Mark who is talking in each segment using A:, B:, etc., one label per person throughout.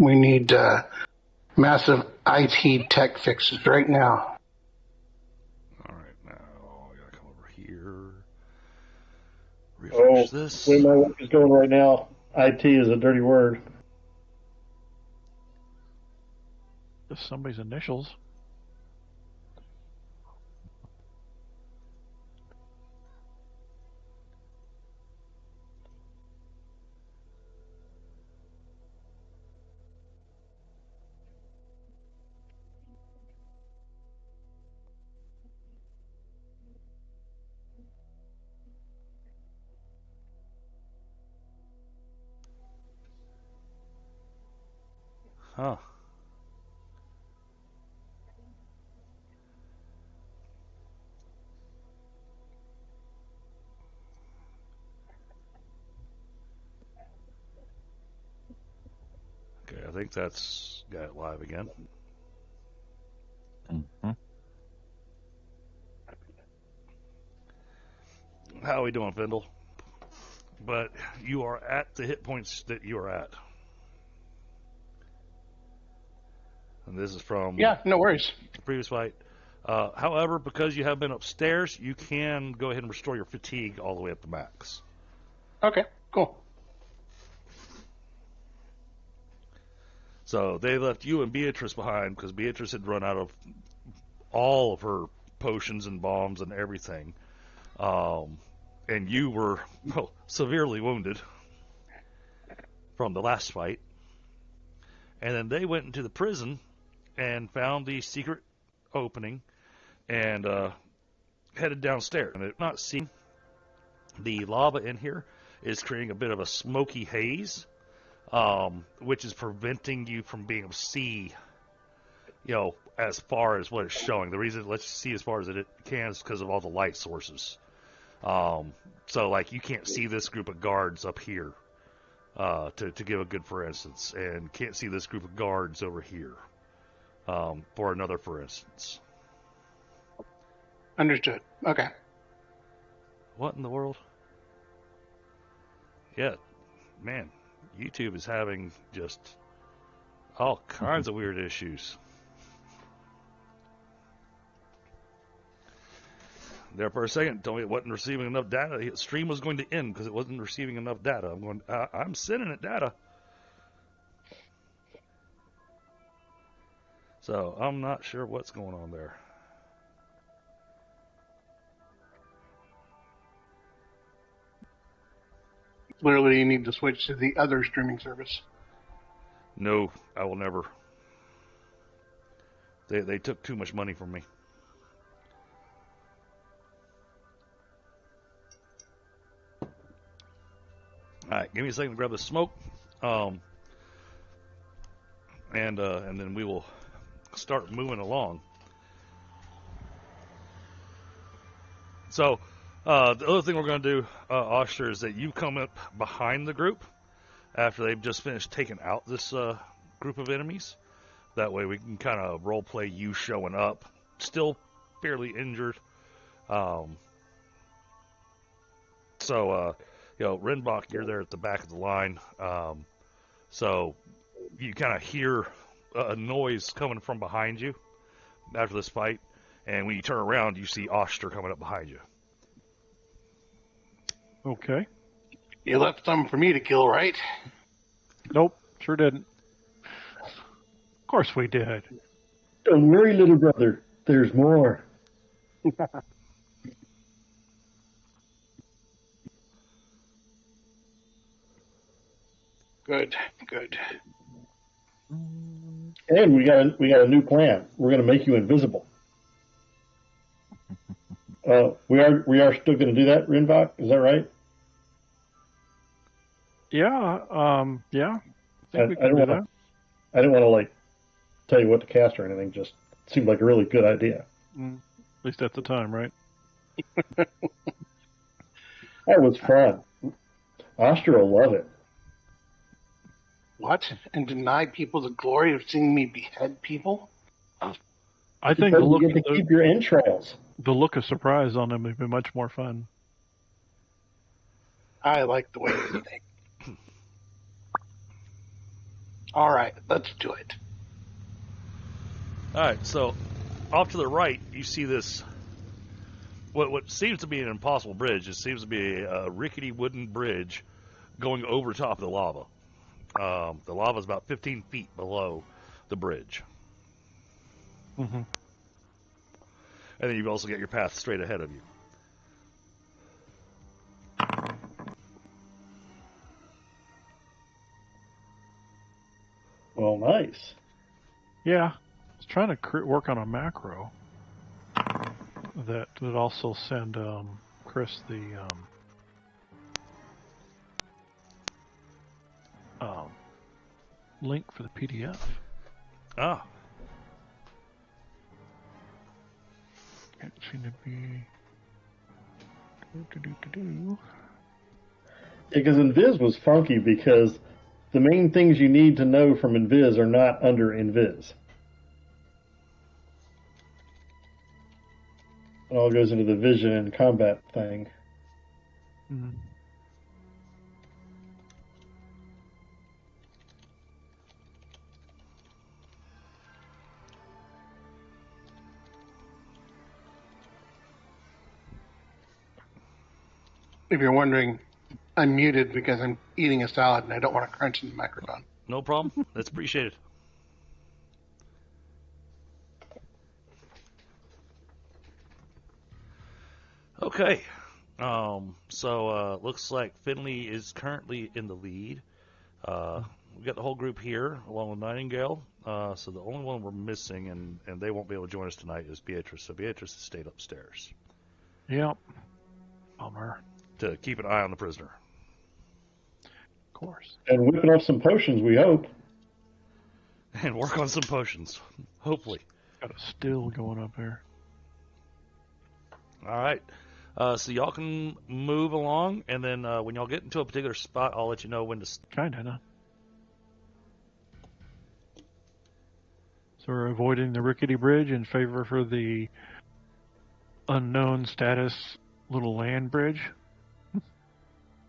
A: We need massive IT tech fixes right now.
B: All right, now I gotta come over here. Refresh this.
C: The way my work is going right now, IT is a dirty word.
D: Just somebody's initials.
B: Huh. Okay, I think that's got it live again.
D: Mm-hmm.
B: How are we doing, Fyndhal? But you are at the hit points that you are at. And this is from
A: Yeah, no worries.
B: the previous fight. However, because you have been upstairs, you can go ahead and restore your fatigue all the way up to max.
A: Okay, cool.
B: So they left you and Beatrice behind because Beatrice had run out of all of her potions and bombs and everything. And you were severely wounded from the last fight. And then they went into the prison and found the secret opening and headed downstairs. And they're not seeing the lava in here is creating a bit of a smoky haze, which is preventing you from being able to see, as far as what it's showing. The reason it lets you see as far as it can is because of all the light sources. So, like, you can't see this group of guards up here, to give a good for instance, and can't see this group of guards over here, for another for instance.
A: Understood. Okay.
B: What in the world? Yeah, man, YouTube is having just all kinds of weird issues. There for a second, told me it wasn't receiving enough data. The stream was going to end because it wasn't receiving enough data. I'm sending it data. So I'm not sure what's going on there.
A: Literally, you need to switch to the other streaming service.
B: No, I will never. They took too much money from me. All right, give me a second to grab the smoke, and then we will start moving along. So, the other thing we're going to do, Oshtur, is that you come up behind the group after they've just finished taking out this group of enemies. That way we can kind of role play you showing up, still fairly injured. Rinvoq, you're there at the back of the line. So you kind of hear a noise coming from behind you after this fight. And when you turn around, you see Oshtur coming up behind you.
D: Okay.
A: You left some for me to kill, right?
D: Nope, sure didn't. Of course we did.
C: Don't worry, little brother. There's more.
A: Good.
C: And we got a new plan. We're going to make you invisible. We are still going to do that, Rinvoq? Is that right?
D: Yeah. Yeah. I think we
C: I
D: can do
C: don't
D: that.
C: I didn't want to tell you what to cast or anything. Just seemed like a really good idea.
D: At least at the time, right?
C: That was fun. Oshtur will love it.
A: What? And deny people the glory of seeing me behead people?
D: I think
C: You get to keep your entrails.
D: the look of surprise on them would be much more fun.
A: I like the way you think. All right, let's do it.
B: All right, so off to the right, you see this. What seems to be an impossible bridge. It seems to be a rickety wooden bridge going over top of the lava. The lava is about 15 feet below the bridge.
D: Mm-hmm.
B: And then you've also got your path straight ahead of you.
C: Well, nice.
D: Yeah, I was trying to work on a macro that would also send Chris the link for the PDF.
B: Ah,
D: Can't seem to be. Do.
C: Because Invis was funky because the main things you need to know from Invis are not under Invis. It all goes into the vision and combat thing.
D: Mm.
A: If you're wondering, I'm muted because I'm eating a salad and I don't want to crunch in the microphone.
B: no problem. That's appreciated. Okay. So looks like Finley is currently in the lead. We got the whole group here, along with Nightingale. So the only one we're missing, and they won't be able to join us tonight, is Beatrice. So Beatrice has stayed upstairs
D: Yep. Bummer.
B: to keep an eye on the prisoner.
D: Of course.
C: And whipping up some potions, we hope.
B: And work on some potions, hopefully.
D: Got a still going up there.
B: All right. So y'all can move along, and then when y'all get into a particular spot, I'll let you know when to.
D: Kinda, no? So we're avoiding the rickety bridge in favor for the unknown status little land bridge.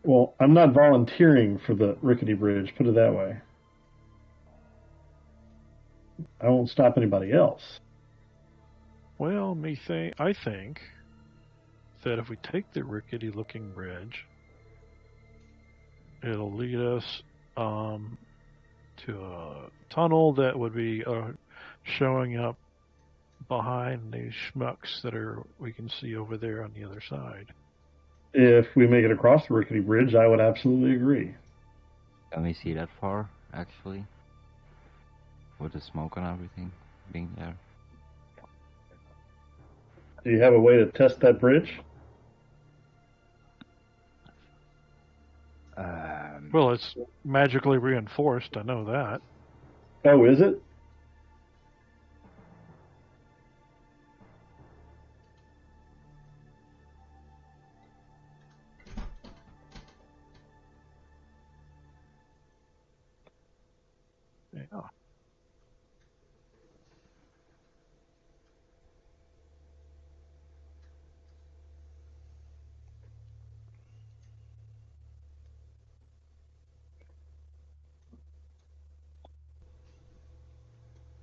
C: Well, I'm not volunteering for the rickety bridge, put it that way. I won't stop anybody else.
D: Well, I think that if we take the rickety-looking bridge, it'll lead us to a tunnel that would be showing up behind these schmucks that we can see over there on the other side.
C: If we make it across the rickety bridge, I would absolutely agree.
E: Can we see that far, actually? With the smoke and everything being there?
C: Do you have a way to test that bridge?
D: Well, it's magically reinforced, I know that.
C: Oh, is it?
D: Yeah.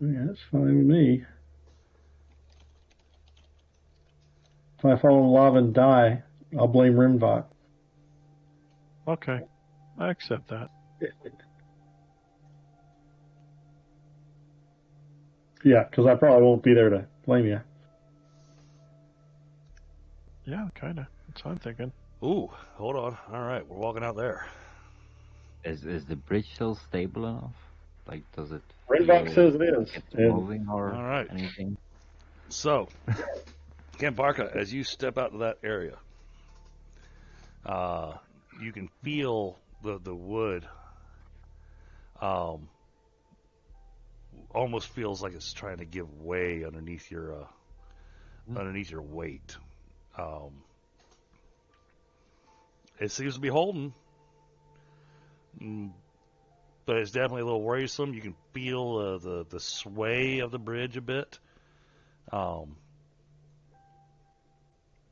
C: Yeah, that's fine with me. If I fall in lava and die, I'll blame Rinvoq.
D: Okay. I accept that.
C: Yeah, because I probably won't be there to blame you.
D: Yeah, kinda. That's what I'm thinking.
B: Ooh, hold on. All right, we're walking out there.
E: Is the bridge still stable enough? Like, does it
C: Rinvoq
E: feel
C: says it is.
E: it's
C: And
E: moving or
B: All right.
E: anything?
B: So, Kenparka, as you step out to that area, you can feel the wood. Almost feels like it's trying to give way underneath your weight. It seems to be holding, but it's definitely a little worrisome. You can feel the sway of the bridge a bit.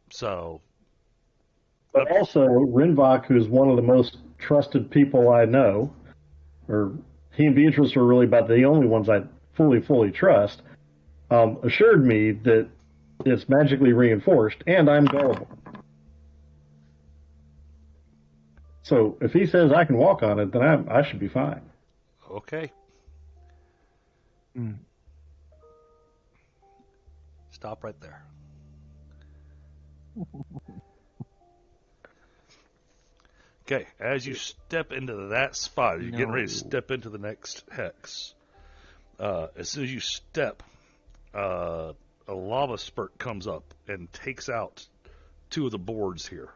B: So,
C: but also, Rinvoq, who's one of the most trusted people I know, or he and Beatrice were really about the only ones I fully trust, assured me that it's magically reinforced and I'm gullible. So if he says I can walk on it, then I should be fine.
B: Okay.
D: Hmm.
B: Stop right there. Okay, as you step into that spot, you're getting ready to step into the next hex. As soon as you step, a lava spurt comes up and takes out 2 of the boards here.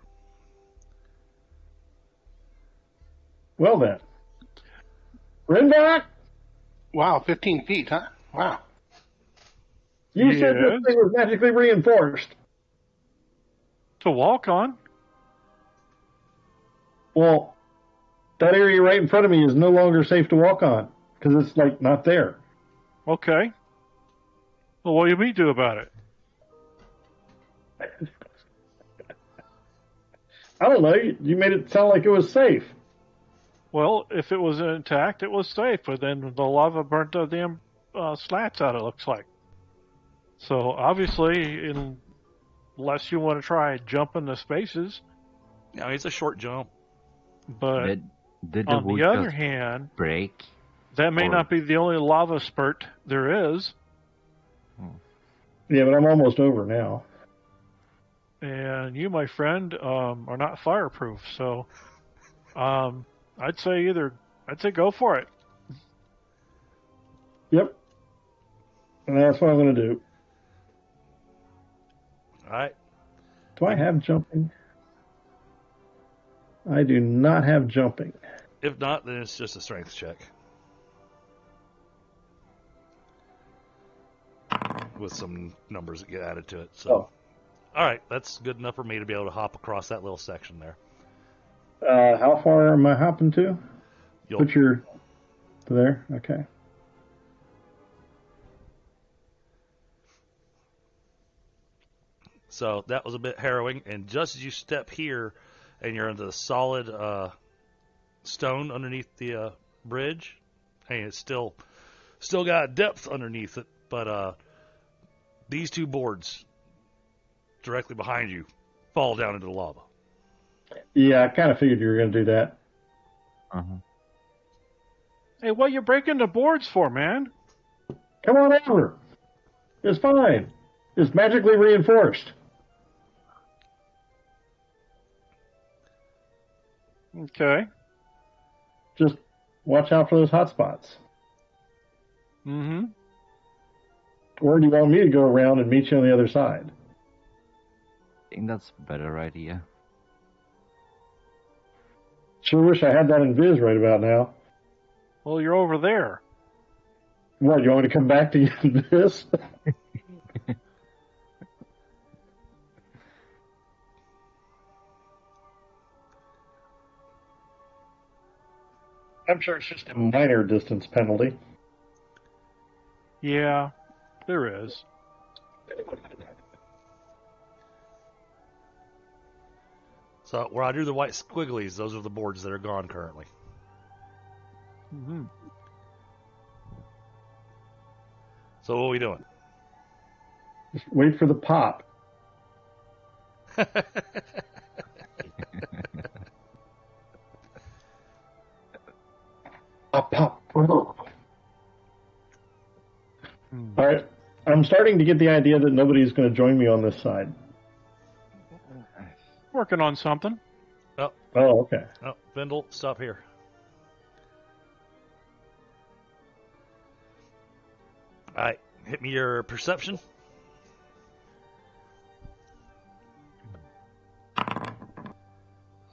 C: Well then. Rinvoq!
A: Wow, 15 feet, huh? Wow.
C: You said this thing was magically reinforced.
D: To walk on?
C: Well, that area right in front of me is no longer safe to walk on because it's like not there.
D: Okay. Well, what do you do about it?
C: I don't know. You made it sound like it was safe.
D: Well, if it was intact, it was safe, but then the lava burnt the damn slats out, it looks like. So, obviously, unless you want to try jumping the spaces.
B: Now, it's a short jump.
D: But
E: did
D: on the other hand,
E: break?
D: That may not be the only lava spurt there is.
C: Yeah, but I'm almost over now.
D: And you, my friend, are not fireproof, so I'd say go for it.
C: Yep. And that's what I'm going to do.
B: All right.
C: Do I have jumping? I do not have jumping.
B: If not, then it's just a strength check. With some numbers that get added to it. So, All right, that's good enough for me to be able to hop across that little section there.
C: How far am I hopping to? Put your to there. Okay.
B: So that was a bit harrowing, and just as you step here, and you're into the solid stone underneath the bridge, and it's still got depth underneath it, but these 2 boards directly behind you fall down into the lava.
C: Yeah, I kind of figured you were going to do that.
E: Uh-huh.
D: Hey, what you breaking the boards for, man?
C: Come on over. It's fine. It's magically reinforced.
D: Okay.
C: Just watch out for those hot spots.
D: Mm-hmm.
C: Or do you want me to go around and meet you on the other side?
E: I think that's a better idea.
C: Sure wish I had that in Viz right about now.
D: Well, you're over there.
C: What, you want me to come back to you in Viz? I'm sure it's just a minor distance penalty.
D: Yeah, there is.
B: So where I drew the white squigglies, those are the boards that are gone currently.
D: Mm-hmm.
B: So what are we doing?
C: Just wait for the pop. Pop. All right. I'm starting to get the idea that nobody's going to join me on this side.
D: Working on something.
B: Oh,
C: okay.
B: Oh, Fyndhal, stop here. All right, hit me your perception.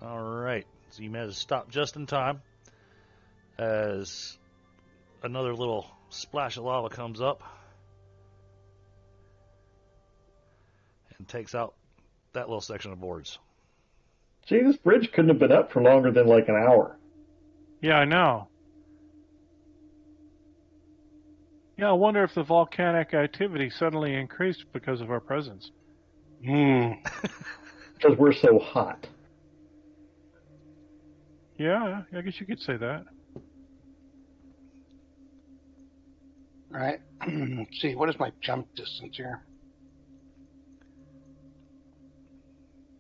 B: All right, so you managed to stop just in time as another little splash of lava comes up and takes out that little section of boards.
C: See, this bridge couldn't have been up for longer than like an hour.
D: Yeah, I know. Yeah, I wonder if the volcanic activity suddenly increased because of our presence.
C: Because we're so hot.
D: Yeah, I guess you could say that.
A: All right. Let's see. What is my jump distance here?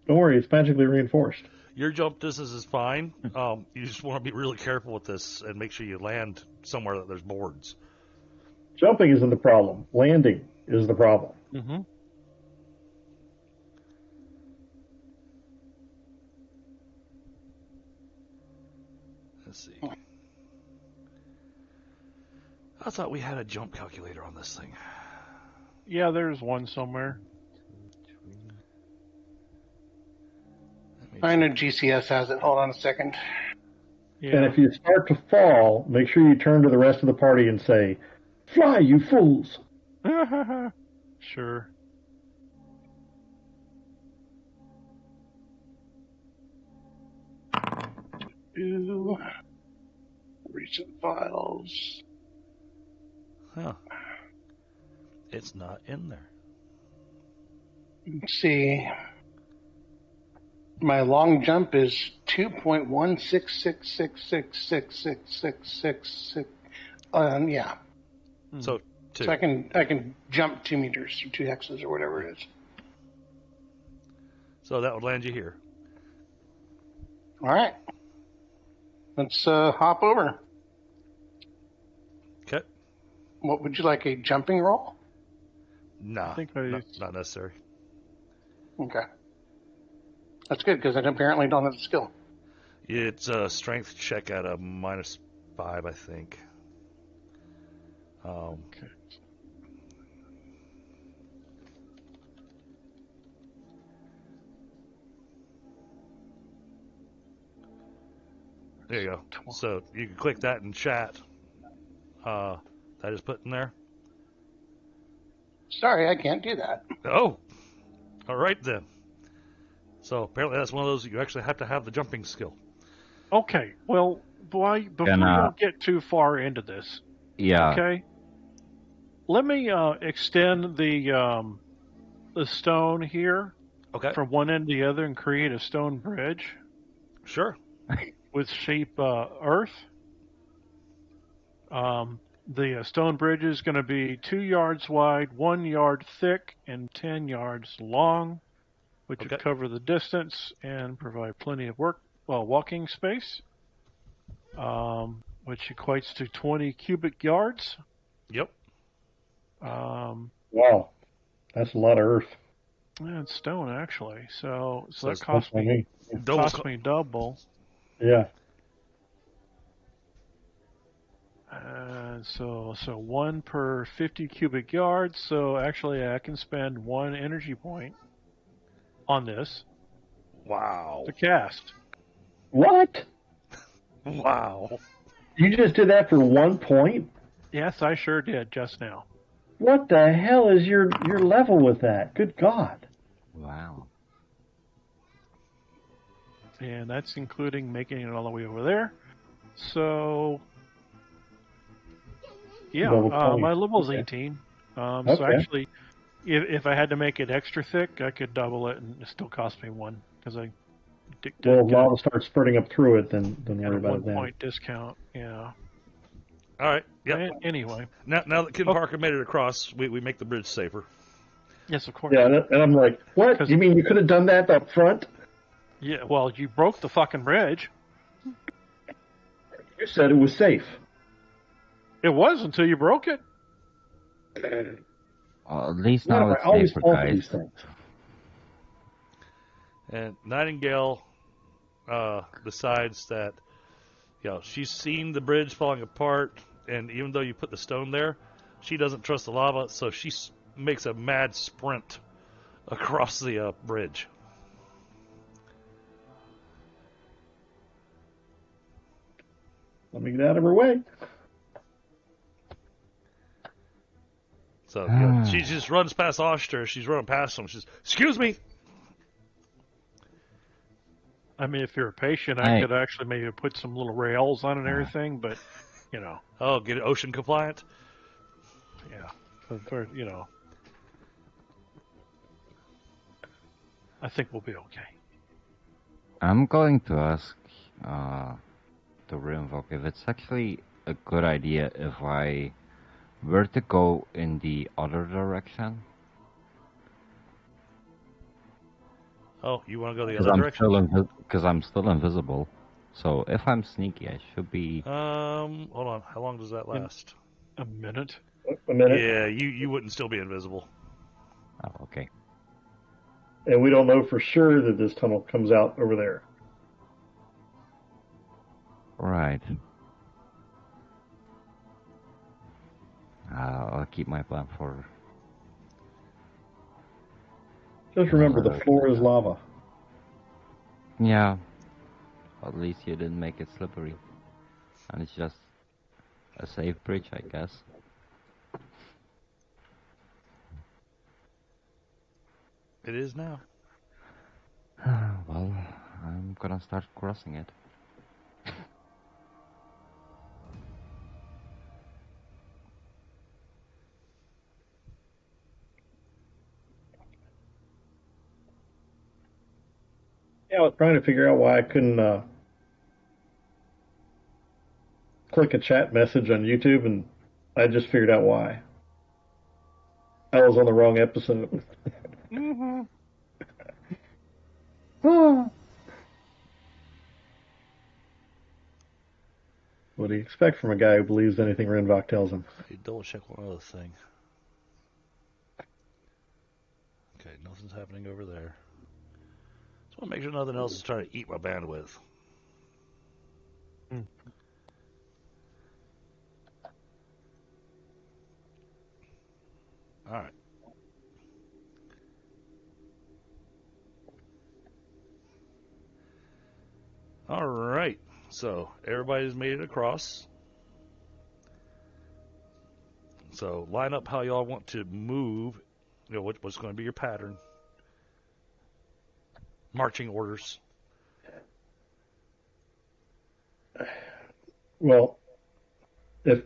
C: Don't worry, it's magically reinforced.
B: Your jump distance is fine. You just want to be really careful with this and make sure you land somewhere that there's boards.
C: Jumping isn't the problem. Landing is the problem.
D: Mm-hmm.
B: Let's see. I thought we had a jump calculator on this thing.
D: Yeah, there's one somewhere.
A: I know GCS has it. Hold on a second.
D: Yeah.
C: And if you start to fall, make sure you turn to the rest of the party and say, "Fly, you fools!"
D: Sure.
A: Recent files.
B: Huh. It's not in there.
A: Let's see. My long jump is 2.166666666. Yeah.
B: So, 2.
A: So I can jump 2 meters or 2 hexes or whatever it is.
B: So that would land you here.
A: All right. Let's hop over.
B: Okay.
A: What would you like? A jumping roll?
B: Nah,
D: think
B: not necessary.
A: Okay. That's good because I apparently don't have the skill.
B: It's a strength check at a -5, I think.
D: Okay.
B: There you go. So you can click that in chat. That is put in there.
A: Sorry, I can't do that.
B: Oh, all right then. So apparently that's one of those you actually have to have the jumping skill.
D: Okay. Well, before we don't get too far into this,
E: Yeah.
D: okay, let me extend the stone here
B: Okay.
D: from one end to the other and create a stone bridge
B: Sure.
D: with shape earth. The stone bridge is going to be 2 yards wide, 1 yard thick, and 10 yards long, which would cover the distance and provide plenty of walking space, which equates to 20 cubic yards.
B: Yep.
C: Wow, that's a lot of earth.
D: Yeah, it's stone actually. So
B: So
D: that cost me double.
C: Yeah.
D: So 1 per 50 cubic yards. So actually, I can spend 1 energy point on this
B: Wow.
D: to cast.
C: What?
B: Wow.
C: You just did that for 1 point?
D: Yes, I sure did just now.
C: What the hell is your level with that? Good God.
E: Wow.
D: And that's including making it all the way over there. So, yeah,
C: Level 20.
D: my level's
C: Okay.
D: 18.
C: Okay.
D: So actually, if I had to make it extra thick, I could double it and it still cost me 1 because I did
C: Well, if
D: get
C: lava starts spreading up through it, then worry
D: a
C: about
D: 1
C: it then.
D: point discount. Yeah.
B: All right. Yep.
D: Anyway.
B: Now that Kenparka made it across, we make the bridge safer.
D: Yes, of course.
C: Yeah, and I'm like, what? You mean you could have done that up front?
D: Yeah, well, you broke the fucking bridge.
C: You said it was safe.
D: It was until you broke it.
E: Well, at least
C: Why
E: now
C: do I
E: it's
C: always
E: safer,
C: fall for
E: guys.
C: these things?
B: And Nightingale decides that, she's seen the bridge falling apart, and even though you put the stone there, she doesn't trust the lava, so she makes a mad sprint across the bridge.
C: Let me get out of her way.
B: So she just runs past Oshtur. She's running past him. She's, excuse me.
D: I mean, if you're patient, I could actually maybe put some little rails on and everything, but,
B: Oh, get it ocean compliant?
D: Yeah. I think we'll be okay.
E: I'm going to ask the Rinvoq if it's actually a good idea if I where to go in the other direction?
B: Oh, you want to go the other direction?
E: Because I'm still invisible. So if I'm sneaky, I should be.
B: Hold on. How long does that last?
D: A minute.
C: A minute.
B: Yeah, you wouldn't still be invisible.
E: Oh, okay.
C: And we don't know for sure that this tunnel comes out over there.
E: Right. I'll keep my plan for.
C: Just remember, the floor is lava.
E: Yeah. At least you didn't make it slippery. And it's just a safe bridge, I guess.
B: It is now.
E: Well, I'm gonna start crossing it.
C: Yeah, I was trying to figure out why I couldn't click a chat message on YouTube, and I just figured out why. I was on the wrong episode.
A: Mm-hmm.
C: What do you expect from a guy who believes anything Rinvoq tells him?
B: Hey, double check one other thing. Okay, nothing's happening over there. Just want to make sure nothing else is trying to eat my bandwidth. All right. All right. So everybody's made it across. So line up how y'all want to move. You know what's going to be your pattern. Marching orders.
C: Well, if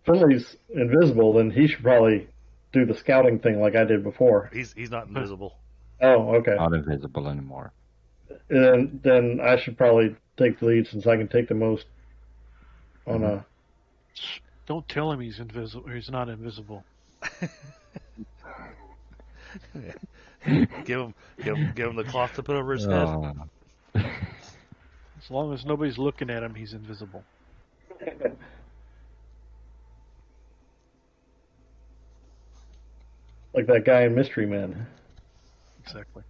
C: Finley's invisible, then he should probably do the scouting thing like I did before.
B: He's not invisible.
C: Oh, okay.
E: Not invisible anymore.
C: And then I should probably take the lead since I can take the most on a.
D: Don't tell him he's invisible. He's not invisible.
B: Give him the cloth to put over his head.
D: As long as nobody's looking at him, he's invisible.
C: Like that guy in Mystery Men.
D: Exactly.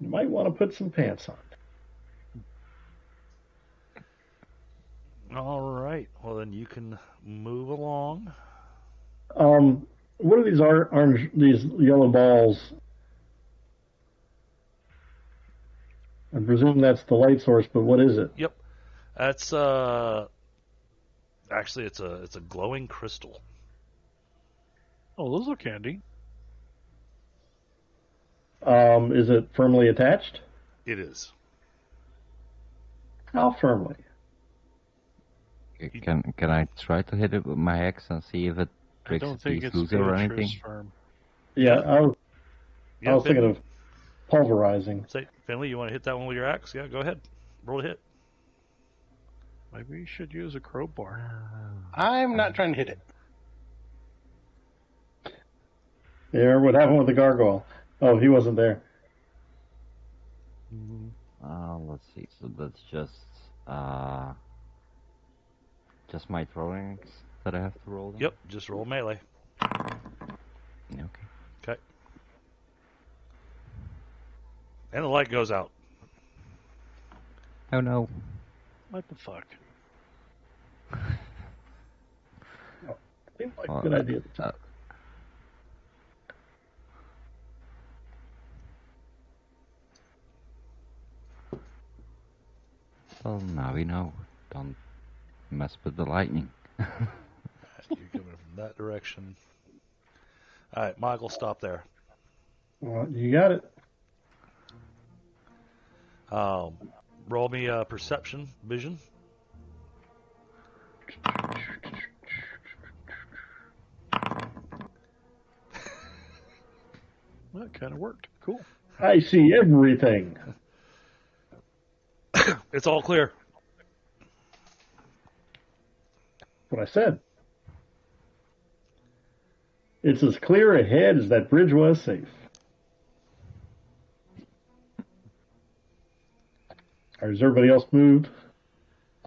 C: You might want to put some pants on.
B: All right. Well, then you can move along.
C: What are these orange, these yellow balls? I presume that's the light source, but what is it?
B: Yep. That's actually it's a glowing crystal.
D: Oh, those look handy.
C: Is it firmly attached?
B: It is.
C: How firmly?
E: Can I try to hit it with my axe and see if it
D: I
E: breaks
D: don't
E: the
D: think
E: piece
D: it's
E: loser or anything?
D: Beatrice firm.
C: Yeah, I was
B: Yep,
C: thinking of pulverizing.
B: Say, Finley, you want to hit that one with your axe? Yeah, go ahead. Roll a hit.
D: Maybe you should use a crowbar.
A: I'm not trying to hit it.
C: Yeah, what happened with the gargoyle? Oh, he wasn't there.
E: Let's see. So that's just my throwing axe that I have to roll then?
B: Yep, just roll melee.
E: Okay.
B: Okay. And the light goes out.
E: Oh no.
D: What the fuck?
C: Seems like a good idea.
E: Well, now we know. Don't mess with the lightning.
B: You're coming from that direction. All right, Michael, stop there.
C: Well, you got it.
B: Roll me perception, vision.
D: That kind of worked. Cool.
C: I see everything.
B: It's all clear.
C: What I said. It's as clear ahead as that bridge was safe. All right, is everybody else moved?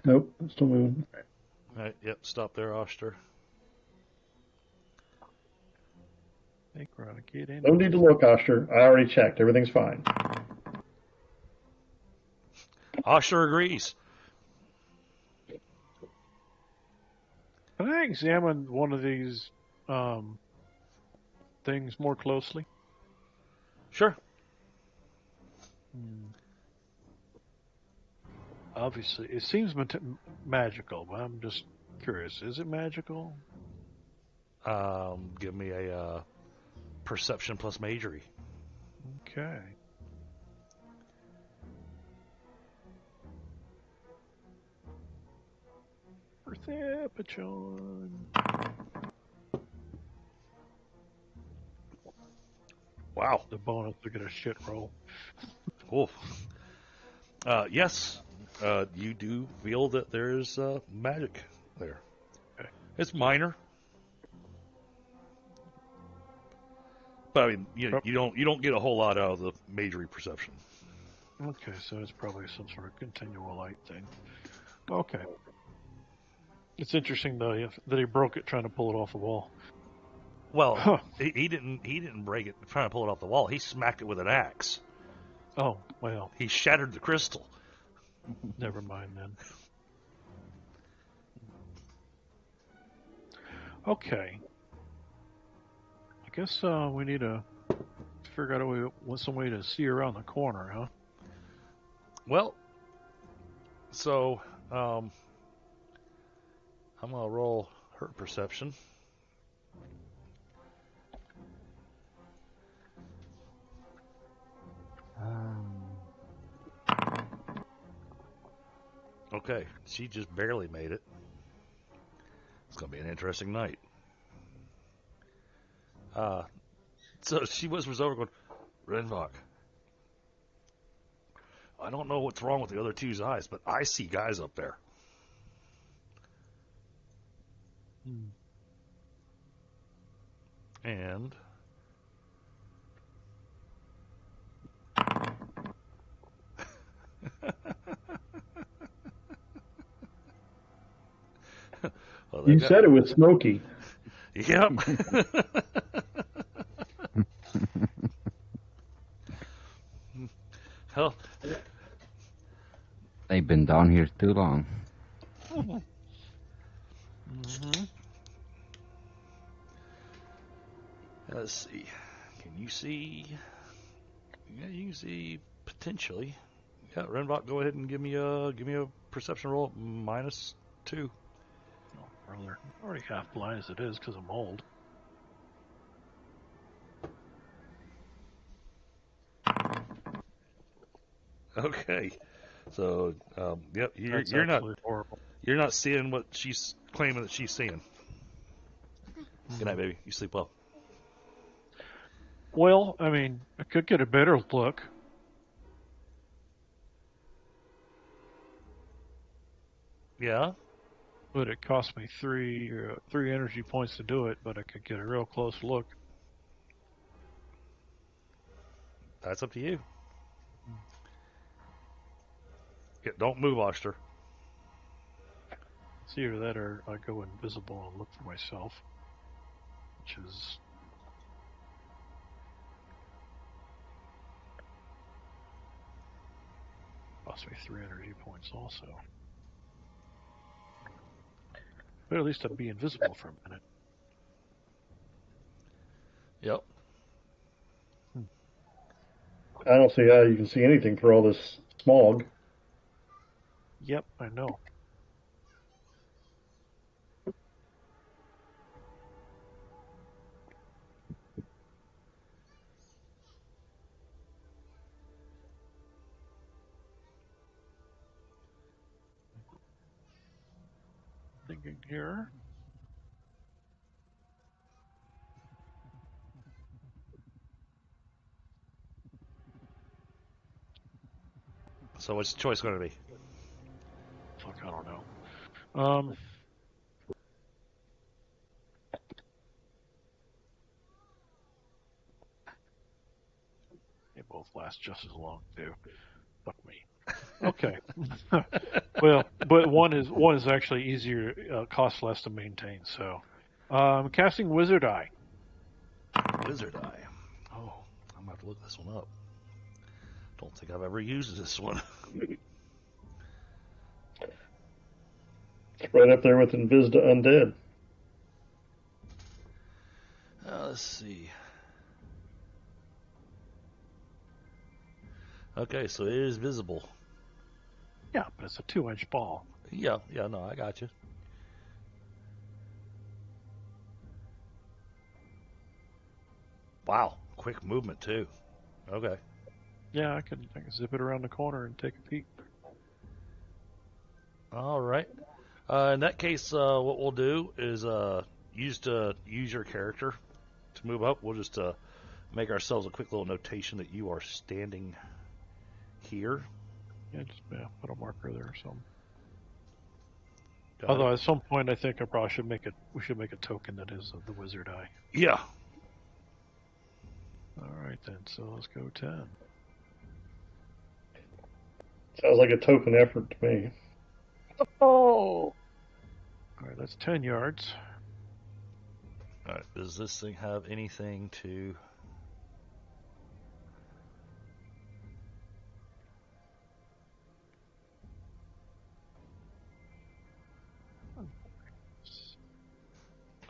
C: Nope, still moving.
B: All right, yep, stop there, Oshtur.
D: I think we're gonna get in.
C: No need to look, Oshtur. I already checked. Everything's fine.
B: Oshtur agrees.
D: Can I examine one of these things more closely?
B: Sure.
D: Obviously, it seems magical, but I'm just curious. Is it magical?
B: Give me a perception plus magery.
D: Okay. Perception.
B: Wow.
D: The bonus to get a shit roll.
B: Cool. Yes, you do feel that there's magic there.
D: Okay.
B: It's minor, but I mean, you don't get a whole lot out of the magery perception.
D: Okay, so it's probably some sort of continual light thing. Okay. It's interesting though that he broke it trying to pull it off the wall.
B: Well,
D: Huh.
B: he didn't break it trying to pull it off the wall. He smacked it with an axe.
D: Oh, well,
B: He shattered the crystal.
D: never mind then. Okay. I guess we need to figure out some way to see around the corner, huh?
B: Well, so I'm gonna roll her perception. Okay, she just barely made it. It's gonna be an interesting night. So she whispers over, going, "Rinvoq, I don't know what's wrong with the other two's eyes, but I see guys up there." And well,
C: You said it was smoky.
B: Yep. Well,
E: They've been down here too long.
D: Mm-hmm.
B: let's see. Can you see? Yeah, you can see potentially. Yeah, Rinvoq, go ahead and give me a perception roll -2.
D: Oh, brother. I'm already half blind as it is because of mold.
B: Okay. So, yep,
D: That's
B: you're not
D: absolutely horrible.
B: you're not seeing what she's claiming that she's seeing. Good night, baby. You sleep well.
D: Well, I mean, I could get a better look.
B: Yeah.
D: But it cost me three energy points to do it, but I could get a real close look.
B: That's up to you. Yeah, don't move, Oshtur.
D: It's either that or I go invisible and look for myself, which is cost me 3 energy points also. But at least I'd be invisible for a minute.
B: Yep.
C: I don't see how you can see anything through all this smog.
D: Yep, I know. Thinking here.
B: So what's the choice going to be?
D: Fuck, I don't know. both last just as long too. Fuck me. Okay. Well, but one is actually easier, costs less to maintain. So, casting Wizard Eye.
B: Wizard Eye. Oh, I'm gonna have to look this one up. Don't think I've ever used this one.
C: It's right up there with Invis to Undead.
B: Let's see. Okay, so it is visible.
D: Yeah, but it's a 2-inch ball.
B: Yeah, no, I got you. Wow, quick movement too. Okay.
D: Yeah, I can zip it around the corner and take a peek.
B: All right. In that case, what we'll do is use your character to move up. We'll just make ourselves a quick little notation that you are standing here.
D: Yeah, just put a marker there or something.
B: Got
D: Although
B: it.
D: at some point I think I probably should make we should make a token that is of the Wizard Eye.
B: Yeah.
D: All right then, so let's go 10.
C: Sounds like a token effort to me.
D: Oh! All right, that's 10 yards.
B: All right. Does this thing have anything to?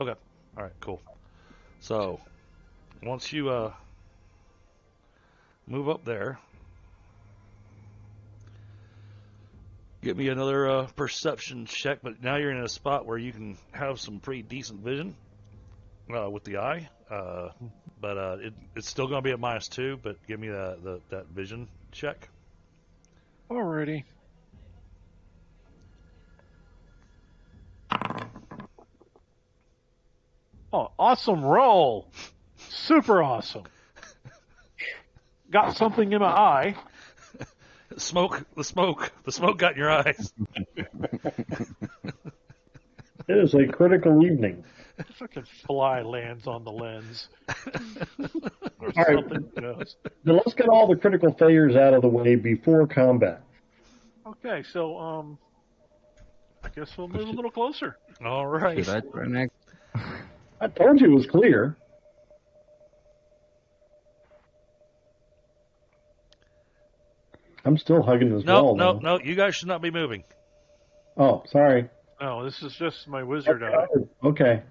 B: Okay. All right. Cool. So once you move up there, give me another perception check. But now you're in a spot where you can have some pretty decent vision with the eye. But it's still going to be a -2. But give me that vision check.
D: Alrighty. Oh, awesome roll! Super awesome. Got something in my eye.
B: The smoke got in your eyes.
C: It is a critical evening.
D: A fucking fly lands on the lens. Or
C: All right.
D: something goes.
C: Then let's get all the critical failures out of the way before combat.
D: Okay, so I guess we'll move a little closer.
B: All right.
E: Should I try next?
C: I told you it was clear. I'm still hugging this wall.
B: No. You guys should not be moving.
C: Oh, sorry.
D: No, this is just my Wizard Eye.
C: Okay.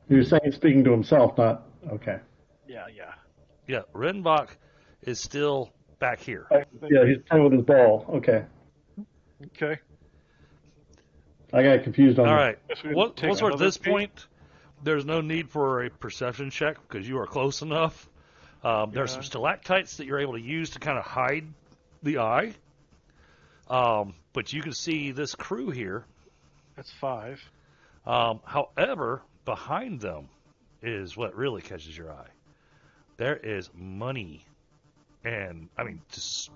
C: You're saying speaking to himself, not... Okay.
D: Yeah.
B: Yeah, Rinvoq is still back here.
C: Yeah, he's playing with his ball. Okay.
D: Okay.
C: I got confused on
B: All
C: that.
B: right.
D: Guess we
B: Once
D: take
B: we're at
D: another
B: this
D: peek.
B: point, there's no need for a perception check because you are close enough. There's some stalactites that you're able to use to kind of hide the eye. But you can see this crew here.
D: That's 5.
B: However, behind them is what really catches your eye. There is money, and I mean just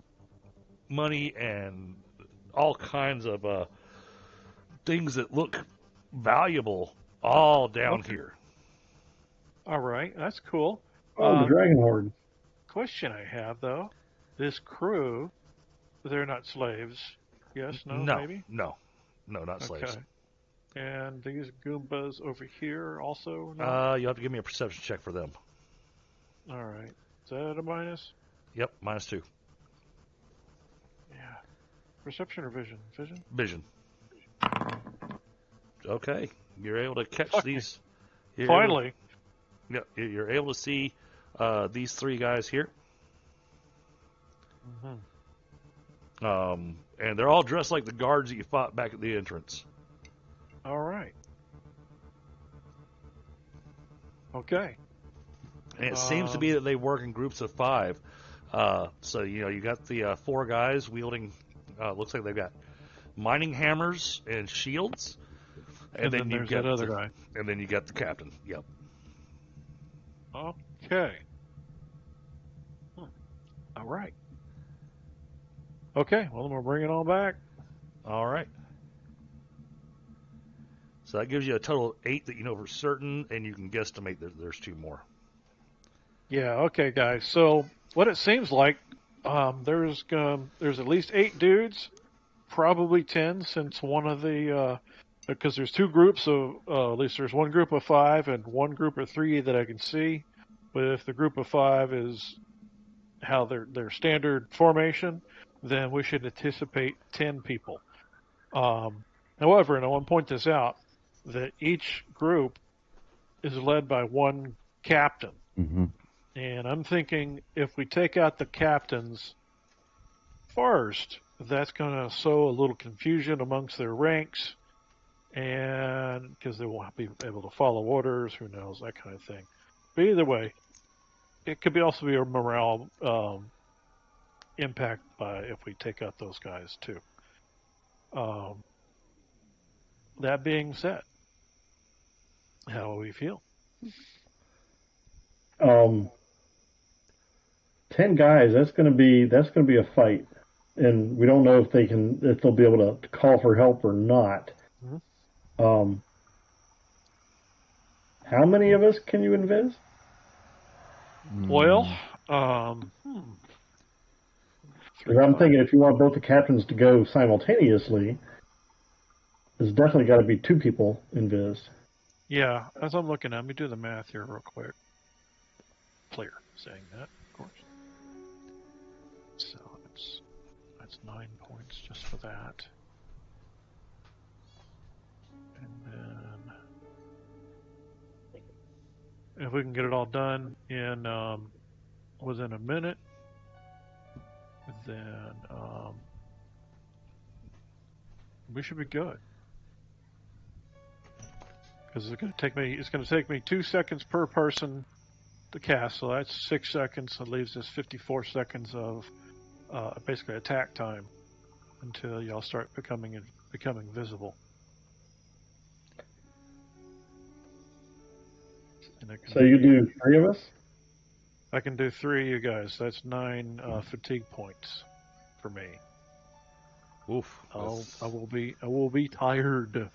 B: money and all kinds of things that look valuable all down here.
D: All right, that's cool.
C: Oh, the Dragon Horde.
D: Question I have though: this crew, they're not slaves? Yes, no, maybe.
B: No, not slaves.
D: Okay. And these Goombas over here also? No?
B: You have to give me a perception check for them.
D: All right. Is that a minus?
B: Yep, -2.
D: Yeah. Perception or vision? Vision?
B: Vision. Okay, you're able to catch
D: Fuck me.
B: these.
D: Finally.
B: You're able to see these 3 guys here.
D: Mm-hmm.
B: And they're all dressed like the guards that you fought back at the entrance.
D: All right. Okay.
B: And it seems to be that they work in groups of 5. So, you got the 4 guys wielding, looks like they've got mining hammers and shields.
D: And then
B: you
D: there's
B: got
D: that other guy.
B: And then you got the captain. Yep.
D: Okay. All right. Okay, well, then we'll bring it on back.
B: All right. So that gives you a total of 8 that you know for certain, and you can guesstimate that there's 2 more.
D: Yeah, okay, guys. So what it seems like, there's at least 8 dudes, probably 10, since one of the because there's 2 groups of at least there's one group of 5 and one group of 3 that I can see. But if the group of 5 is how their standard formation, then we should anticipate 10 people. However, and I want to point this out, that each group is led by one captain.
E: Mm-hmm.
D: And I'm thinking if we take out the captains first, that's going to sow a little confusion amongst their ranks, and because they won't be able to follow orders, who knows, that kind of thing. But either way, it could also be a morale impact by if we take out those guys too. That being said, how will we feel?
C: 10 guys. That's gonna be a fight, and we don't know if they'll be able to call for help or not.
D: Mm-hmm.
C: How many of us can you invis?
D: Well,
C: Because I'm thinking if you want both the captains to go simultaneously, there's definitely got to be 2 people invis.
D: Yeah, as I'm looking at, let me do the math here real quick. Clear saying that, of course. So that's 9 points just for that. And then if we can get it all done in within a minute, then we should be good. Because it's going to take me 2 seconds per person to cast, so that's 6 seconds. That leaves us 54 seconds of basically attack time until y'all start becoming visible.
C: So you do 3 of us?
D: I can do 3 of you guys. That's 9 fatigue points for me.
B: Oof.
D: I will be tired.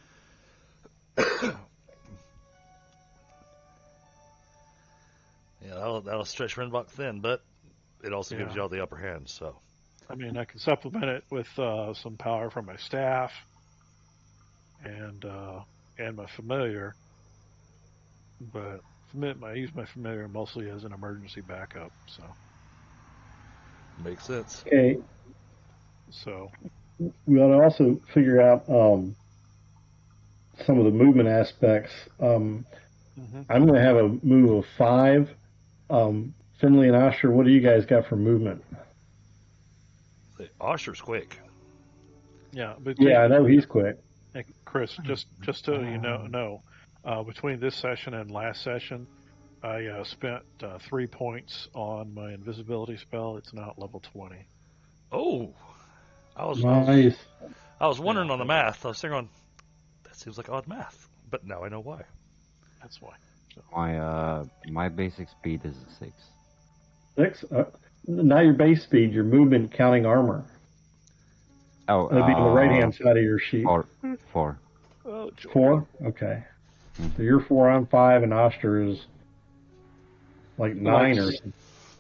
B: Yeah, that'll stretch Rinvoq thin, but it also gives you all the upper hand. So,
D: I mean, I can supplement it with some power from my staff and my familiar, but I use my familiar mostly as an emergency backup. So
B: makes sense.
C: Okay.
D: So
C: We ought to also figure out some of the movement aspects. I'm going to have a move of 5. Finley and Oshtur, what do you guys got for movement?
B: Oshtur's quick.
D: Yeah, but
C: I know he's quick.
D: Hey, Chris, just so you know, between this session and last session, I spent 3 points on my invisibility spell. It's now at level 20.
B: Oh,
C: Nice.
B: I was wondering on the math. I was thinking, that seems like odd math, but now I know why.
D: That's why. So.
E: My basic speed is a 6.
C: 6. Not your base speed. Your movement counting armor.
E: Oh,
C: it'll be on the right hand side of your sheet.
E: 4.
D: Oh,
C: 4. Okay. So you're 4 on 5, and Oshtur is like 9 or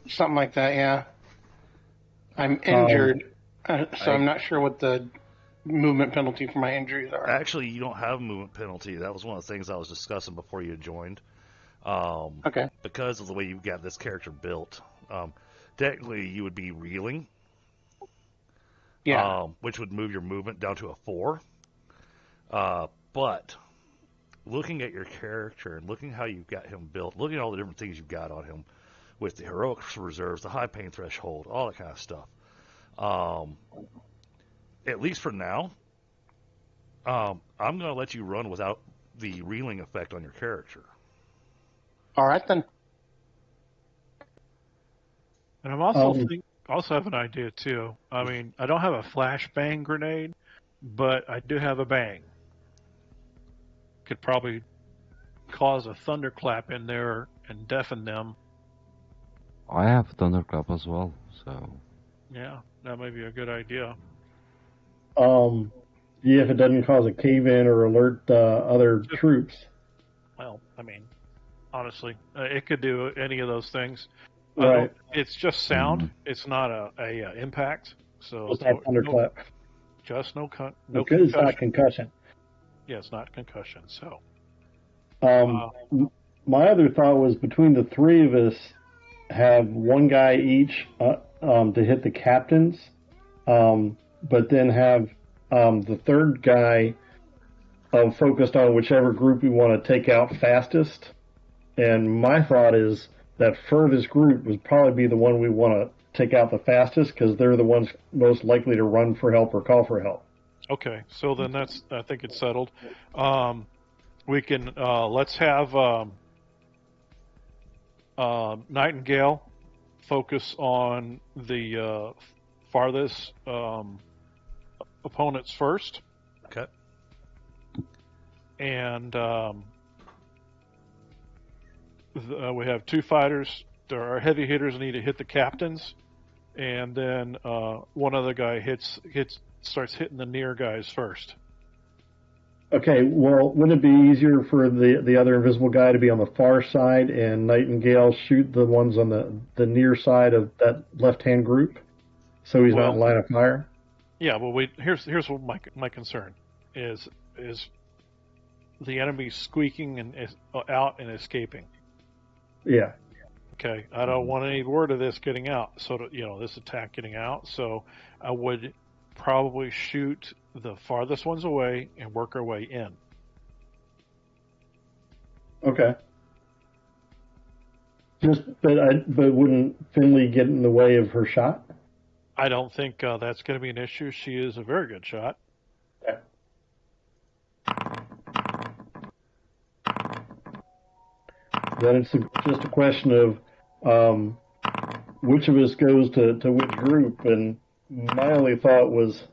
A: something like that. Yeah. I'm injured, so I'm not sure what the movement penalty for my injuries are.
B: Actually, you don't have a movement penalty. That was one of the things I was discussing before you joined.
A: Okay.
B: Because of the way you've got this character built, technically you would be reeling.
A: Yeah.
B: Which would move your movement down to a 4. But looking at your character and looking how you've got him built, looking at all the different things you've got on him, with the heroic reserves, the high pain threshold, all that kind of stuff. At least for now, I'm going to let you run without the reeling effect on your character.
A: All right, then.
D: And I'm also have an idea, too. I mean, I don't have a flashbang grenade, but I do have a bang. Could probably cause a thunderclap in there and deafen them.
E: I have thunderclap as well, so...
D: Yeah, that may be a good idea.
C: if it doesn't cause a cave-in or alert other troops.
D: Well, I mean, honestly. It could do any of those things.
C: Right.
D: It's just sound. It's not a impact. So
C: Just that thunderclap.
D: just no
C: Because
D: concussion.
C: it's not concussion.
D: Yeah, it's not concussion. So
C: My other thought was between the three of us, have one guy each to hit the captains, but then have the third guy focused on whichever group we want to take out fastest. And my thought is that furthest group would probably be the one we want to take out the fastest because they're the ones most likely to run for help or call for help.
D: okay, so then I think it's settled. We can let's have Nightingale focus on the farthest opponents first.
B: Okay.
D: And we have two fighters. There are heavy hitters need to hit the captains, and then one other guy starts hitting the near guys first.
C: Okay, well, wouldn't it be easier for the other invisible guy to be on the far side and Nightingale shoot the ones on the near side of that left-hand group, so he's not in line of fire?
D: Yeah, well, here's what my concern is the enemy squeaking and out and escaping.
C: Yeah.
D: Okay, I don't want any word of this getting out. So this attack getting out. So I would probably shoot the farthest ones away and work our way in.
C: Okay. But wouldn't Finley get in the way of her shot?
D: I don't think that's going to be an issue. She is a very good shot.
C: Okay. Then it's just a question of which of us goes to which group. And my only thought was,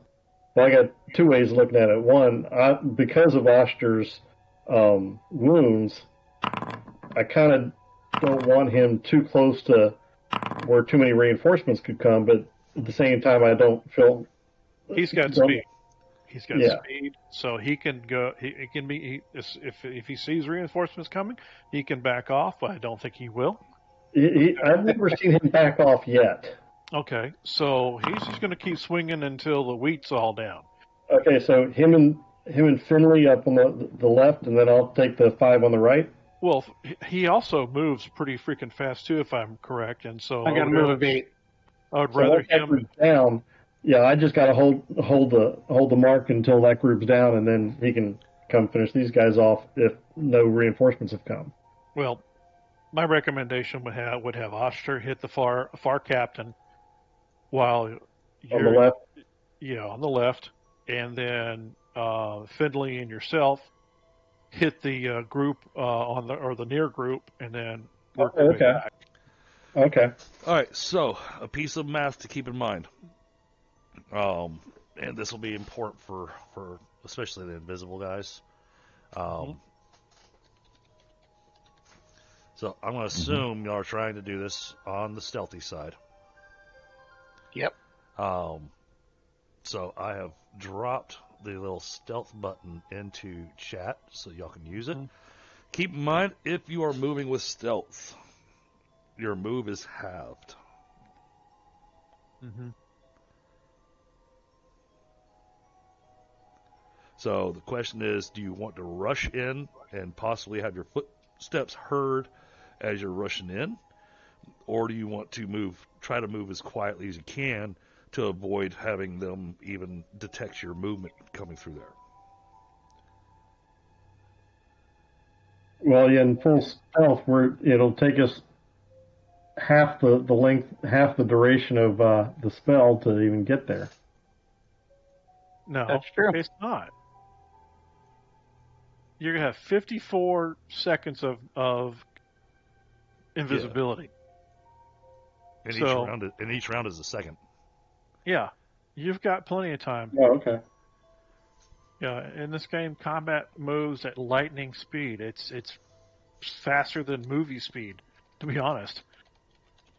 C: well, I got two ways of looking at it. One, because of Oshtur's wounds, I kind of don't want him too close to where too many reinforcements could come, but at the same time, I don't feel...
D: He's got speed. He's got speed, so he can go. He can be. If he sees reinforcements coming, he can back off. But I don't think he will.
C: I've never seen him back off yet.
D: Okay, so he's just going to keep swinging until the wheat's all down.
C: Okay, so him and Finley up on the left, and then I'll take the 5 on the right.
D: Well, he also moves pretty freaking fast too, if I'm correct. And so
A: I got to move a 8.
D: I would rather him
C: down. Yeah, I just got to hold the mark until that group's down, and then he can come finish these guys off if no reinforcements have come.
D: Well, my recommendation would have Oshtur hit the far captain, while you're
C: on the left.
D: Yeah, on the left, and then Finley and yourself hit the group or the near group, and then work your way back.
C: Okay.
B: All right. So a piece of math to keep in mind. And this will be important for especially the invisible guys. So I'm going to assume y'all are trying to do this on the stealthy side.
A: Yep.
B: So I have dropped the little stealth button into chat so y'all can use it. Keep in mind, if you are moving with stealth, your move is halved. So the question is, do you want to rush in and possibly have your footsteps heard as you're rushing in? Or do you want to try to move as quietly as you can to avoid having them even detect your movement coming through there?
C: Well, yeah, in full stealth, it'll take us half the length, half the duration of the spell to even get there.
D: No,
A: that's true.
D: It's not. You're gonna have 54 seconds of invisibility.
B: Yeah. And each round is a second.
D: Yeah, you've got plenty of time.
C: Oh, okay.
D: Yeah, in this game, combat moves at lightning speed. It's faster than movie speed, to be honest.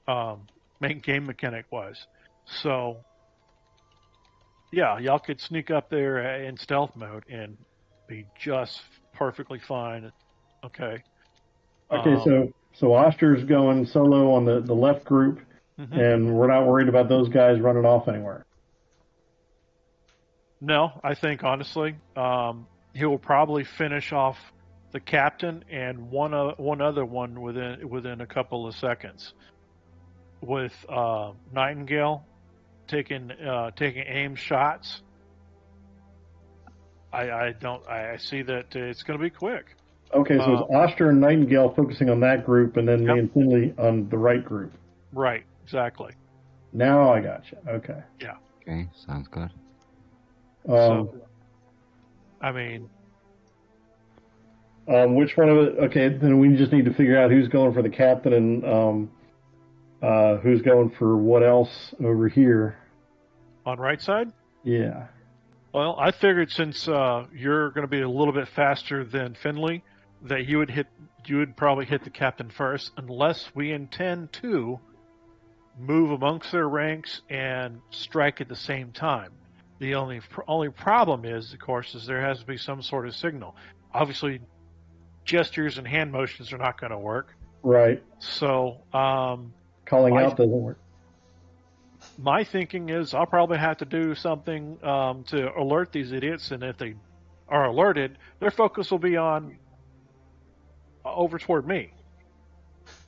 D: Game mechanic wise. So, yeah, y'all could sneak up there in stealth mode and be just perfectly fine. Okay.
C: Okay, so Oshtur's going solo on the left group, and we're not worried about those guys running off anywhere.
D: No, I think honestly, he will probably finish off the captain and one other one within a couple of seconds. With Nightingale taking aim shots, I see that it's going to be quick.
C: Okay, so it's Oshtur and Nightingale focusing on that group, and then me and Finley on the right group.
D: Right, exactly.
C: Now I got you. Okay.
D: Yeah.
E: Okay, sounds good.
D: So, I mean,
C: which one of it? Okay, then we just need to figure out who's going for the captain and who's going for what else over here.
D: On right side?
C: Yeah.
D: Well, I figured since you're going to be a little bit faster than Finley, that you would probably hit the captain first, unless we intend to move amongst their ranks and strike at the same time. The only problem is, of course, there has to be some sort of signal. Obviously, gestures and hand motions are not going to work.
C: Right.
D: So,
C: calling out doesn't work.
D: My thinking is I'll probably have to do something to alert these idiots, and if they are alerted, their focus will be on over toward me.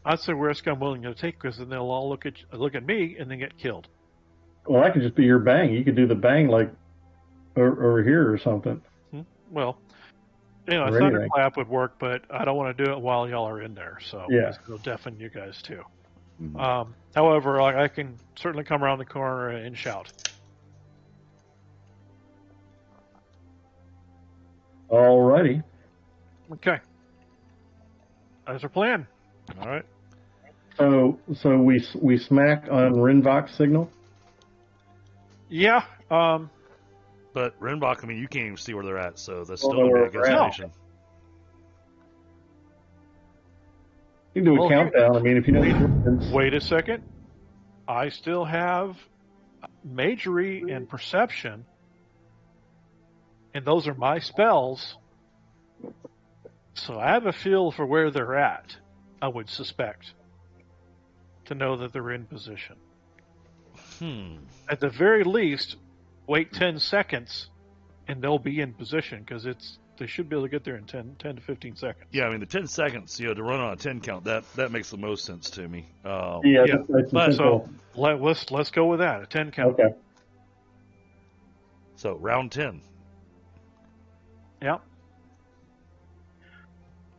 D: That's the risk I'm willing to take, because then they'll all look at me and then get killed.
C: Well, that could just be your bang. You could do the bang like over here or something.
D: Well, a thunderclap would work, but I don't want to do it while y'all are in there, so it'll deafen you guys too. However, I can certainly come around the corner and shout.
C: Alrighty.
D: Okay. That's our plan.
B: All right.
C: So we smack on Rinvoq's signal.
D: Yeah.
B: But Rinvoq, I mean, you can't even see where they're at, so that's still going to be a guesstimation.
C: You can do a countdown. I mean, if you know.
D: Wait a second. I still have Majory and Perception, and those are my spells. So I have a feel for where they're at, I would suspect, to know that they're in position. At the very least, wait 10 seconds, and they'll be in position, because they should be able to get there in 10 to 15 seconds.
B: Yeah, I mean, the 10 seconds, to run on a 10 count, that makes the most sense to me.
C: That's
D: so let's go with that, a 10 count.
C: Okay.
B: So, round 10.
D: Yeah.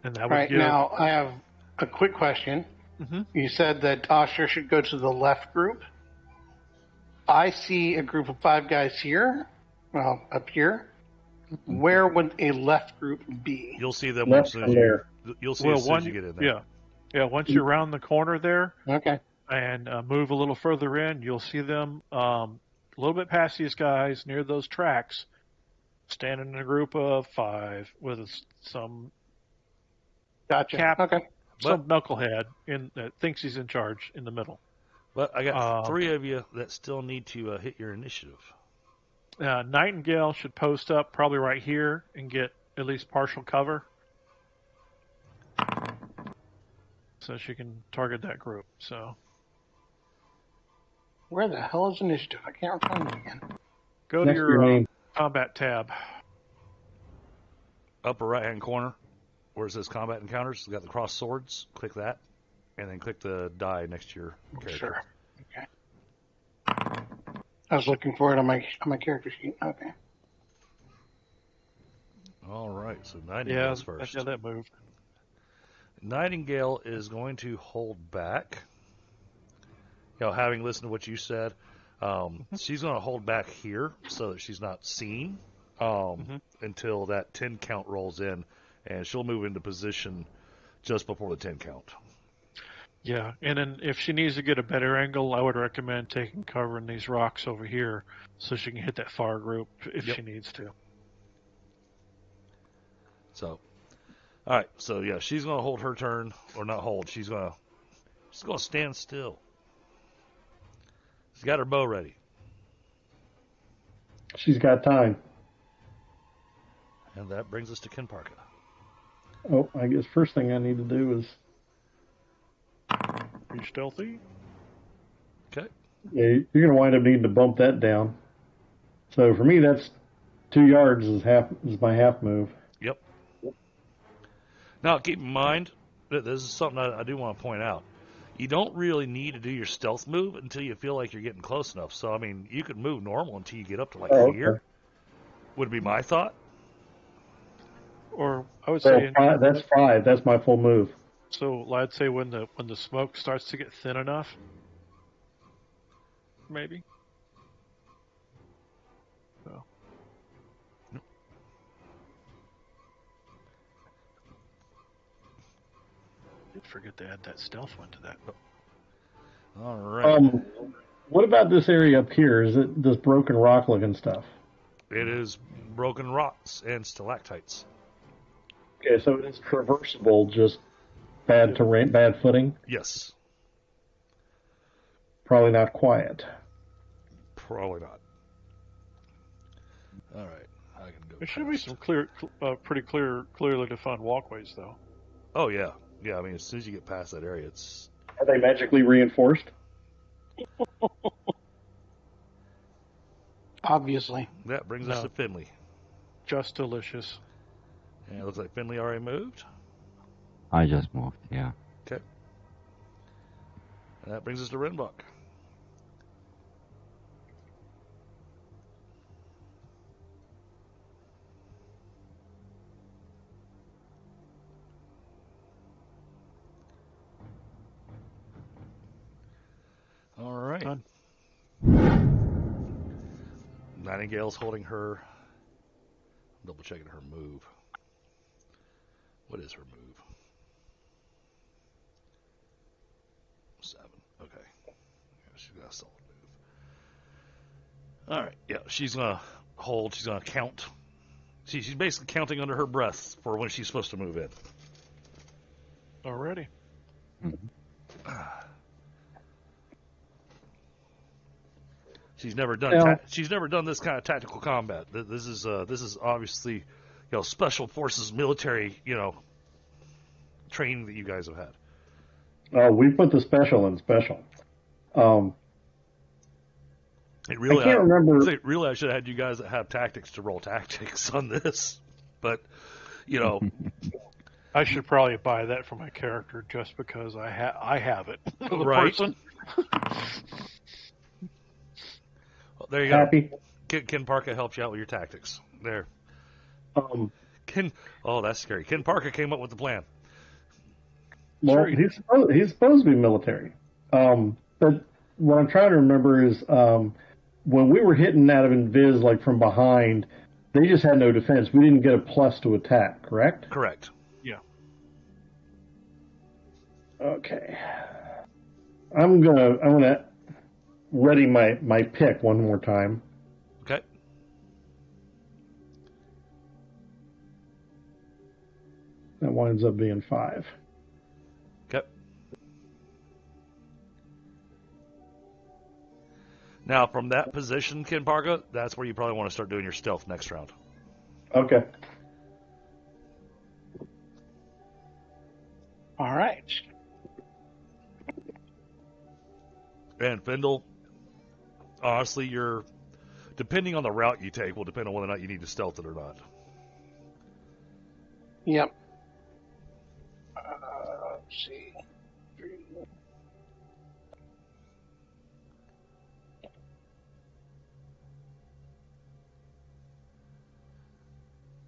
D: And that would
A: right, now I have a quick question. You said that Oshtur should go to the left group. I see a group of 5 guys here, well, up here. Where would a left group be?
B: You'll see them as soon as you get in there.
D: Yeah. Once you're around the corner there,
A: okay,
D: and move a little further in, you'll see them a little bit past these guys near those tracks, standing in a group of 5 with some some knucklehead that thinks he's in charge in the middle.
B: But I got 3 of you that still need to hit your initiative.
D: Nightingale should post up probably right here and get at least partial cover, so she can target that group. So,
A: where the hell is initiative? I can't find it again.
D: Go to your combat tab.
B: Upper right-hand corner, where it says combat encounters, it's got the crossed swords. Click that, and then click the die next to your character.
A: Sure. Okay. I was looking for it on my character sheet. Okay.
B: All right, so Nightingale's first.
D: Yeah, that moved.
B: Nightingale is going to hold back. Having listened to what you said, she's going to hold back here so that she's not seen until that 10 count rolls in, and she'll move into position just before the 10 count.
D: Yeah, and then if she needs to get a better angle, I would recommend taking cover in these rocks over here so she can hit that far group if she needs to.
B: So, all right. So, yeah, she's going to hold her turn, or not hold. She's going to stand still. She's got her bow ready.
C: She's got time.
B: And that brings us to Kenparka.
C: Oh, I guess first thing I need to do is
D: Be stealthy.
B: Okay.
C: Yeah, you're going to wind up needing to bump that down. So for me, that's 2 yards is my half move.
B: Yep. Now, keep in mind that this is something I do want to point out. You don't really need to do your stealth move until you feel like you're getting close enough. So, I mean, you could move normal until you get up to, like, here.
C: Okay.
B: Would be my thought.
D: Or I would
C: So
D: say,
C: that's 5. That's my full move.
D: so I'd say when the smoke starts to get thin enough, maybe. So. Did forget to add that stealth one to that.
B: All right.
C: What about this area up here? Is it this broken rock looking stuff?
B: It is broken rocks and stalactites.
C: Okay, so it is traversable, just bad terrain, bad footing.
B: Yes.
C: Probably not quiet.
B: Probably not. All right. I can go.
D: There should be some clearly defined walkways, though.
B: Oh, yeah. Yeah, I mean, as soon as you get past that area, it's...
C: Are they magically reinforced?
A: Obviously.
B: That brings us to Finley.
D: Just delicious.
B: And it looks like Finley already moved.
E: I just moved, yeah.
B: Okay. And that brings us to Rinvoq. All right.
D: Done.
B: Nightingale's holding her. Double checking her move. What is her move? 7. Okay. Yeah, she's got a solid move. All right. Yeah, she's gonna hold. She's gonna count. She's basically counting under her breath for when she's supposed to move in.
D: Already.
B: She's never done. She's never done this kind of tactical combat. This is obviously, special forces, military, training that you guys have had.
C: We put the special in special.
B: It really,
C: I can't remember.
B: I should have had you guys that have tactics to roll tactics on this, but
D: I should probably buy that for my character just because I have it. The
B: right.
D: person.
B: Well, there you
C: Happy.
B: go. Kenparka helped you out with your tactics. There. That's scary. Kenparka came up with the plan.
C: Well,
D: Sure.
C: he's supposed to be military. But what I'm trying to remember is when we were hitting out of invis like from behind, they just had no defense. We didn't get a plus to attack, correct?
B: Correct.
D: Yeah.
C: Okay. I'm gonna ready my pick one more time.
B: Okay.
C: That winds up being 5.
B: Okay. Now, from that position, Kenparka, that's where you probably want to start doing your stealth next round.
C: Okay.
A: All right.
B: And Fyndhal, honestly, depending on the route you take will depend on whether or not you need to stealth it or not.
A: Yep. Let's see.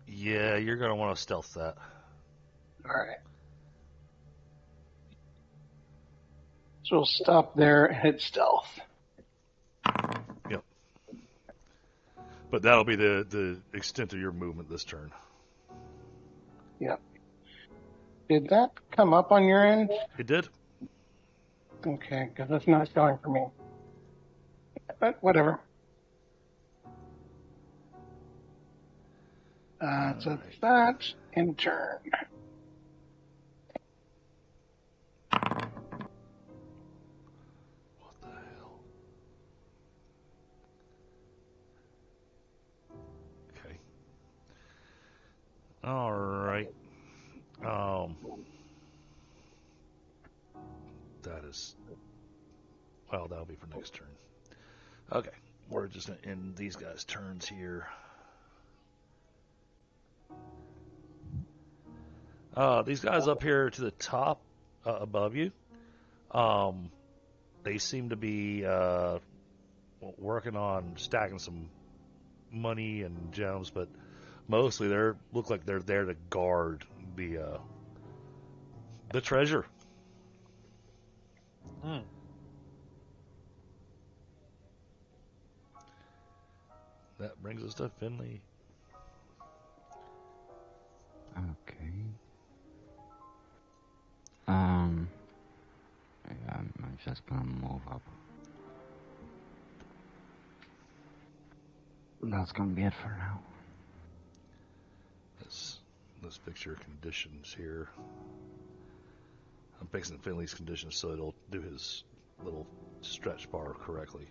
B: Yeah, you're going to want to stealth that.
A: All right. So we'll stop there and hit stealth.
B: Yep. But that'll be the extent of your movement this turn.
A: Yep. Did that come up on your end?
B: It did?
A: Okay, because it's not showing for me. But whatever. So that's in turn.
B: What the hell? Okay. All right. that is... Well, that'll be for next turn. Okay, we're just going to end these guys' turns here. These guys up here to the top above you, they seem to be working on stacking some money and gems, but mostly look like they're there to guard the treasure. That brings us to Finley.
E: Okay. Yeah, I'm just gonna move up. That's gonna be it for now.
B: Let's fix your conditions here. I'm fixing Finley's conditions so it'll do his little stretch bar correctly.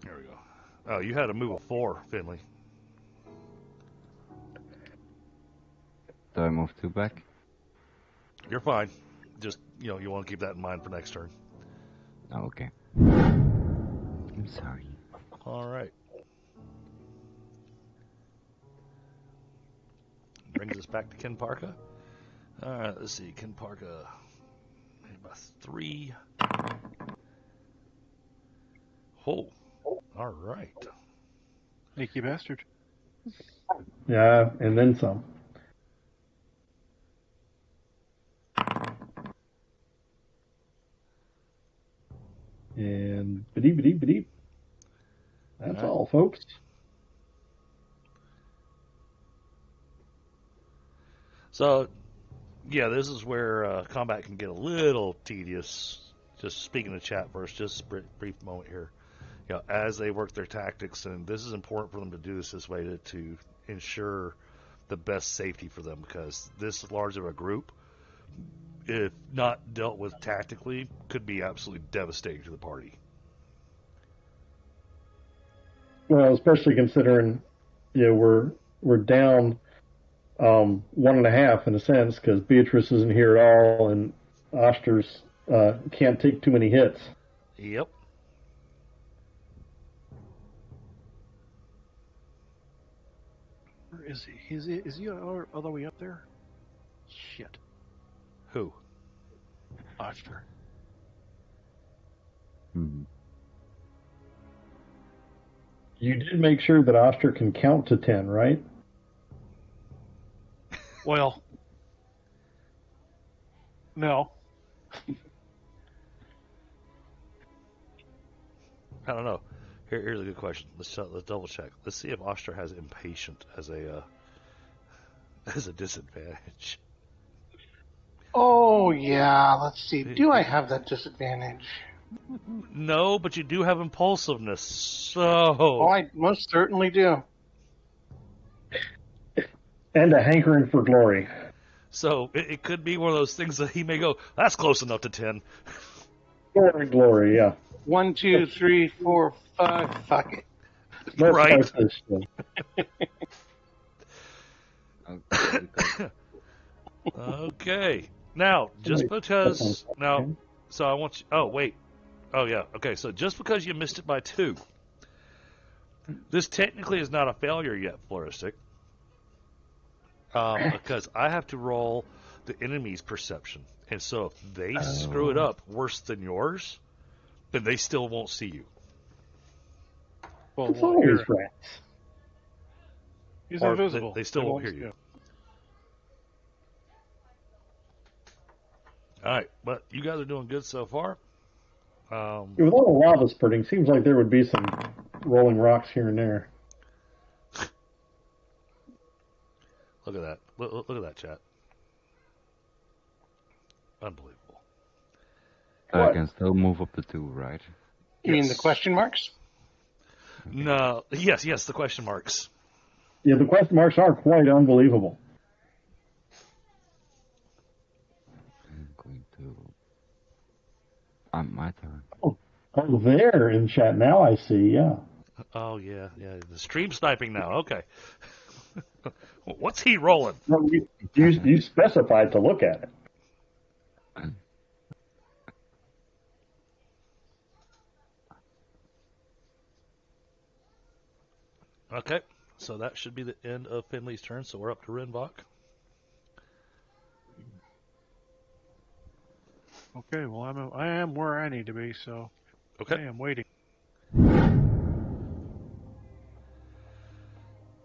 B: There we go. Oh, you had a move of 4, Finley.
E: Do I move 2 back?
B: You're fine. Just, you want to keep that in mind for next turn.
E: Oh, okay. I'm sorry.
B: All right. Brings us back to Kenparka. All right, let's see. Kenparka, about 3. Oh, all right.
D: Sneaky bastard.
C: Yeah, and then some. And ba-dee. That's all, folks.
B: So, yeah, this is where combat can get a little tedious. Just speaking to chat first, just a brief moment here. As they work their tactics, and this is important for them to do this way to ensure the best safety for them, because this large of a group, if not dealt with tactically, could be absolutely devastating to the party.
C: Well, especially considering, we're down 1.5 in a sense, because Beatrice isn't here at all, and Oshtur's can't take too many hits.
B: Yep.
D: Where is he? Is he all the way up there? Shit.
B: Who?
D: Oshtur.
C: You did make sure that Oshtur can count to 10, right?
D: Well, no.
B: I don't know. Here's a good question. Let's double check. Let's see if Oshtur has impatient as a disadvantage.
A: Oh, yeah. Let's see. Do I have that disadvantage?
B: No, but you do have impulsiveness. So.
A: Oh, I most certainly do.
C: And a hankering for glory.
B: So it could be one of those things that he may go, that's close enough to 10.
C: Glory, yeah.
A: 1, 2, 3, 4, 5. Fuck it.
B: Right. Okay. Now, just because... Now, so I want you... Oh, wait. Oh, yeah. Okay, so just because you missed it by 2, this technically is not a failure yet, Flaristic. Because I have to roll the enemy's perception. And so if they screw it up worse than yours, then they still won't see you.
D: Well,
C: It's always rats.
D: He's
B: Or
D: invisible.
B: they still won't hear you. All right, but you guys are doing good so far.
C: With all the lava spurting, seems like there would be some rolling rocks here and there.
B: Look at that. Look at that, chat. Unbelievable.
E: I can still move up to 2, right?
A: You mean the question marks?
B: No. Yes, the question marks.
C: Yeah, the question marks are quite unbelievable.
E: I'm going to... my turn.
C: Oh, there in chat now I see, yeah.
B: Oh, yeah. The stream sniping now. Okay. What's he rolling?
C: No, you specified to look at it.
B: Okay, so that should be the end of Finley's turn, so we're up to Rinvoq.
D: Okay, well, I am where I need to be, so
B: Okay.
D: I am waiting.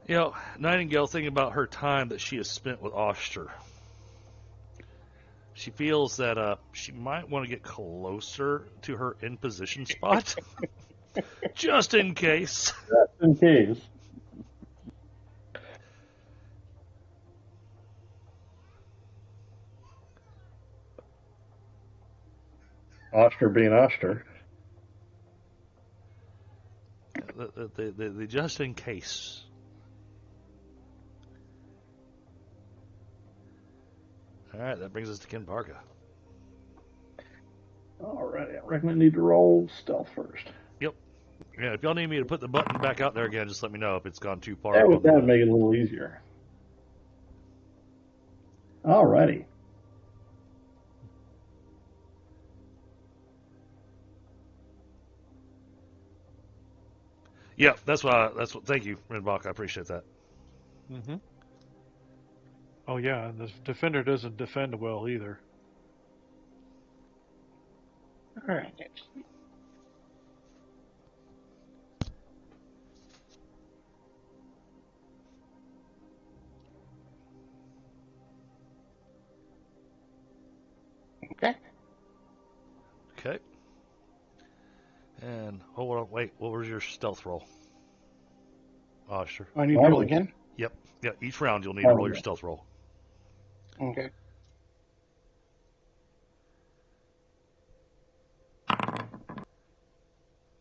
B: You know, Nightingale, thinking about her time that she has spent with Oshtur, she feels that she might want to get closer to her in-position spot, just in case.
C: Just in case. Oshtur being Oshtur.
B: The just in case. All right, that brings us to Kenparka.
C: Alright, I reckon I need to roll stealth first.
B: Yep. Yeah, if y'all need me to put the button back out there again, just let me know if it's gone too far.
C: That would make it a little easier. Alrighty.
B: Yeah, that's what. Thank you, Rinvoq. I appreciate that.
D: Mm-hmm. Oh yeah, and the defender doesn't defend well either.
A: All right. Okay.
B: Okay. And hold on, wait. What was your stealth roll? Oh, sure.
A: I need to roll again.
B: Yep. Yeah. Each round you'll need to roll your stealth roll.
A: Okay.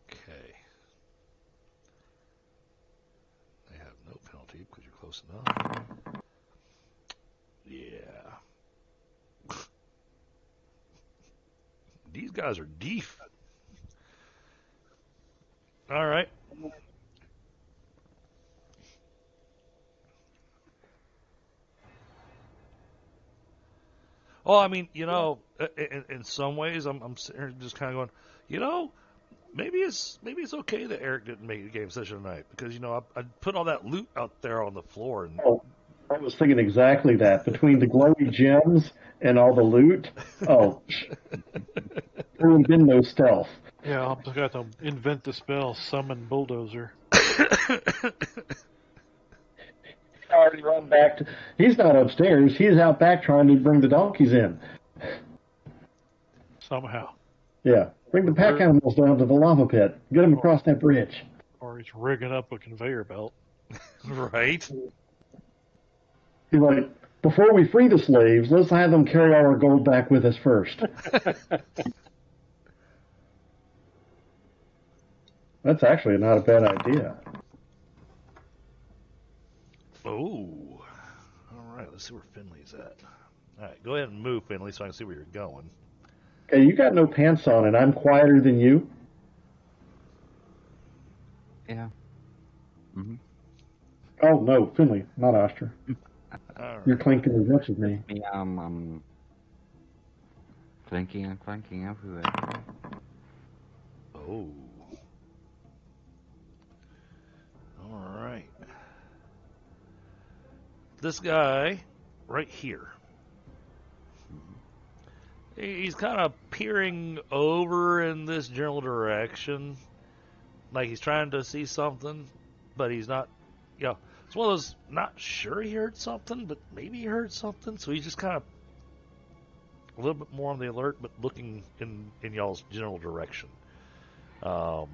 B: Okay. They have no penalty because you're close enough. Yeah. These guys are deep. All right. Well, I mean, you know, in some ways, I'm sitting here just kind of going, you know, maybe it's okay that Eric didn't make a game session tonight because, you know, I put all that loot out there on the floor and.
C: Oh, I was thinking exactly that. Between the glowy gems and all the loot, there would have been no stealth.
D: Yeah, I'll just got to invent the spell, summon bulldozer.
C: Already run back to. He's not upstairs. He's out back trying to bring the donkeys in.
D: Somehow.
C: Yeah, bring the pack animals down to the lava pit. Get them across that bridge.
D: Or he's rigging up a conveyor belt.
B: Right.
C: He's like, before we free the slaves, let's have them carry all our gold back with us first. That's actually not a bad idea.
B: Oh. All right, let's see where Finley's at. All right, go ahead and move, Finley, so I can see where you're going.
C: Hey, you got no pants on, and I'm quieter than you?
E: Yeah. Mm-hmm.
C: Oh, no, Finley, not Oshtur.
B: All
C: You're
B: right.
C: clinking as much as me.
E: Yeah, I'm clanking and clanking everywhere.
B: Oh. All right. This guy right here. He's kind of peering over in this general direction, like he's trying to see something, but he's not. You know, it's one of those not sure he heard something, but maybe he heard something. So he's just kind of a little bit more on the alert, but looking in y'all's general direction.
E: Mm-hmm.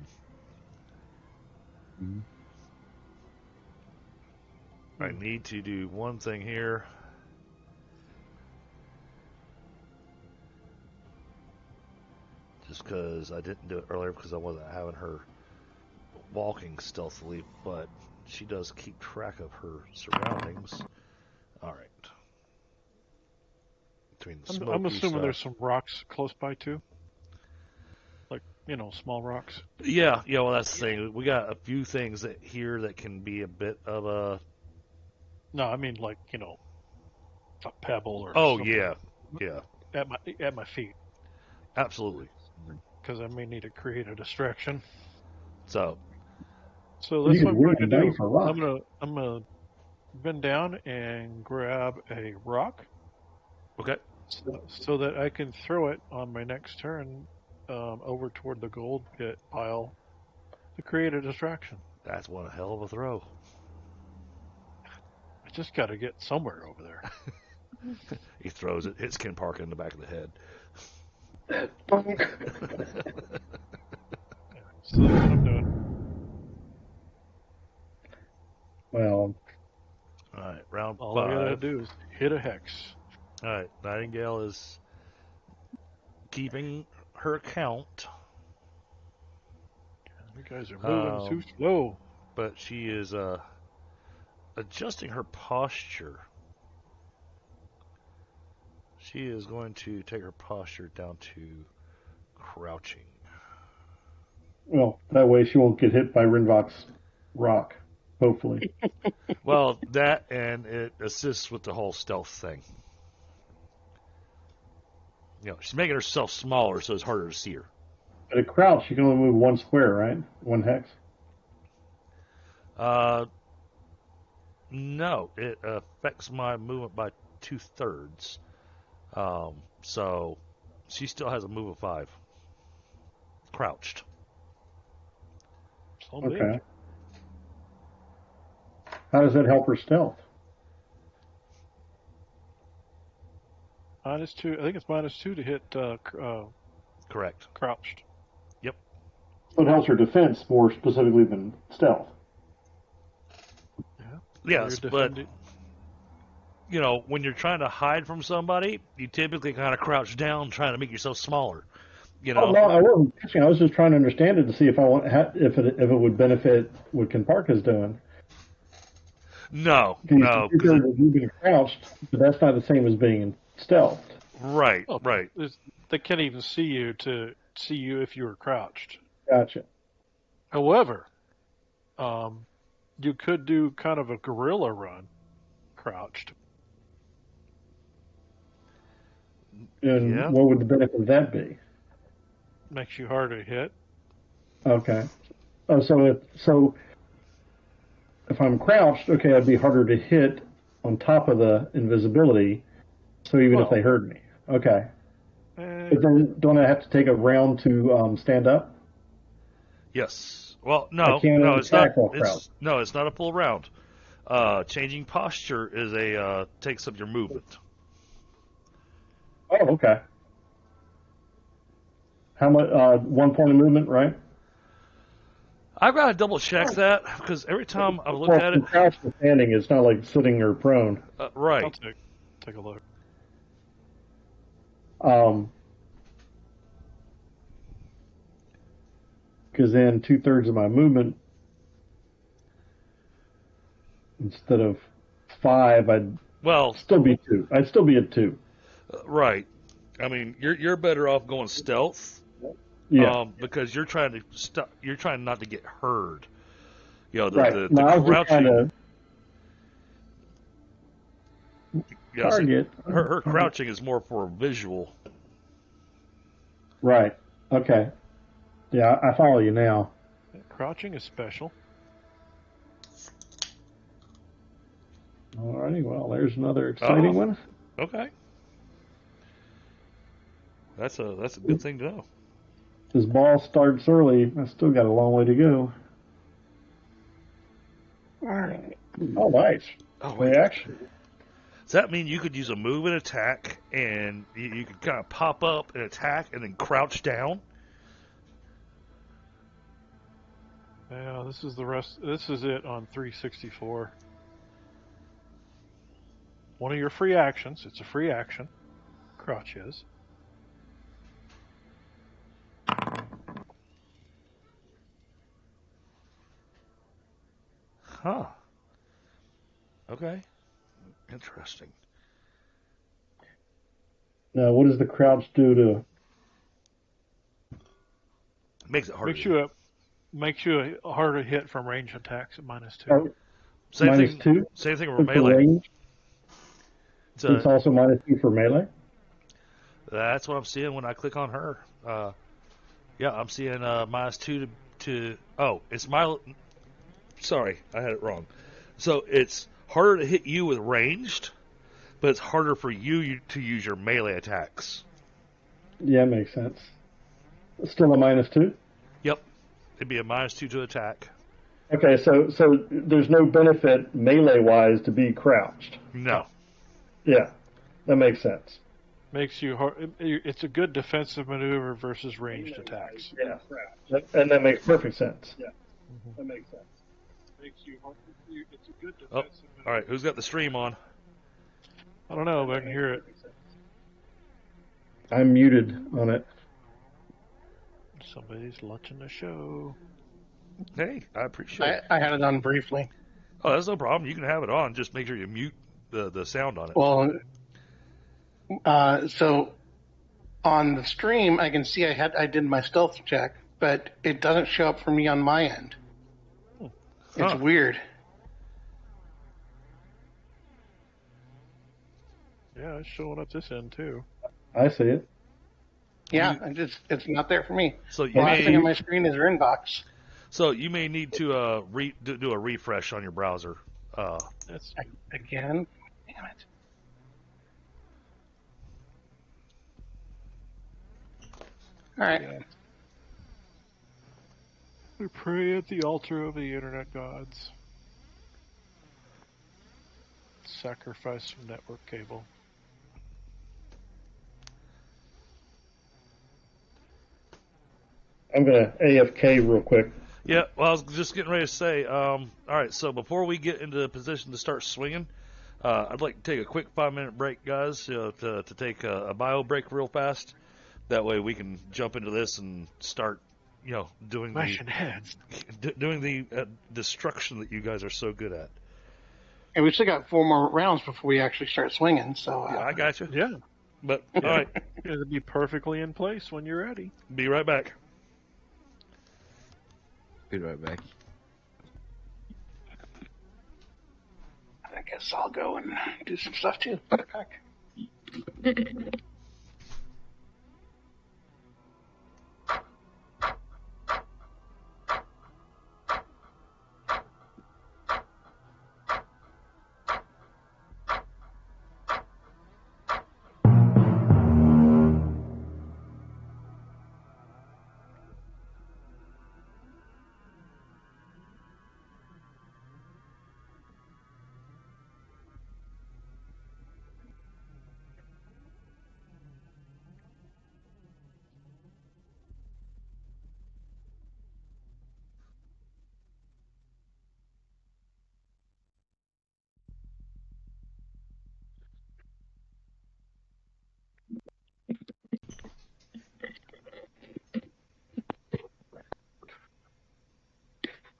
B: I need to do one thing here. Just because I didn't do it earlier because I wasn't having her walking stealthily, but she does keep track of her surroundings. All right. Between the
D: I'm assuming
B: stuff.
D: there's some rocks close by too. Like, small rocks.
B: Yeah, well, that's the thing. We got a few things here that can be a bit of a
D: No, I mean like a pebble or
B: Oh
D: something
B: yeah,
D: at my feet,
B: absolutely.
D: because I may need to create a distraction.
B: So
D: So
C: You
D: that's
C: could
D: what I'm
C: roll
D: going
C: a
D: to
C: dice
D: do.
C: for rock.
D: I'm gonna bend down and grab a rock
B: okay,
D: so that I can throw it on my next turn over toward the gold pit pile to create a distraction.
B: that's one hell of a throw.
D: I just got to get somewhere over there.
B: He throws it, hits Kenparka in the back of the head.
D: So that's what I'm doing.
C: Well,
B: All right, round
D: All I gotta
B: 5.
D: do is hit a hex.
B: All right, Nightingale is keeping her count,
D: You guys are moving too slow.
B: but she is adjusting her posture. She is going to take her posture down to crouching.
C: well, that way she won't get hit by Rinvoq's rock. Hopefully.
B: Well, that and it assists with the whole stealth thing. She's making herself smaller, so it's harder to see her.
C: At a crouch, you can only move one square, right? One hex.
B: No, it affects my movement by 2/3. So she still has a move of 5. Crouched.
D: So
C: Okay. How does that help her stealth?
D: -2. I think it's -2 to hit
B: Correct.
D: crouched.
B: Yep.
C: So it helps her defense more specifically than stealth.
D: Yeah.
B: Yes,
D: You're
B: but
D: defending-
B: when you're trying to hide from somebody, you typically kind of crouch down, trying to make yourself smaller.
C: Oh no, I wasn't pitching. I was just trying to understand it to see if if it would benefit what Kenparka's doing.
B: No,
C: Because you've been crouched, but that's not the same as being stealth.
B: right.
D: They can't even see you if you were crouched.
C: Gotcha.
D: However, you could do kind of a guerrilla run, crouched.
C: And
B: Yeah.
C: what would the benefit of that be?
D: Makes you harder to hit.
C: Okay. Oh, so if I'm crouched, okay, I'd be harder to hit on top of the invisibility. So even if they heard me, okay. But then don't I have to take a round to stand up?
B: Yes. Well, no, it's not. It's not a full round. Changing posture is takes up your movement.
C: Oh, okay. How much? 1 point of movement, right?
B: I've got to double check that because every time I look at it,
C: crouched and standing, it's not like sitting or prone.
B: Right.
D: I'll take a look.
C: Because then 2/3 of my movement, instead of 5, I'd still be 2. I'd still be at 2.
B: Right. I mean, you're better off going stealth.
C: Yeah.
B: Because you're trying to you're trying not to get heard.
C: Right.
B: The crouching.
C: Target.
B: Her crouching is more for visual.
C: Right. Okay. Yeah, I follow you now.
D: Crouching is special.
C: Alrighty, well, there's another exciting one.
B: Okay. That's a good thing to know.
C: This ball starts early. I still got a long way to go.
A: Alright.
C: Oh, nice. Reaction.
B: Does that mean you could use a move and attack, and you could kind of pop up and attack, and then crouch down?
D: Yeah, this is the rest. This is it on 364. One of your free actions. It's a free action. Crouch is.
B: Huh. Okay. Interesting.
C: Now, what does the crouch do to?
B: Makes it harder.
D: Makes you a harder hit from range attacks at -2.
B: Same
C: -2.
B: thing. Same thing for
C: For
B: melee.
C: range. It's also -2 for melee.
B: That's what I'm seeing when I click on her. Yeah, I'm seeing -2 to. Oh, it's my. Sorry, I had it wrong. So it's harder to hit you with ranged, but it's harder for you to use your melee attacks.
C: Yeah, makes sense. Still a -2?
B: Yep. It'd be a -2 to attack.
C: Okay, so there's no benefit melee-wise to be crouched.
B: No.
C: Yeah, that makes sense.
D: Makes you hard. It's a good defensive maneuver versus ranged attacks.
C: Yeah, and that makes perfect sense. Yeah, that makes sense.
D: Makes you hard. It's a good
B: Oh,
D: defensive maneuver.
B: all right. Who's got the stream on?
D: I don't know, but I can hear it.
C: I'm muted on it.
D: Somebody's watching the show.
B: Hey, I appreciate it.
A: I had it on briefly.
B: Oh, that's no problem. You can have it on. Just make sure you mute the sound on it.
A: Well, so on the stream, I can see I did my stealth check, but it doesn't show up for me on my end. It's weird.
D: Yeah, it's showing up this end too.
C: I see it.
A: Yeah, it's not there for me.
B: So you
A: The last thing
B: may
A: on my screen is Rinvoq.
B: need to do a refresh on your browser.
D: That's
A: Again? Damn it. All right.
D: yeah. We pray at the altar of the internet gods. Sacrifice some network cable.
C: I'm gonna AFK real quick.
B: Yeah, well, I was just getting ready to say, all right, so before we get into the position to start swinging, I'd like to take a quick 5-minute break, guys, to take a bio break real fast. That way we can jump into this and start, doing doing the destruction that you guys are so good at.
A: And we still got 4 more rounds before we actually start swinging, so...
B: Yeah, I got you.
D: Yeah.
B: But, all right,
D: It'll be perfectly in place when you're ready.
B: be right back.
E: Be right back.
A: I guess I'll go and do some stuff too. Put it back.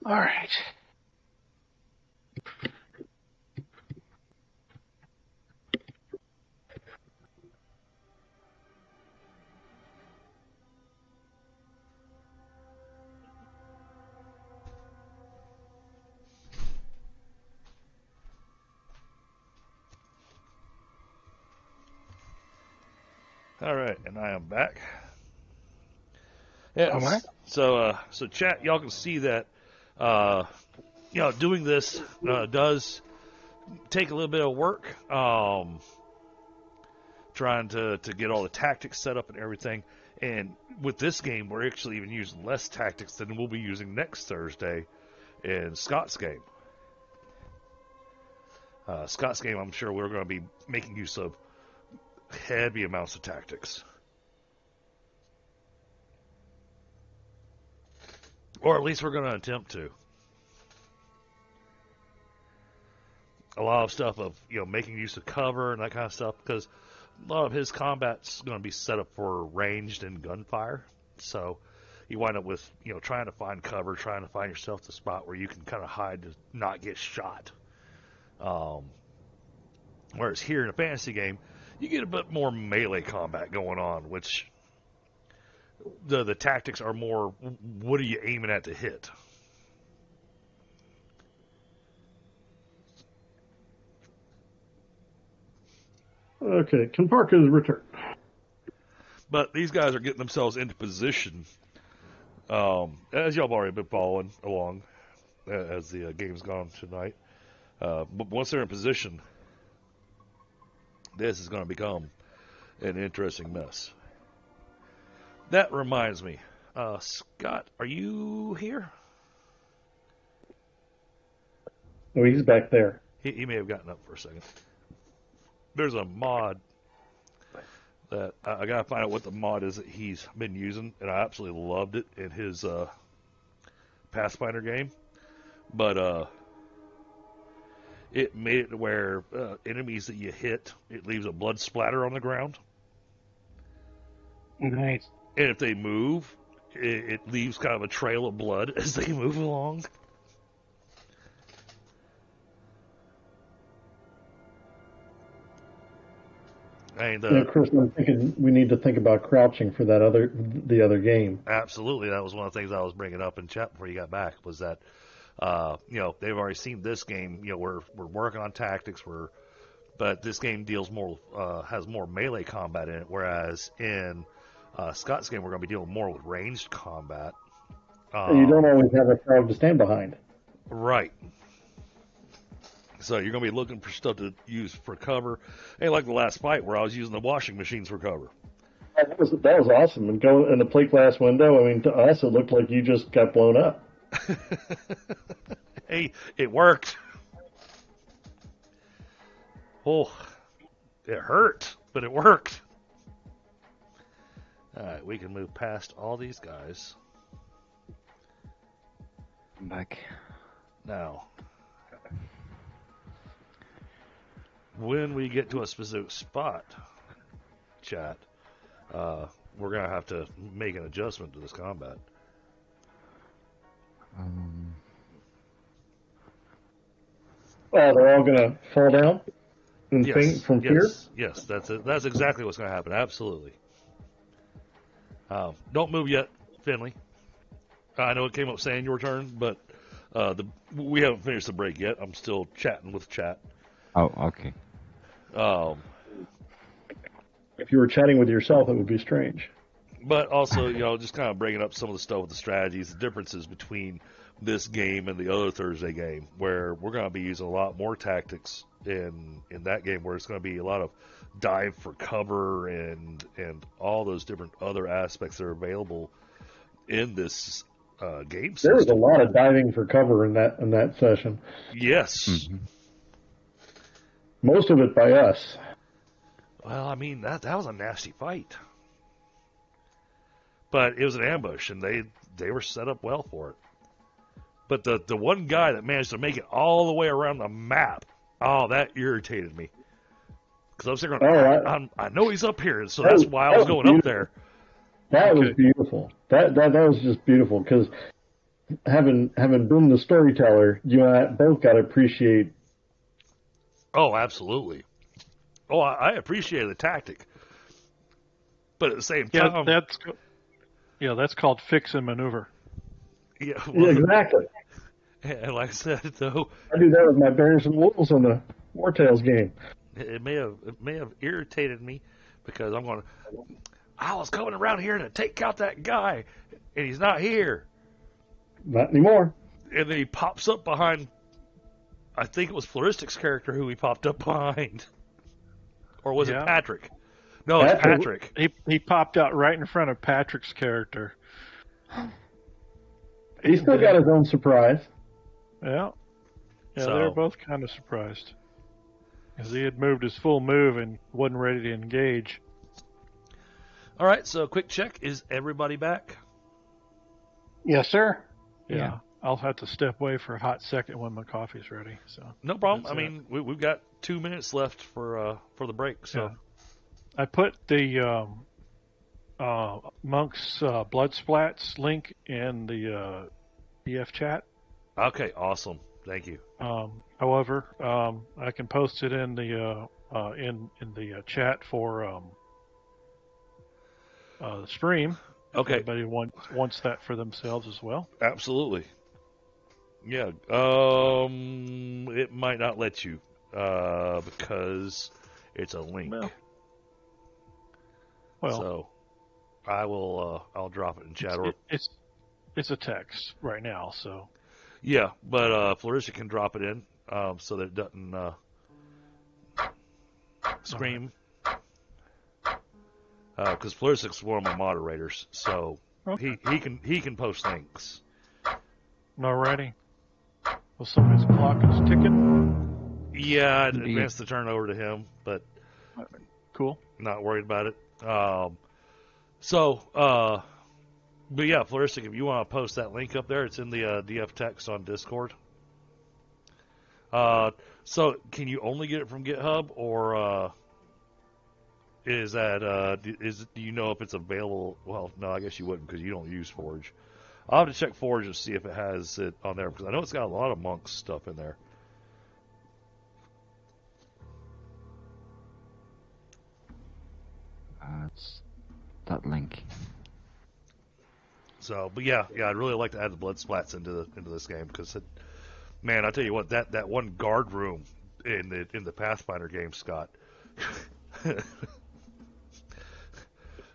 A: All right.
B: All right, and I am back. Yes.
A: All right.
B: So chat, y'all can see that, doing this does take a little bit of work. Trying to get all the tactics set up and everything. And with this game, we're actually even using less tactics than we'll be using next Thursday in Scott's game. Scott's game, I'm sure we're going to be making use of heavy amounts of tactics. Or at least we're going to attempt to. A lot of stuff of, making use of cover and that kind of stuff, because a lot of his combat's going to be set up for ranged and gunfire. So you wind up with, trying to find cover, trying to find yourself the spot where you can kind of hide to not get shot. Whereas here in a fantasy game, you get a bit more melee combat going on, which the tactics are more, what are you aiming at to hit?
C: Okay, Kenparka's return.
B: But these guys are getting themselves into position. As y'all have already been following along as the game's gone tonight. But once they're in position, this is going to become an interesting mess. That reminds me, Scott, are you here?
C: Oh, he's back there.
B: He may have gotten up for a second. There's a mod that I gotta find out what the mod is that he's been using, and I absolutely loved it in his Pathfinder game. But it made it to where enemies that you hit, it leaves a blood splatter on the ground.
A: Nice.
B: And if they move, it leaves kind of a trail of blood as they move along. And,
C: Chris, I'm thinking we need to think about crouching for the other game.
B: Absolutely, that was one of the things I was bringing up in chat before you got back. Was that they've already seen this game. We're working on tactics. But this game deals more has more melee combat in it, whereas in Scott's game we're going to be dealing more with ranged combat.
C: You don't always have a crowd to stand behind.
B: Right. So you're going to be looking for stuff to use for cover. Ain't like the last fight where I was using the washing machines for cover.
C: That was awesome. And go in the plate glass window, I mean, to us, it looked like you just got blown up.
B: Hey, it worked. Oh, it hurt, but it worked. All right, we can move past all these guys.
E: I'm back.
B: Now, when we get to a specific spot, chat, we're going to have to make an adjustment to this combat.
C: They're all going to fall down and faint from fear?
B: Yes, that's it. That's exactly what's going to happen. Absolutely. Don't move yet, Finley. I know it came up saying your turn, but we haven't finished the break yet. I'm still chatting with chat.
E: Oh, okay.
C: If you were chatting with yourself, it would be strange.
B: But also, just kind of bringing up some of the stuff with the strategies, the differences between this game and the other Thursday game, where we're going to be using a lot more tactics in that game, where it's going to be a lot of dive for cover and all those different other aspects that are available in this game system.
C: There was a lot of diving for cover in that session.
B: Yes.
E: Mm-hmm.
C: Most of it by us.
B: Well, I mean, that was a nasty fight. But it was an ambush, and they were set up well for it. But the one guy that managed to make it all the way around the map, that irritated me. Because I was thinking, I know he's up here, so that's why I was going up there.
C: That was beautiful. That was just beautiful, because having been the storyteller, you and I both got to appreciate.
B: Oh, absolutely. Oh, I appreciated the tactic. But at the same time...
D: that's called fix and maneuver.
B: Yeah,
C: exactly.
B: And like I said, though...
C: I do that with my Bears and Wolves on the War Tales game.
B: It may have irritated me, because I was coming around here to take out that guy, and he's not here.
C: Not anymore.
B: And then he pops up behind... I think it was Flaristic's character who he popped up behind. Or was it Patrick? No, it's Patrick.
D: He popped out right in front of Patrick's character.
C: He still got his own surprise.
D: Yeah. Yeah, they were both kind of surprised. Because he had moved his full move and wasn't ready to engage.
B: All right, so quick check. Is everybody back?
A: Yes, sir.
D: Yeah. I'll have to step away for a hot second when my coffee's ready. So
B: no problem. I mean, we've got 2 minutes left for the break. So
D: yeah. I put the Monk's Blood Splats link in the BF chat.
B: Okay, awesome. Thank you.
D: However, I can post it in the in the chat for the stream.
B: Okay.
D: If anybody wants that for themselves as well.
B: Absolutely. Yeah. It might not let you because It's a link.
D: Well,
B: so I will. I'll drop it in chat.
D: It's a text right now, so.
B: Yeah, but Flaristic can drop it in so that it doesn't scream. Because Flaristic's one of my moderators, so
D: Okay.
B: he can post links.
D: Alrighty. Well, somebody's clock is ticking.
B: Yeah, I'd advance the turn over to him, but
D: Cool.
B: not worried about it. But yeah, Flaristic, if you want to post that link up there, it's in the DF text on Discord. So can you only get it from GitHub, or is that do you know if it's available? Well, no, I guess you wouldn't because you don't use Forge. I'll have to check Forge to see if it has it on there because I know it's got a lot of Monk's stuff in there.
E: It's that link.
B: So, but yeah, I'd really like to add the blood splats into this game because, man, I tell you what, that one guard room in the Pathfinder game, Scott.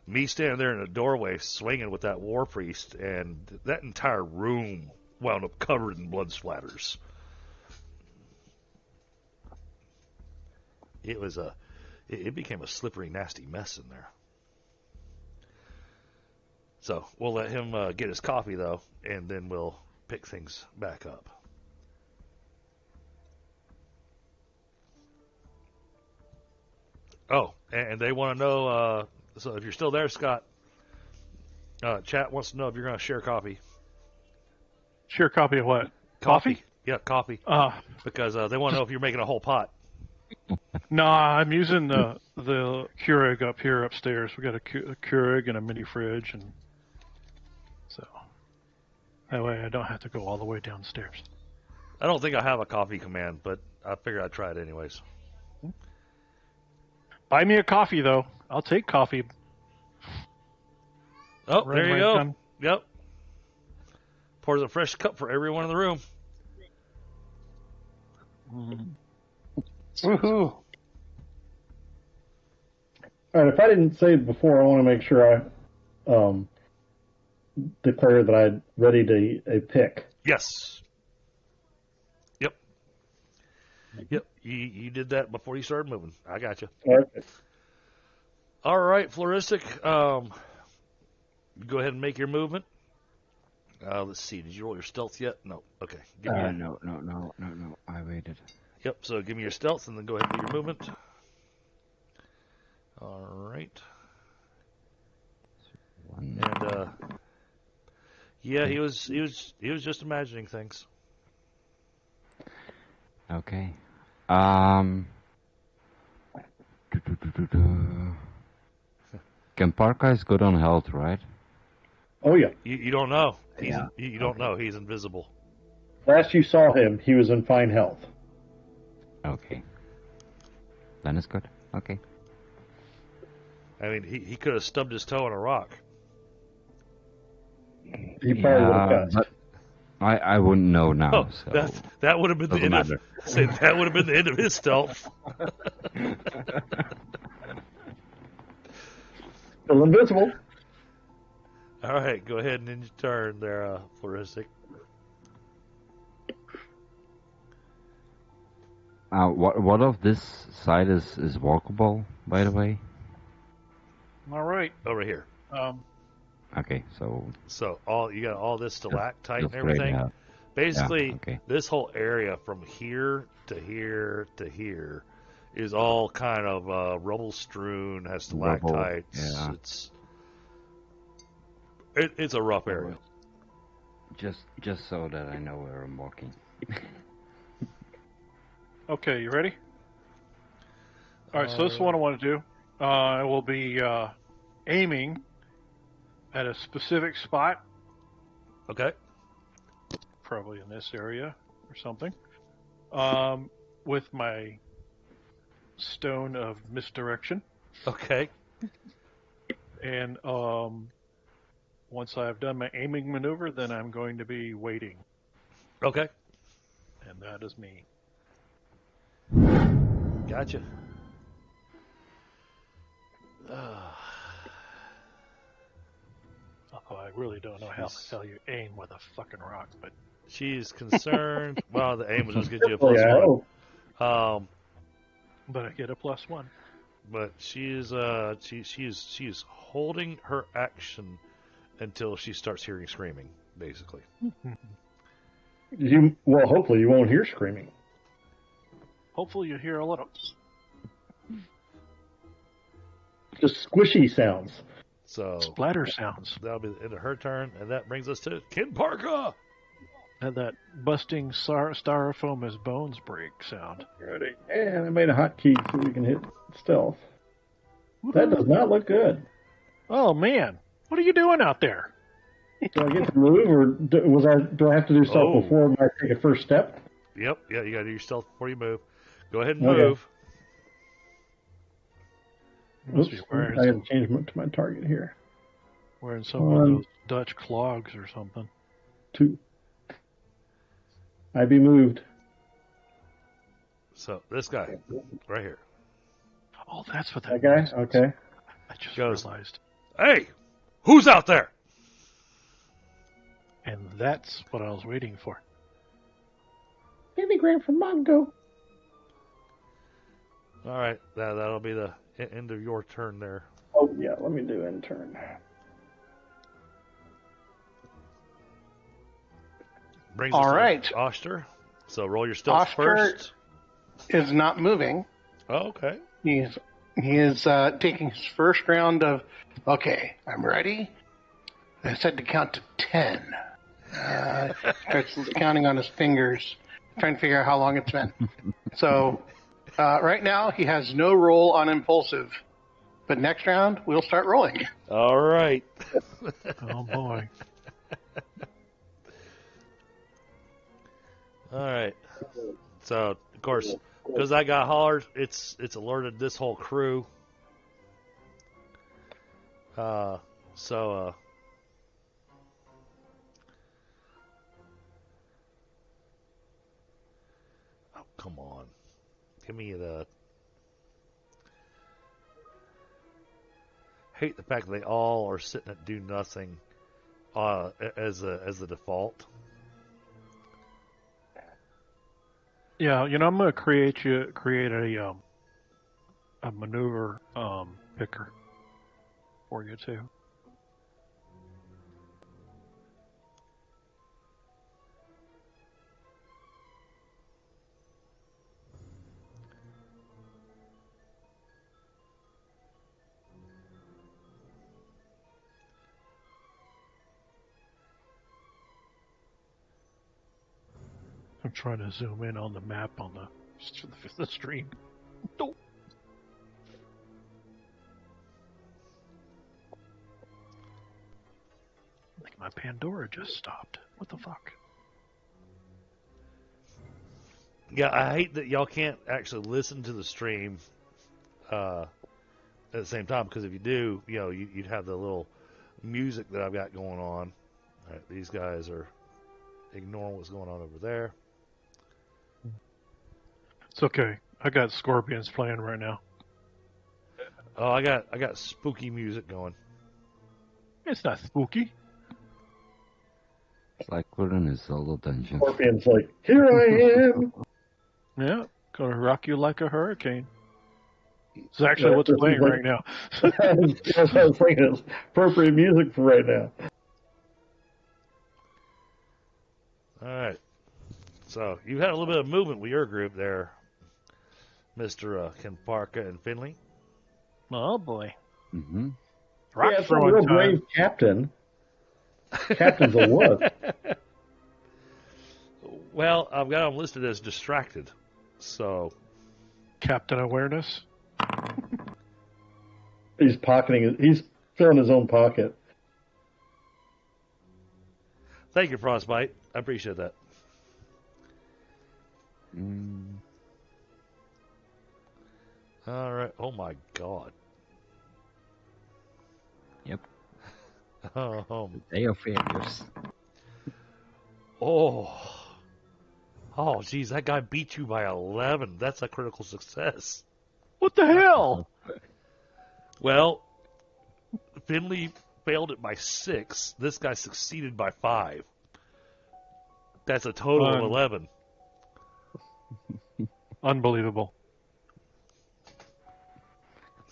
B: Me standing there in a doorway swinging with that war priest, and that entire room wound up covered in blood splatters. It became a slippery, nasty mess in there. So we'll let him get his coffee though, and then we'll pick things back up. Oh, and they want to know. So if you're still there, Scott, chat wants to know if you're going to share coffee.
D: Share a copy of what? Coffee?
B: Yeah, coffee. Because they want to know if you're making a whole pot.
D: No, I'm using the Keurig up here upstairs. We got a Keurig and a mini fridge, and so that way I don't have to go all the way downstairs.
B: I don't think I have a coffee command, but I figured I'd try it anyways.
D: Buy me a coffee, though. I'll take coffee.
B: Oh,
D: Right,
B: there you
D: right
B: go.
D: down.
B: Yep. Pours a fresh cup for everyone in the room.
A: Woohoo!
C: All right, if I didn't say it before, I want to make sure I declare that I'm ready to a pick.
B: Yes. Yep. Yep. You did that before you started moving. I got you.
C: Okay.
B: All right, Flaristic. Go ahead and make your movement. Let's see. Did you roll your stealth yet? No. Okay. Give me your...
E: No. I waited.
B: Yep. So give me your stealth, and then go ahead and do your movement. All right. And yeah, he was just imagining things.
E: Okay. Kenparka is good on health, right?
C: Oh, yeah.
B: You don't know.
E: Yeah.
B: You don't know. He's invisible.
C: Last you saw him, he was in fine health.
E: Okay. Then it's good. Okay.
B: I mean, he could have stubbed his toe on a rock.
C: He probably would have
E: but I wouldn't know now.
B: Oh,
E: so
B: that would have been the end of that would have been the end of his stealth.
C: Still invisible.
B: All right, go ahead and end your turn there, Flaristic.
E: What of this side is walkable, by the way?
D: All right.
B: Over here.
E: Okay, so
B: you got all this stalactite and
E: just right
B: everything.
E: now.
B: Basically,
E: Yeah, okay.
B: this whole area from here to here to here is all kind of rubble strewn, has stalactites.
E: Rubble, yeah.
B: It's a rough area.
E: Just so that I know where I'm walking.
D: Okay, you ready? All right, so this is what I want to do. I will be aiming at a specific spot,
B: Okay.
D: probably in this area or something, with my stone of misdirection.
B: Okay.
D: And once I've done my aiming maneuver, then I'm going to be waiting.
B: Okay.
D: And that is me.
B: Gotcha.
D: really don't know how the hell you aim with a fucking rock, but
B: She's concerned. Well, the aim was just get you a +1.
D: But I get a +1.
B: But she is holding her action until she starts hearing screaming, basically.
C: Well, hopefully you won't hear screaming.
D: Hopefully you hear a little.
C: Just squishy sounds.
B: So
D: Splatter sounds.
B: That'll be the end of her turn, and that brings us to Kenparka.
D: And that busting styrofoam as bones break sound.
C: Ready. And I made a hotkey so we can hit stealth.
D: Woo-hoo.
C: That does not look good.
D: Oh man, what are you doing out there?
C: Do I get to move, or do I have to do stuff before I take a first step?
B: Yep, yeah, you gotta do your stealth before you move. Go ahead and
C: Okay.
B: move.
C: Oops, I got to change to my target here.
D: Wearing some of those Dutch clogs or something.
C: 2. I be moved.
B: So this guy, right here.
D: Oh, that's what
C: that guy?
D: means.
C: Okay.
D: I just
B: Goes,
D: realized.
B: Hey, who's out there?
D: And that's what I was waiting for.
C: Gram from Mongo.
B: All right, that'll be the end of your turn there.
C: Oh, yeah, let me do end turn.
B: Brings
A: All
B: us
A: right.
B: to Oshtur. So roll your stealth
A: Oshtur
B: first.
A: is not moving.
B: Oh, okay.
A: He is taking his first round of, okay, I'm ready. I said to count to 10. Starts counting on his fingers, trying to figure out how long it's been. So right now he has no roll on impulsive. But next round, we'll start rolling.
B: All right.
D: Oh, boy.
B: All right. So, of course, because I got hollered, it's alerted this whole crew. Oh, come on. Give me the... Hate the fact that they all are sitting at do nothing as the default.
D: Yeah, I'm going to create a maneuver picker for you too. I'm trying to zoom in on the map on the stream. Nope. I think my Pandora just stopped. What the fuck?
B: Yeah, I hate that y'all can't actually listen to the stream at the same time, because if you do, you'd have the little music that I've got going on. All right, these guys are ignoring what's going on over there.
D: It's okay. I got Scorpions playing right now.
B: Oh, I got spooky music going.
D: It's not spooky.
E: It's like we're in a solo dungeon.
C: Scorpion's like, here I am.
D: Yeah, gonna rock you like a hurricane. It's actually what's playing right now.
C: That's what I was thinking. It's appropriate music for right now.
B: All right. So you had a little bit of movement with your group there, Mr. Kenparka and Finley.
D: Oh boy.
E: Mm-hmm.
D: Rock
C: it's a real brave captain. Captain's a wuss.
B: Well, I've got him listed as distracted. So
D: Captain Awareness.
C: He's filling his own pocket.
B: thank you, Frostbite. I appreciate that. All right. Oh my God.
E: Yep.
B: Day
E: of failures.
B: Oh, geez, that guy beat you by 11. That's a critical success.
D: What the hell?
B: Well, Finley failed it by 6. This guy succeeded by 5. That's a total of 11.
D: Unbelievable.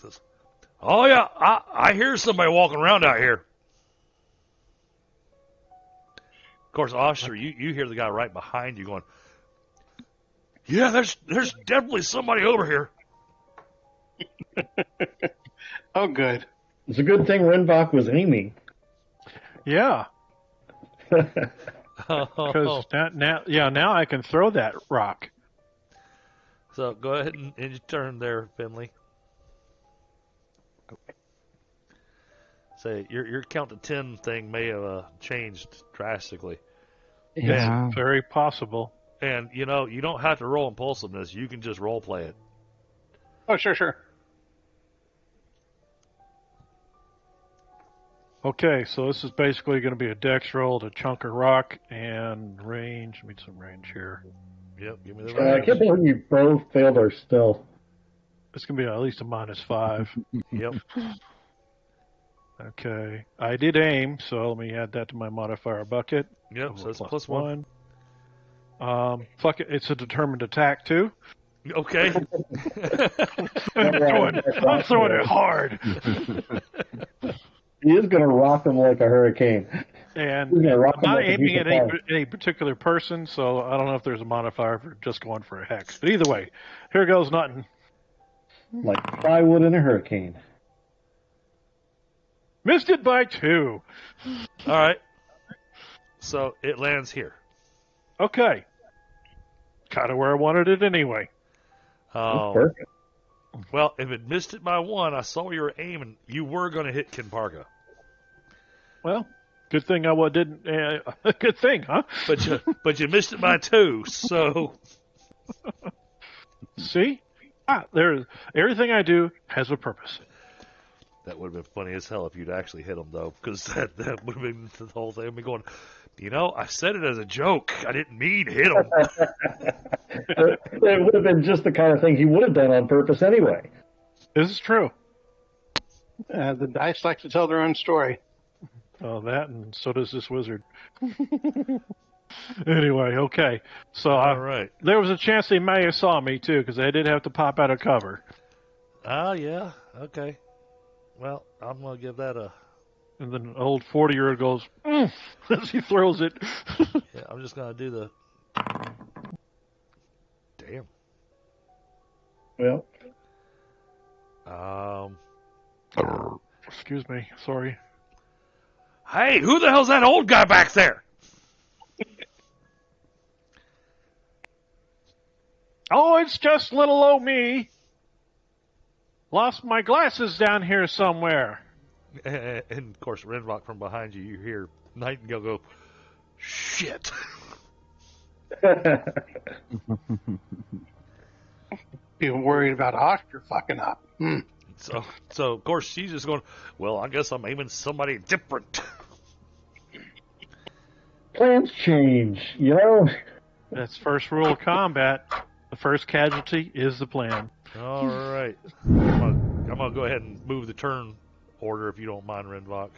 B: Says, oh yeah, I hear somebody walking around out here. Of course, Oshtur, you hear the guy right behind you going, yeah, there's definitely somebody over here.
A: Oh, good.
C: It's a good thing Rinvoq was aiming.
D: Yeah. Because now I can throw that rock.
B: So go ahead and end your turn there, Finley. Say your count to 10 thing may have changed drastically.
E: Yeah.
D: It's very possible.
B: And you don't have to roll impulsiveness. You can just role play it.
A: Oh, sure.
D: Okay, so this is basically going to be a dex roll to chunk a rock and range. Let me get some range here.
B: Yep, give me the
C: I
B: range.
C: can't believe you both failed our stealth.
D: It's going to be at least a -5.
B: Yep.
D: Okay, I did aim, so let me add that to my modifier bucket.
B: Yep, so it's +1.
D: Fuck it, it's a determined attack too.
B: Okay.
D: I'm throwing it hard.
C: He is going to rock them like a hurricane.
D: And
C: He's gonna rock
D: I'm
C: them
D: not
C: like a
D: aiming at
C: piece of
D: any particular person, so I don't know if there's a modifier for just going for a hex. But either way, here goes nothing.
C: Like plywood in a hurricane.
D: Missed it by 2.
B: All right. So it lands here.
D: Okay. Kind of where I wanted it anyway.
C: That's perfect.
B: Well, if it missed it by 1, I saw you were aiming. You were going to hit Kenparka.
D: Well, good thing I didn't. Good thing, huh?
B: But you missed it by 2. So
D: See, everything I do has a purpose.
B: that would have been funny as hell if you'd actually hit him, though, because that would have been the whole thing. I'd be going, I said it as a joke. I didn't mean hit him.
C: It would have been just the kind of thing he would have done on purpose anyway.
D: This is true.
A: The dice like to tell their own story.
D: Oh, that, and so does this wizard. Anyway, okay. So
B: All right.
D: there was a chance they may have saw me, too, because they did have to pop out of cover.
B: Ah, yeah. Okay. Well, I'm going to give that a...
D: And then an old 40-year-old goes, as he throws it.
B: Yeah, I'm just going to do the... Damn.
C: Well,
D: Excuse me. Sorry.
B: Hey, who the hell's that old guy back there?
D: Oh, it's just little old me. Lost my glasses down here somewhere.
B: And of course, Rinvoq from behind you, you hear Nightingale go, shit.
A: Being worried about Oshtur fucking up.
B: So of course, she's just going, well, I guess I'm aiming somebody different.
C: plans change,
D: That's first rule of combat. The first casualty is the plan.
B: All right. I'm going to go ahead and move the turn order if you don't mind, Rinvoq.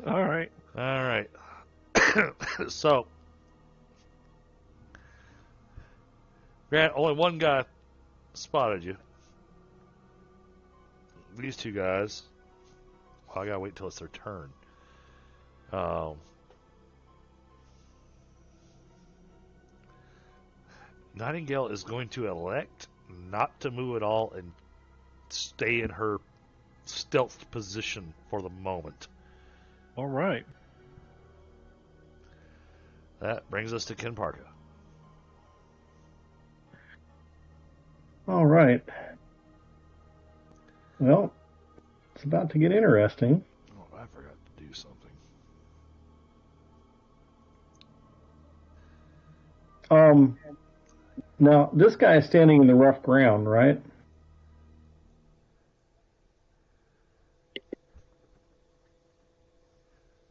D: All right.
B: All right. So, Grant, only one guy spotted you. These two guys. Well, I gotta wait till it's their turn. Nightingale is going to elect not to move at all and stay in her stealth position for the moment.
D: All right.
B: That brings us to Kenparka.
C: All right. Well, it's about to get interesting.
B: Oh, I forgot to do something.
C: Now, this guy is standing in the rough ground, right?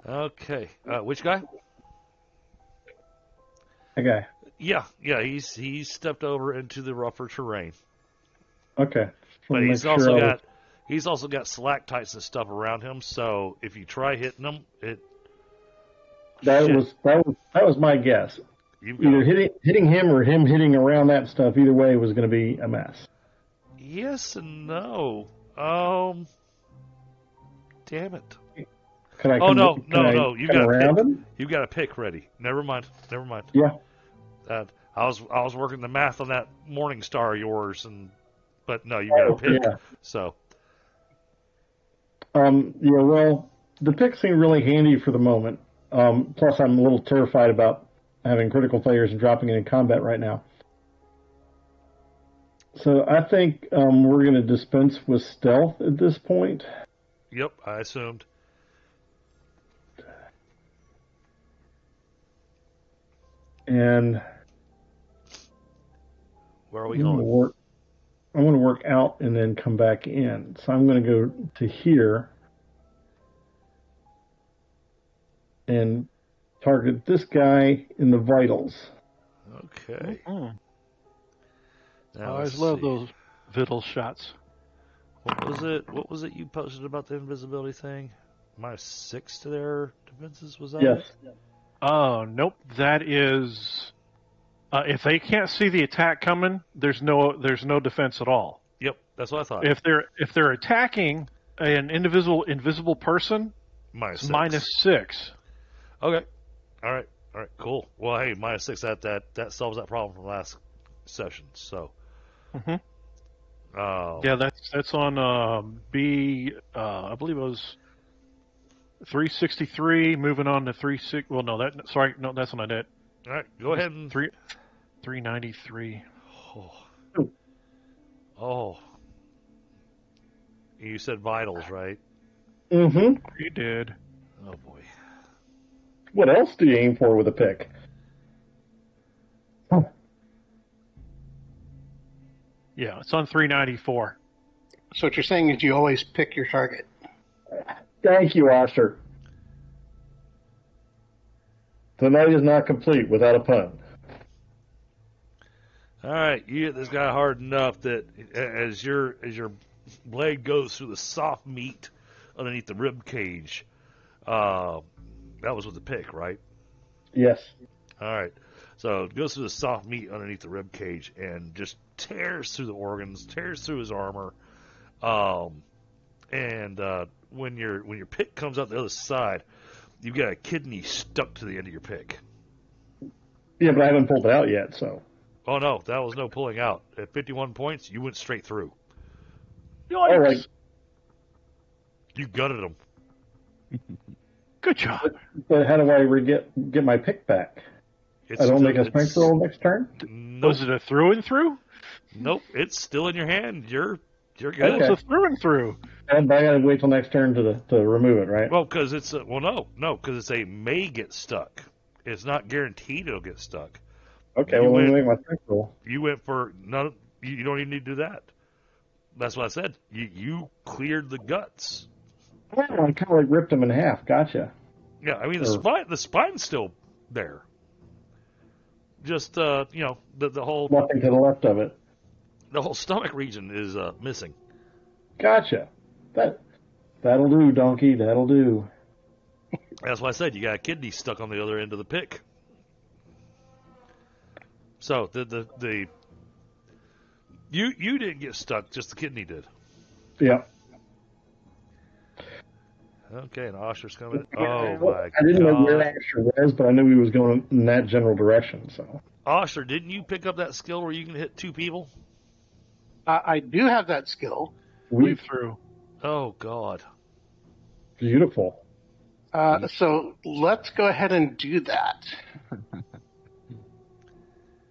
B: Okay. Which guy?
C: Okay.
B: Yeah. He's stepped over into the rougher terrain.
C: Okay.
B: But he's also He's also got stalactites and stuff around him, so if you try hitting him,
C: That was my guess. Either hitting him or him hitting around that stuff. Either way, was going to be a mess.
B: Yes and no. Damn it. No. You got a pick ready. Never mind.
C: Yeah.
B: I was working the math on that Morning Star of yours, but no, you got a pick.
C: Yeah.
B: So.
C: Well, the pick seemed really handy for the moment. Plus, I'm a little terrified about having critical failures and dropping it in combat right now. So I think we're going to dispense with stealth at this point.
B: Yep, I assumed.
C: And
B: where are we going?
C: I'm going to work out and then come back in. So I'm going to go to here and target this guy in the vitals.
B: Okay.
D: I always love those vital shots.
B: What was it you posted about the invisibility thing? -6 to their defenses, was that
C: Yes.
B: it?
D: Oh, nope. That is... if they can't see the attack coming, there's no defense at all.
B: Yep, that's what I thought.
D: If they're attacking an invisible person,
B: -6.
D: -6.
B: Okay. All right, cool. Well, hey, -6, that solves that problem from last session. So.
D: Mm-hmm. Yeah, that's on B. I believe it was 363. Moving on to 36. Well, no, that's on a net.
B: All right, go ahead and
D: 393.
B: Oh. You said vitals, right?
C: Mm-hmm.
D: You did.
B: Oh boy.
C: What else do you aim for with a pick?
D: Yeah, it's on 394.
A: So what you're saying is you always pick your target.
C: Thank you, Oshtur. Tonight is not complete without a pun.
B: All right, you hit this guy hard enough that as your blade goes through the soft meat underneath the rib cage, that was with the pick, right?
C: Yes.
B: All right. So it goes through the soft meat underneath the rib cage and just tears through the organs, tears through his armor. And when your pick comes out the other side, you've got a kidney stuck to the end of your pick.
C: Yeah, but I haven't pulled it out yet, so.
B: Oh no, that was no pulling out. At 51 points, you went straight through.
C: All right.
B: You gutted him.
D: Good job.
C: But how do I get my pick back? I don't make a strength roll next turn?
B: Nope.
D: Was it a through and through?
B: Nope, it's still in your hand. You're good.
C: Okay.
D: It's a through and through.
C: And I gotta wait till next turn to remove it, right?
B: Well, because it's because it's a may get stuck. It's not guaranteed it'll get stuck.
C: Okay, let me make my strength roll.
B: You went for none. You don't even need to do that. That's what I said. You cleared the guts.
C: Oh, I kind of like ripped them in half. Gotcha.
B: Yeah, I mean the spine's still there. Just the whole
C: nothing to the left of it.
B: The whole stomach region is missing.
C: Gotcha. That'll do, donkey. That'll do.
B: That's why I said you got a kidney stuck on the other end of the pick. So you didn't get stuck, just the kidney did.
C: Yeah.
B: Okay, and Oshtur's coming. Oh my god!
C: I didn't know where Oshtur was, but I knew he was going in that general direction. So.
B: Oshtur, didn't you pick up that skill where you can hit 2 people?
A: I do have that skill.
D: Weave through.
B: Oh god!
C: Beautiful.
A: So let's go ahead and do that.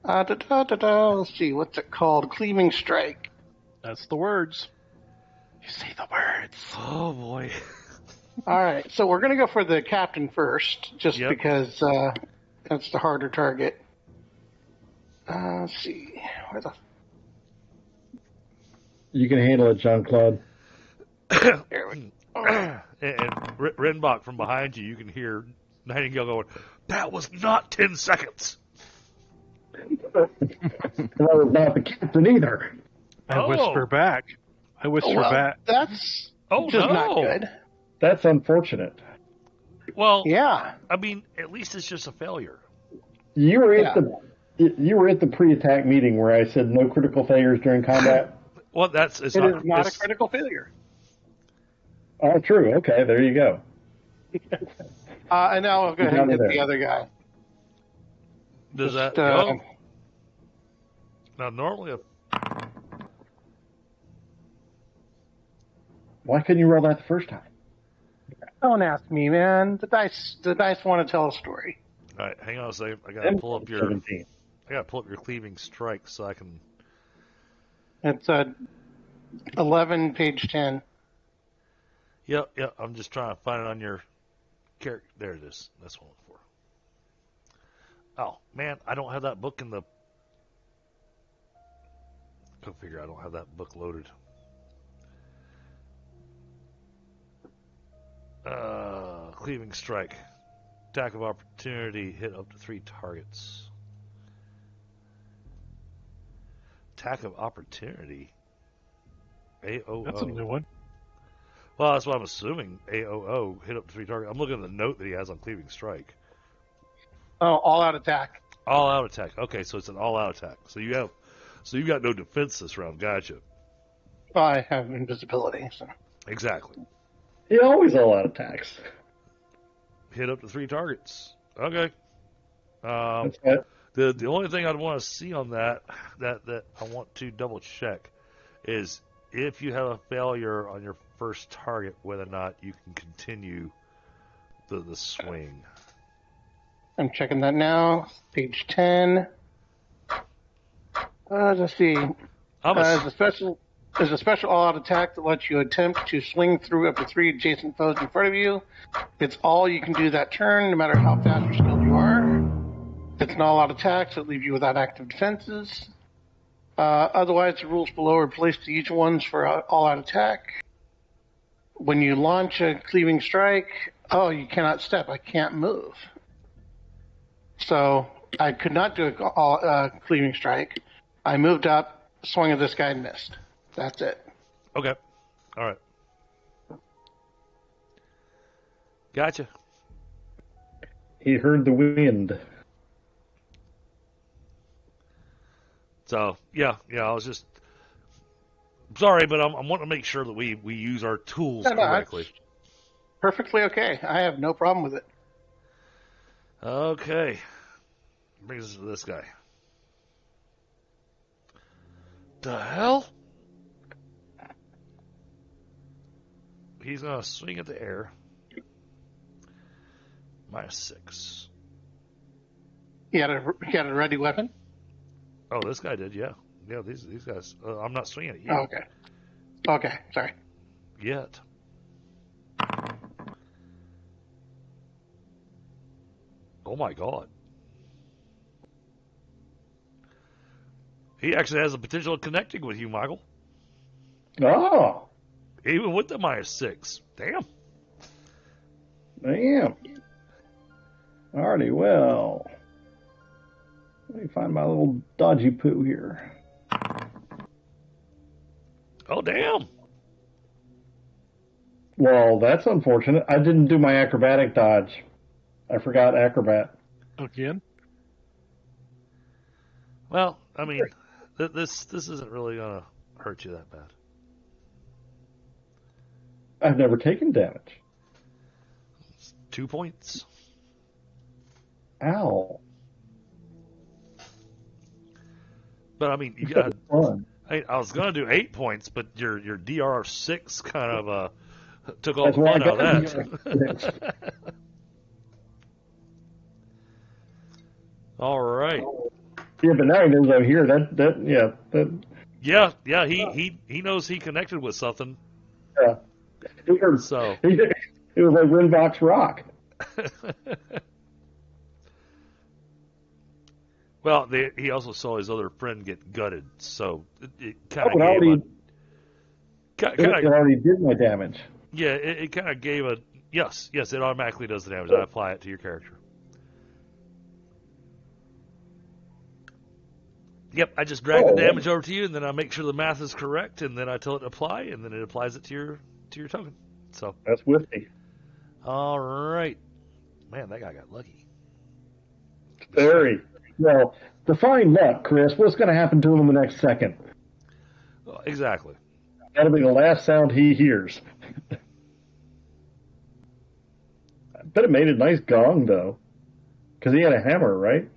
A: Let's see, what's it called? Cleaving Strike.
D: That's the words. You say the words.
B: Oh boy.
A: All right, so we're going to go for the captain first, just because that's the harder target. Let's see. Where the...
C: You can handle it, Jean-Claude.
A: There we go.
B: And Rinvoq from behind you can hear Nightingale going, "That was not 10 seconds."
C: That was not the captain either.
D: I whisper back, I whisper
A: Well,
D: back.
A: that's
B: Oh,
A: just
B: no.
A: not good.
C: That's unfortunate.
B: Well,
A: Yeah.
B: I mean, at least it's just a failure.
C: You were at the pre-attack meeting where I said no critical failures during combat.
B: Well, it's
A: It is not a critical failure.
C: Oh, true. Okay, there you go.
A: And now I'll go ahead and hit the other guy.
B: Does
A: Just,
B: that go? Now, normally,
C: Why couldn't you roll that the first time?
A: Don't ask me, man. The dice want to tell a story.
B: all right, hang on a second. I gotta pull up your
C: 17.
B: cleaving strike so I can.
A: It's 11, page 10.
B: Yep. I'm just trying to find it on your character. There it is. That's what I'm looking for. Oh man, I don't have that book in the. Go figure. I don't have that book loaded. Cleaving strike. Attack of opportunity. Hit up to 3 targets. Attack of opportunity. AOO.
D: That's a new one.
B: Well, that's what I'm assuming. AOO. Hit up to 3 targets. I'm looking at the note that he has on cleaving strike.
A: Oh, all-out attack.
B: All out attack. Okay, so it's an all out attack. So you've got no defense this round. Gotcha.
A: Well, I have invisibility, so.
B: Exactly.
C: He always all-out attacks.
B: Hit up to 3 targets. Okay.
C: That's it.
B: The only thing I'd want to see on that I want to double check is if you have a failure on your first target, whether or not you can continue the swing.
A: I'm checking that now. Page 10. Let's see. There's a special all-out attack that lets you attempt to swing through up to 3 adjacent foes in front of you. It's all you can do that turn, no matter how fast or skilled you are. It's an all-out attack, so it leaves you without active defenses. Otherwise, the rules below are placed to each one's for all-out attack. When you launch a cleaving strike, you cannot step. I can't move. So I could not do a cleaving strike. I moved up, swung at this guy, and missed. That's it.
B: Okay. All right. Gotcha.
C: He heard the wind.
B: So yeah. I was just sorry, but I'm wanting to make sure that we use our tools correctly.
A: Perfectly okay. I have no problem with it.
B: Okay. Brings us to this guy. The hell? He's gonna swing at the air. -6.
A: He had a ready weapon?
B: Oh, this guy did, yeah. Yeah, these guys. I'm not swinging at you.
A: Oh, okay. Okay, sorry.
B: Yet. Oh my god. He actually has the potential of connecting with you, Michael.
C: Oh,
B: Even with the -6. Damn.
C: damn. Alrighty, well. Let me find my little dodgy poo here.
B: Oh, damn.
C: Well, that's unfortunate. I didn't do my acrobatic dodge. I forgot acrobat.
D: Again?
B: Well, I mean, this isn't really going to hurt you that bad.
C: I've never taken damage.
B: It's 2 points.
C: Ow.
B: But, I mean, you got...
C: Fun.
B: I was going to do 8 points, but your DR6 kind of took all
C: That's
B: the
C: why I
B: fun out
C: got
B: of
C: the
B: that. All right.
C: Yeah, but now he knows I'm here. That
B: Yeah, he knows he connected with something.
C: yeah. It was
B: So
C: like Rinvoq's rock.
B: well, he also saw his other friend get gutted, so it kind of
C: It already did my damage.
B: yeah, it kind of gave a yes, it automatically does the damage. I apply it to your character. Yep, I just drag the damage over to you, and then I make sure the math is correct, and then I tell it to apply, and then it applies it to your token. So
C: That's with me.
B: all right, man, that guy got lucky.
C: Very well. Define luck, Chris. What's going to happen to him in the next second?
B: Exactly.
C: That'll be the last sound he hears. I bet it made a nice gong though, because he had a hammer, right?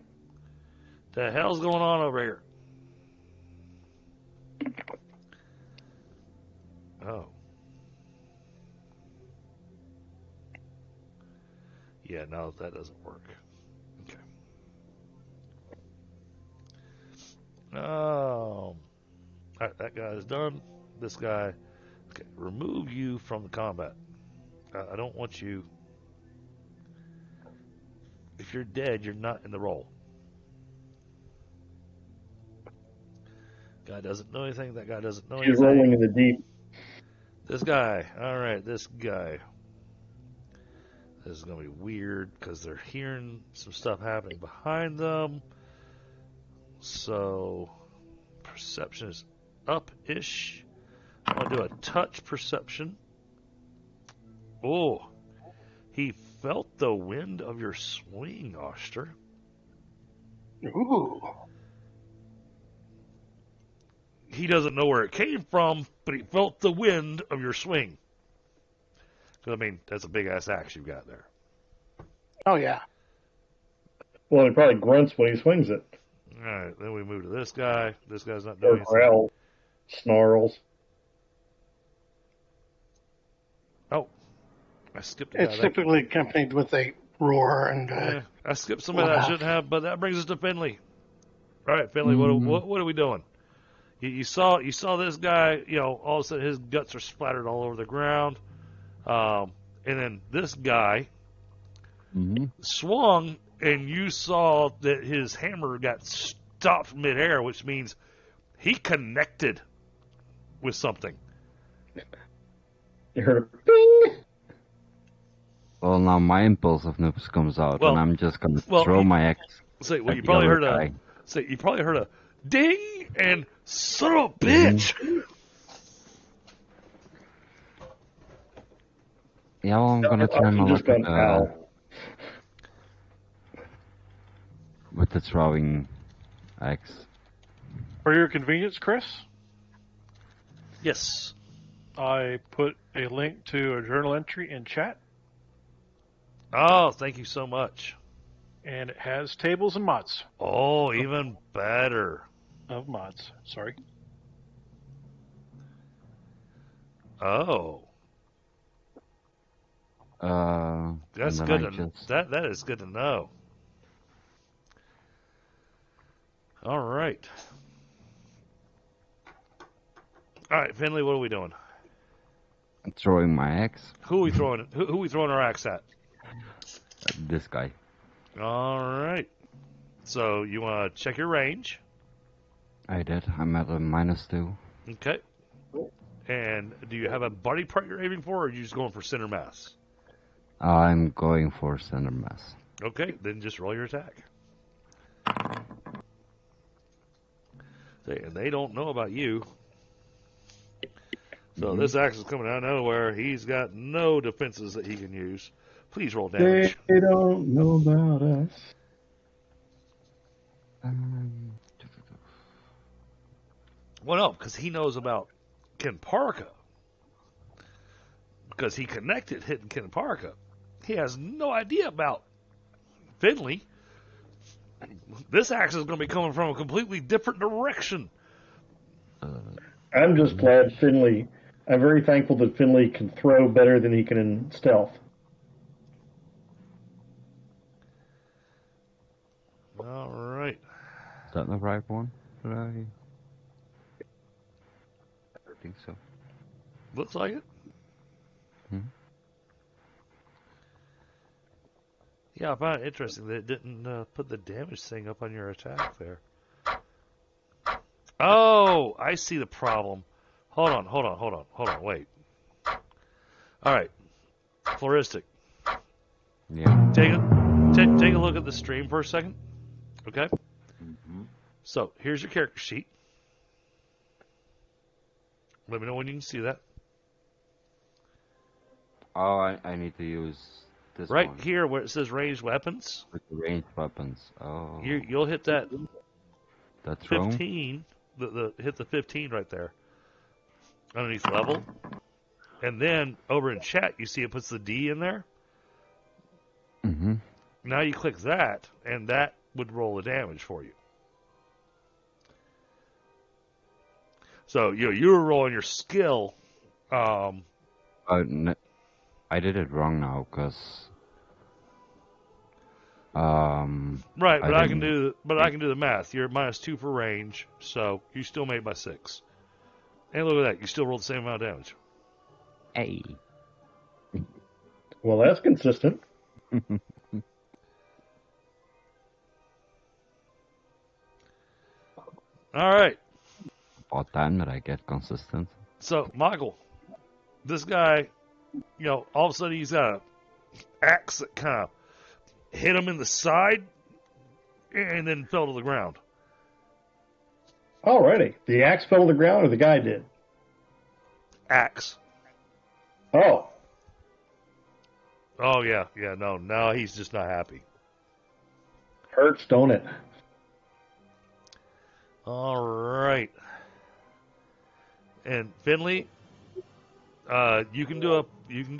B: The hell's going on over here? Oh. Yeah, no, that doesn't work. Okay. All right, that guy is done. This guy, okay, remove you from the combat. I don't want you. If you're dead, you're not in the roll. Guy doesn't know anything. That guy doesn't know anything.
C: He's rolling in the deep.
B: This guy. All right, this guy. This is going to be weird because they're hearing some stuff happening behind them. So, perception is up-ish. I'm going to do a touch perception. Oh, he felt the wind of your swing, Oshtur.
A: Ooh.
B: He doesn't know where it came from, but he felt the wind of your swing. I mean, that's a big-ass axe you've got there.
A: Oh, yeah.
C: Well, he probably grunts when he swings it.
B: All right, then we move to this guy. This guy's not
C: Or
B: doing anything.
C: growls, snarls.
B: Oh, I skipped a guy.
A: It's typically accompanied with a roar and.
B: Yeah, I skipped somebody that I shouldn't have, but that brings us to Finley. All right, Finley, what are we doing? You saw this guy. You know, all of a sudden his guts are splattered all over the ground, and then this guy swung, and you saw that his hammer got stopped midair, which means he connected with something.
C: You heard a bing.
E: Well, now my impulsiveness comes out, and I'm just gonna throw my axe.
B: Say, well,
E: at
B: you
E: the
B: probably
E: other
B: heard
E: guy.
B: you probably heard a ding and son of a bitch.
E: Yeah, well, I'm gonna try my luck with the throwing axe.
D: For your convenience, Chris,
B: Yes.
D: I put a link to a journal entry in chat,
B: Oh, thank you so much.
D: and it has tables and mods.
B: Oh, even better.
D: Of mods, sorry.
B: Oh, that's
E: and
B: good.
E: then
B: That is good to know. All right. All right, Finley, what are we doing?
E: throwing my axe.
B: Who are we throwing? Who are we throwing our axe at?
E: This guy.
B: All right. So you want to check your range?
E: I did. I'm at a -2.
B: Okay. And do you have a body part you're aiming for, or are you just going for center mass?
E: I'm going for center mass.
B: Okay, then just roll your attack. And they don't know about you. So this axe is coming out of nowhere. He's got no defenses that he can use. Please roll damage.
C: They don't know about us.
B: Well, no, because he knows about Kenparka. Because he connected hitting Kenparka. He has no idea about Finley. This axe is going to be coming from a completely different direction.
C: I'm just glad Finley. I'm very thankful that Finley can throw better than he can in stealth.
B: All right.
E: Is that the right one? I think so.
B: Looks like it. Yeah, I find it interesting that it didn't put the damage thing up on your attack there. Oh, I see the problem. Hold on, wait. All right, Flaristic.
E: Yeah.
B: Take a look at the stream for a second, okay? So here's your character sheet. Let me know when you can see that.
E: Oh, I need to use this
B: Right
E: one.
B: here where it says ranged weapons.
E: With the ranged weapons. Oh.
B: You'll hit that
E: That's wrong.
B: 15. Hit the 15 right there. Underneath level. And then over in chat, you see it puts the D in there.
E: Mm-hmm.
B: Now you click that, and that would roll the damage for you. So you were rolling your skill.
E: I did it wrong now, because
B: Right, but I can do the math. You're -2 for range, so you still made by 6. And look at that, you still rolled the same amount of damage.
E: Hey.
C: Well, that's consistent.
B: All right.
E: About time that I get consistent.
B: So, Michael, this guy, all of a sudden he's got an axe that kind of hit him in the side and then fell to the ground.
C: Alrighty. The axe fell to the ground, or the guy did?
B: Axe.
C: Oh.
B: Oh, yeah. No, he's just not happy.
C: Hurts, don't it?
B: All right. And Finley, you can do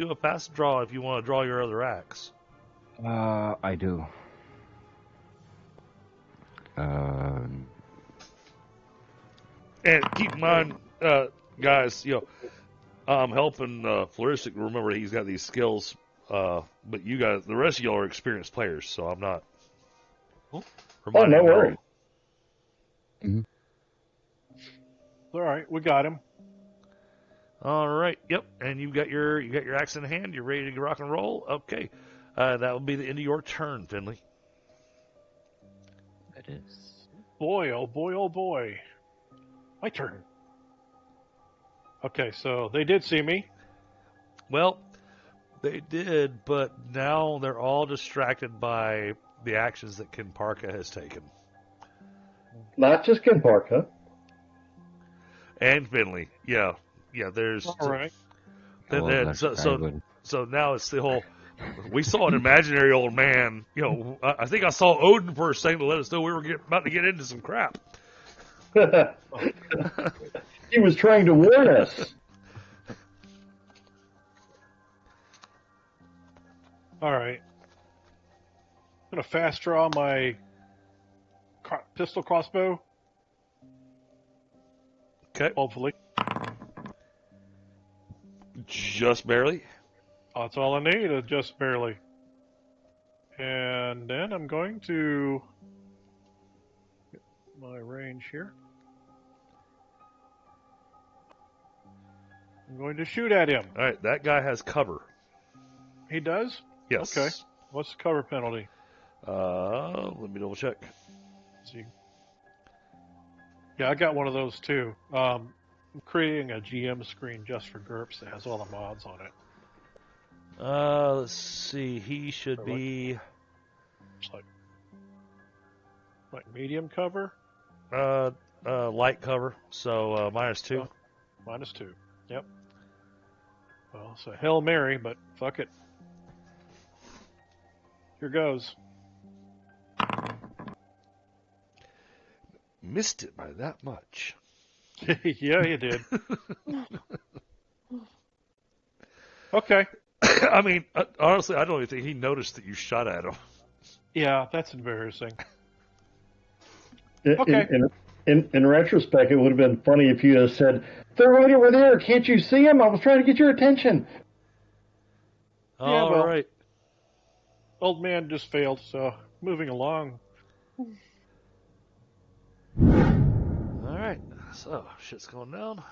B: a pass draw if you want to draw your other axe.
E: I do.
B: And keep in mind, guys, I'm helping Flaristic remember he's got these skills, but you guys, the rest of y'all are experienced players, so I'm not.
C: Oh, no worries.
E: Mm-hmm.
D: All right, we got him.
B: All right, yep, and you got your axe in hand. You're ready to rock and roll. Okay, that will be the end of your turn, Finley.
E: It is.
D: Boy, oh boy, oh boy. My turn. Okay, so they did see me.
B: Well, they did, but now they're all distracted by the actions that Kenparka has taken.
C: Not just Kenparka.
B: And Finley, yeah. There's
D: All right.
B: So now it's the whole. We saw an imaginary old man. I think I saw Odin for a second to let us know we were about to get into some crap.
C: He was trying to warn us.
D: All right. I'm gonna fast draw my pistol crossbow.
B: Okay.
D: Hopefully.
B: Just barely.
D: That's all I need, just barely. And then I'm going to get my range here. I'm going to shoot at him.
B: All right, that guy has cover.
D: He does?
B: Yes.
D: Okay. What's the cover penalty?
B: Let me double check.
D: Let's see. Yeah, I got one of those too. I'm creating a GM screen just for GURPS that has all the mods on it.
B: Let's see. He should be.
D: It's like medium cover.
B: Light cover. So -2.
D: -2. Yep. Well, it's a Hail Mary, but fuck it. Here goes.
B: Missed it by that much.
D: Yeah, you did. Okay.
B: I mean, honestly, I don't even think he noticed that you shot at him.
D: Yeah, that's embarrassing.
C: Okay. In retrospect, it would have been funny if you had said, "They're right over there. Can't you see them? I was trying to get your attention."
B: All right.
D: Old man just failed, so moving along.
B: All right. So, shit's going down.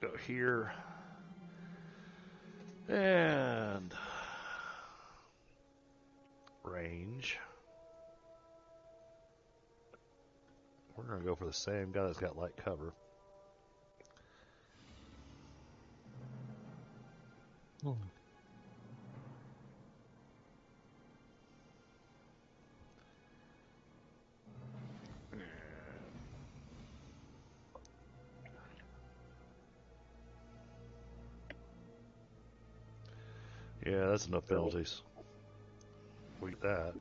B: Go here. And range. We're going to go for the same guy that's got light cover. Yeah, that's enough penalties. We get that.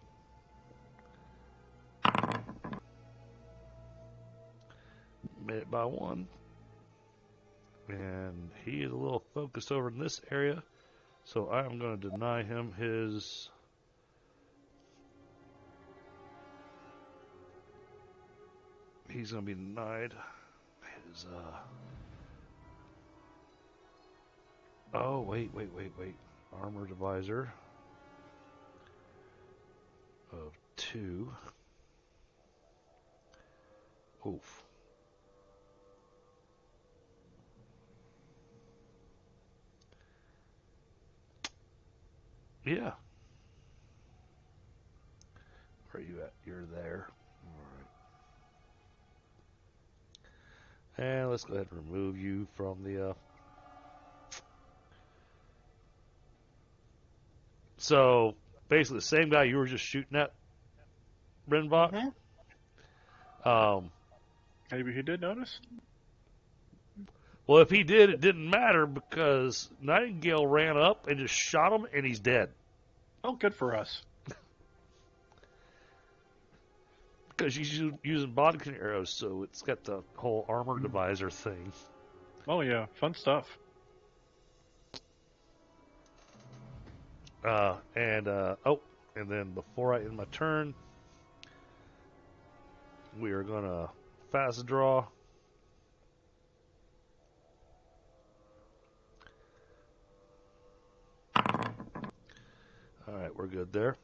B: Minute by 1. And he is a little focused over in this area. So I'm going to deny him his... He's going to be denied his... Oh, wait. Armor divisor of 2. Oof. Yeah. Where are you at? You're there. Alright. And let's go ahead and remove you from the... So, basically the same guy you were just shooting at, Rinvoq.
A: Mm-hmm.
D: Maybe he did notice.
B: Well, if he did, it didn't matter because Nightingale ran up and just shot him, and he's dead.
D: Oh, good for us.
B: Because he's using bodkin arrows, so it's got the whole armor divisor thing.
D: Oh yeah, fun stuff.
B: And then before I end my turn, we are going to fast draw. Alright, we're good there.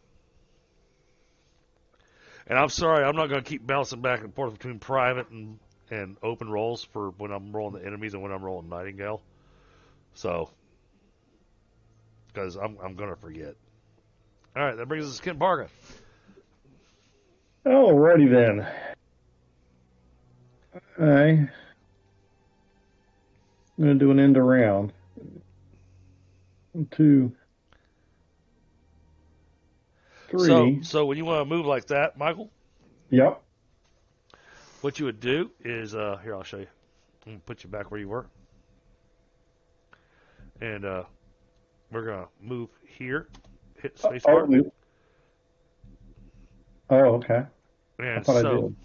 B: And I'm sorry, I'm not going to keep bouncing back and forth between private and open rolls for when I'm rolling the enemies and when I'm rolling Nightingale. So, because I'm going to forget. Alright, that brings us to Kenparka.
C: Alrighty then. I'm going to do an end around. 1, 2, 3.
B: So when you want to move like that, Michael?
C: Yep.
B: What you would do is, here, I'll show you. I'm going to put you back where you were. And we're going to move here, hit space bar.
C: Oh, okay.
B: And
C: I did.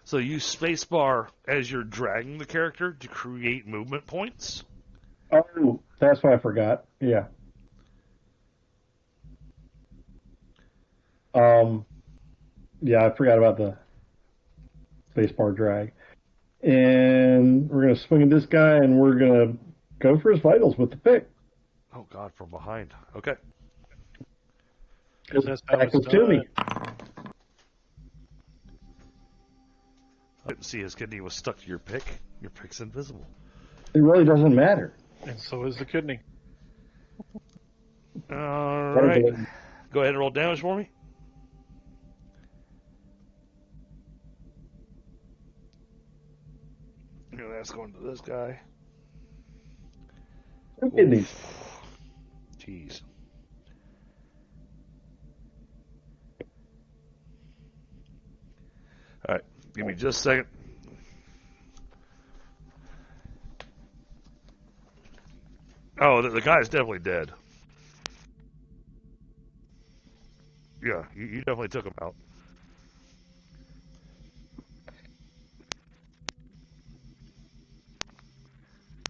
B: So use space bar as you're dragging the character to create movement points.
C: Oh, that's what I forgot. Yeah. Yeah, I forgot about the spacebar drag. And we're going to swing at this guy, and we're going to go for his vitals with the pick.
B: Oh, God, from behind. Okay.
C: Because back to me.
B: I didn't see his kidney was stuck to your pick. Your pick's invisible.
C: It really doesn't matter.
D: And so is the kidney.
B: All right. Go ahead and roll damage for me. And that's going to this guy.
C: No kidneys.
B: Jeez. All right. Give me just a second. Oh, the guy's definitely dead. Yeah, you definitely took him out.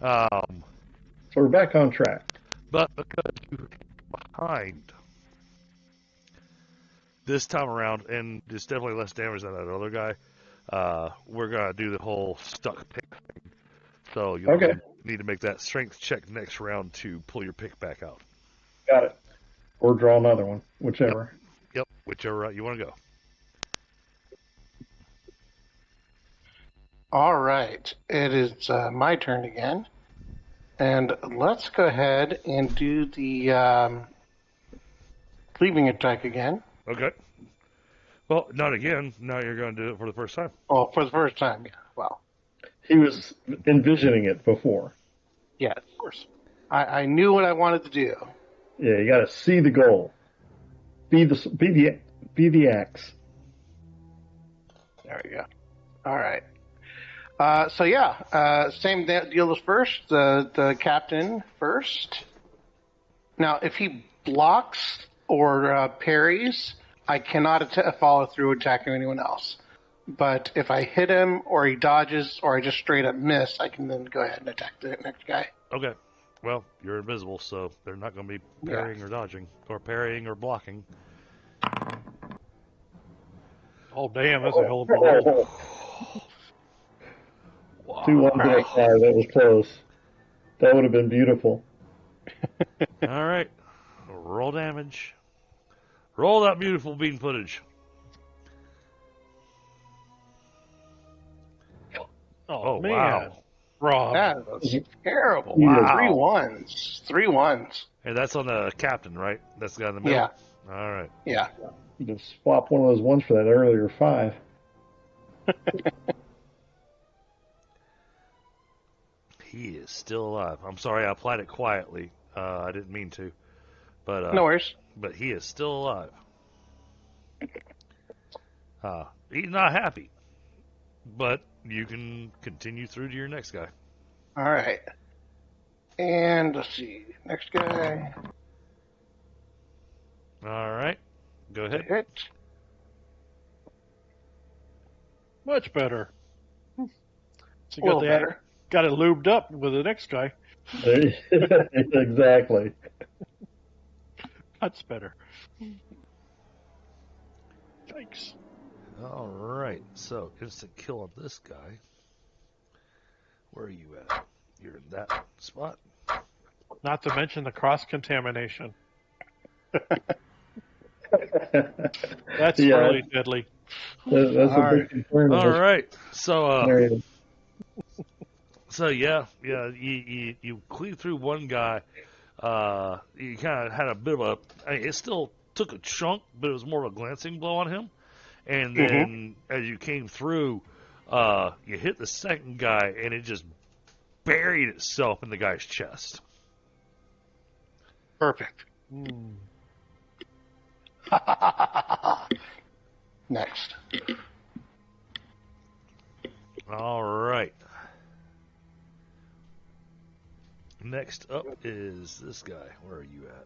C: So we're back on track.
B: But because you're behind this time around, and there's definitely less damage than that other guy, we're going to do the whole stuck pick thing. So you'll need to make that strength check next round to pull your pick back out.
C: Got it. Or draw another one, whichever.
B: Yep, whichever route you want to go.
A: All right, it is my turn again. And let's go ahead and do the cleaving attack again.
B: Okay. Well, not again. Now you're going to do it for the first time.
A: Oh, for the first time, yeah. Well,
C: he was envisioning it before.
A: Yeah, of course. I knew what I wanted to do.
C: Yeah, you got to see the goal. Be the axe.
A: There we go. All right. Same deal as first. The captain first. Now, if he blocks or parries, I cannot follow through attacking anyone else. But if I hit him, or he dodges, or I just straight up miss, I can then go ahead and attack the next guy.
B: Okay. Well, you're invisible, so they're not going to be parrying or dodging, or parrying or blocking.
D: Oh, damn, that's a hell of a roll.
B: Wow.
C: 2-1 to 5. That was close. That would have been beautiful.
B: All right. Roll damage. Roll that beautiful bean footage.
D: Oh, man.
B: Wow.
D: Rob.
A: That's terrible.
B: Wow.
A: 3 ones. 3 ones.
B: Hey, that's on the captain, right? That's the guy in the middle?
A: Yeah.
B: All right.
A: Yeah.
C: You can swap one of those ones for that earlier 5.
B: He is still alive. I'm sorry I applied it quietly. I didn't mean to. But
A: No worries.
B: But he is still alive. He's not happy. But you can continue through to your next guy.
A: All right. And let's see. Next guy.
B: All right. Go ahead.
A: Hit.
D: Much better. So
A: A little better.
D: Got it lubed up with the next guy.
C: Exactly.
D: That's better. Thanks.
B: All right. So, instant kill on this guy. Where are you at? You're in that spot.
D: Not to mention the cross-contamination. That's really deadly.
C: That's a big concern.
B: All right. So, you cleaved through one guy. You kind of had a bit of a. I mean, it still took a chunk, but it was more of a glancing blow on him. And then as you came through, you hit the second guy, and it just buried itself in the guy's chest.
A: Perfect. Next.
B: All right. Next up is this guy. Where are you at?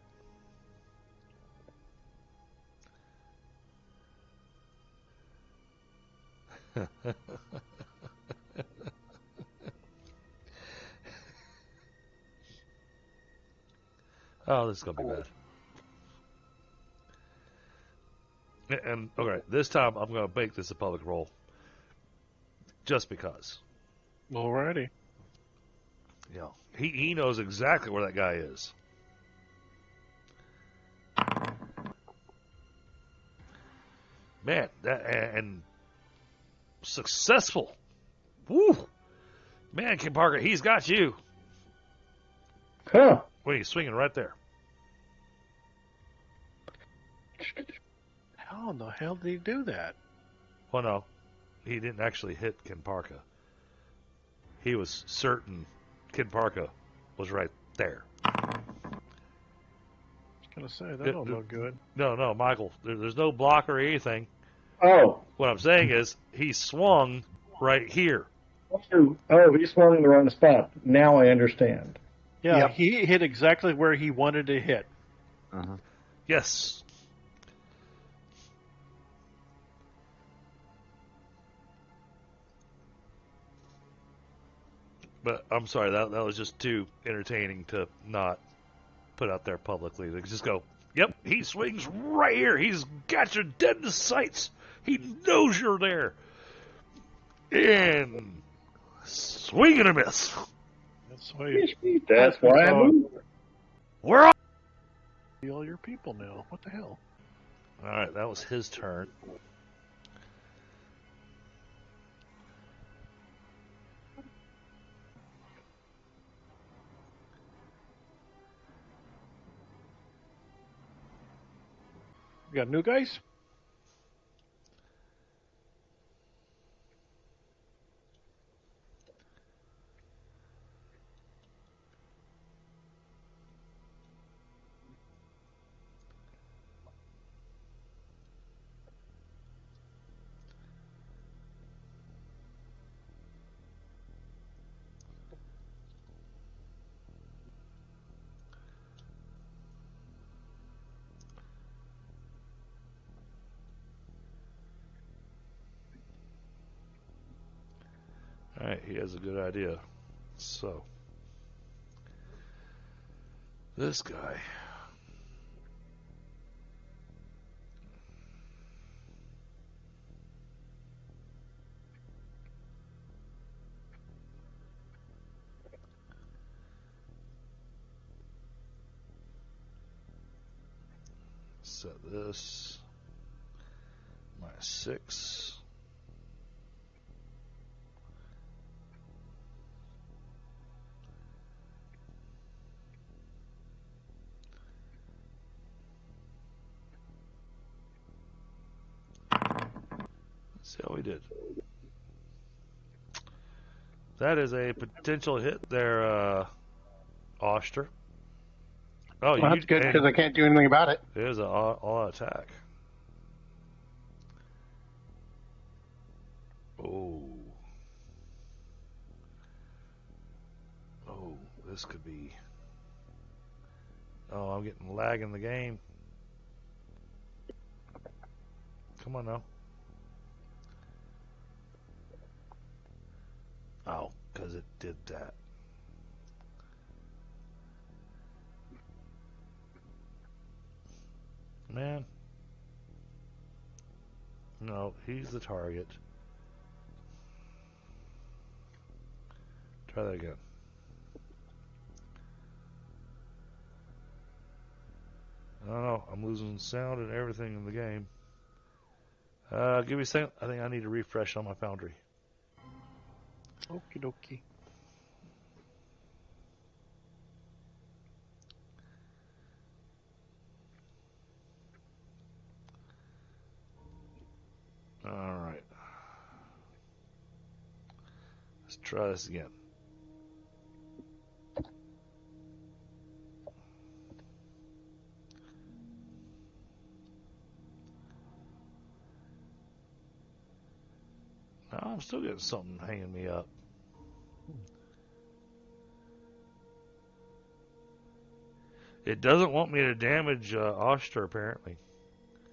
B: Oh, this is going to be bad. And, okay, this time I'm going to make this a public roll. Just because.
D: Alrighty.
B: You know, he knows exactly where that guy is. Man, and successful. Woo! Man, Kenparka, he's got you.
C: Huh.
B: Wait, he's swinging right there.
D: How in the hell did he do that?
B: Well, no, he didn't actually hit Kenparka. He was certain Kenparka was right there.
D: I was going to say, that don't look good.
B: No, Michael, there's no block or anything.
C: Oh.
B: What I'm saying is he swung right here.
C: Oh, he swung in the wrong spot. Now I understand.
D: Yeah,
A: Yep.
D: he hit exactly where he wanted to hit.
E: Uh-huh.
B: Yes. But I'm sorry, that was just too entertaining to not put out there publicly. They just go, yep, he swings right here. He's got you dead in the sights. He knows you're there. And swing and a miss.
C: That's why I moved.
B: We're on.
D: All your people now. What the hell?
B: All right, that was his turn.
D: You got new guys?
B: Alright, he has a good idea. So, this guy. Set this -6. Let's see how we did. That is a potential hit there, Oshtur. Oh,
A: Well, that's good because I can't do anything about it.
B: It is an all attack. Oh. Oh, this could be. Oh, I'm getting lag in the game. Come on now. Oh, because it did that. Man. No, he's the target. Try that again. I don't know. I'm losing sound and everything in the game. Give me a second. I think I need to refresh on my Foundry.
D: Okie dokie.
B: Alright. Let's try this again. No, I'm still getting something hanging me up. It doesn't want me to damage Oshtur, apparently.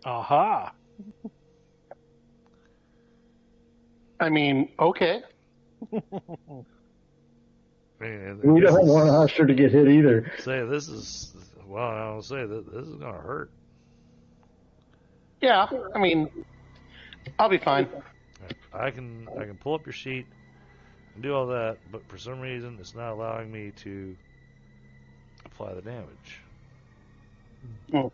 D: Aha!
A: I mean, okay.
B: Man,
C: We don't want Oshtur to get hit either.
B: Say this is I don't say that this is gonna hurt.
A: Yeah, I mean, I'll be fine.
B: I can pull up your sheet and do all that, but for some reason it's not allowing me to apply the damage.
A: Oh.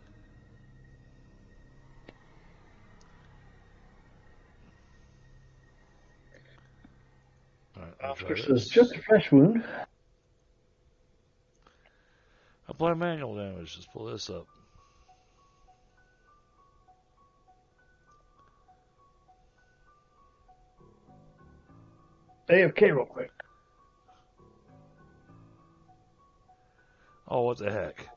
C: Oscar says, just a fresh wound.
B: Apply manual damage. Let's pull this up.
C: AFK real quick.
B: Oh, what the heck?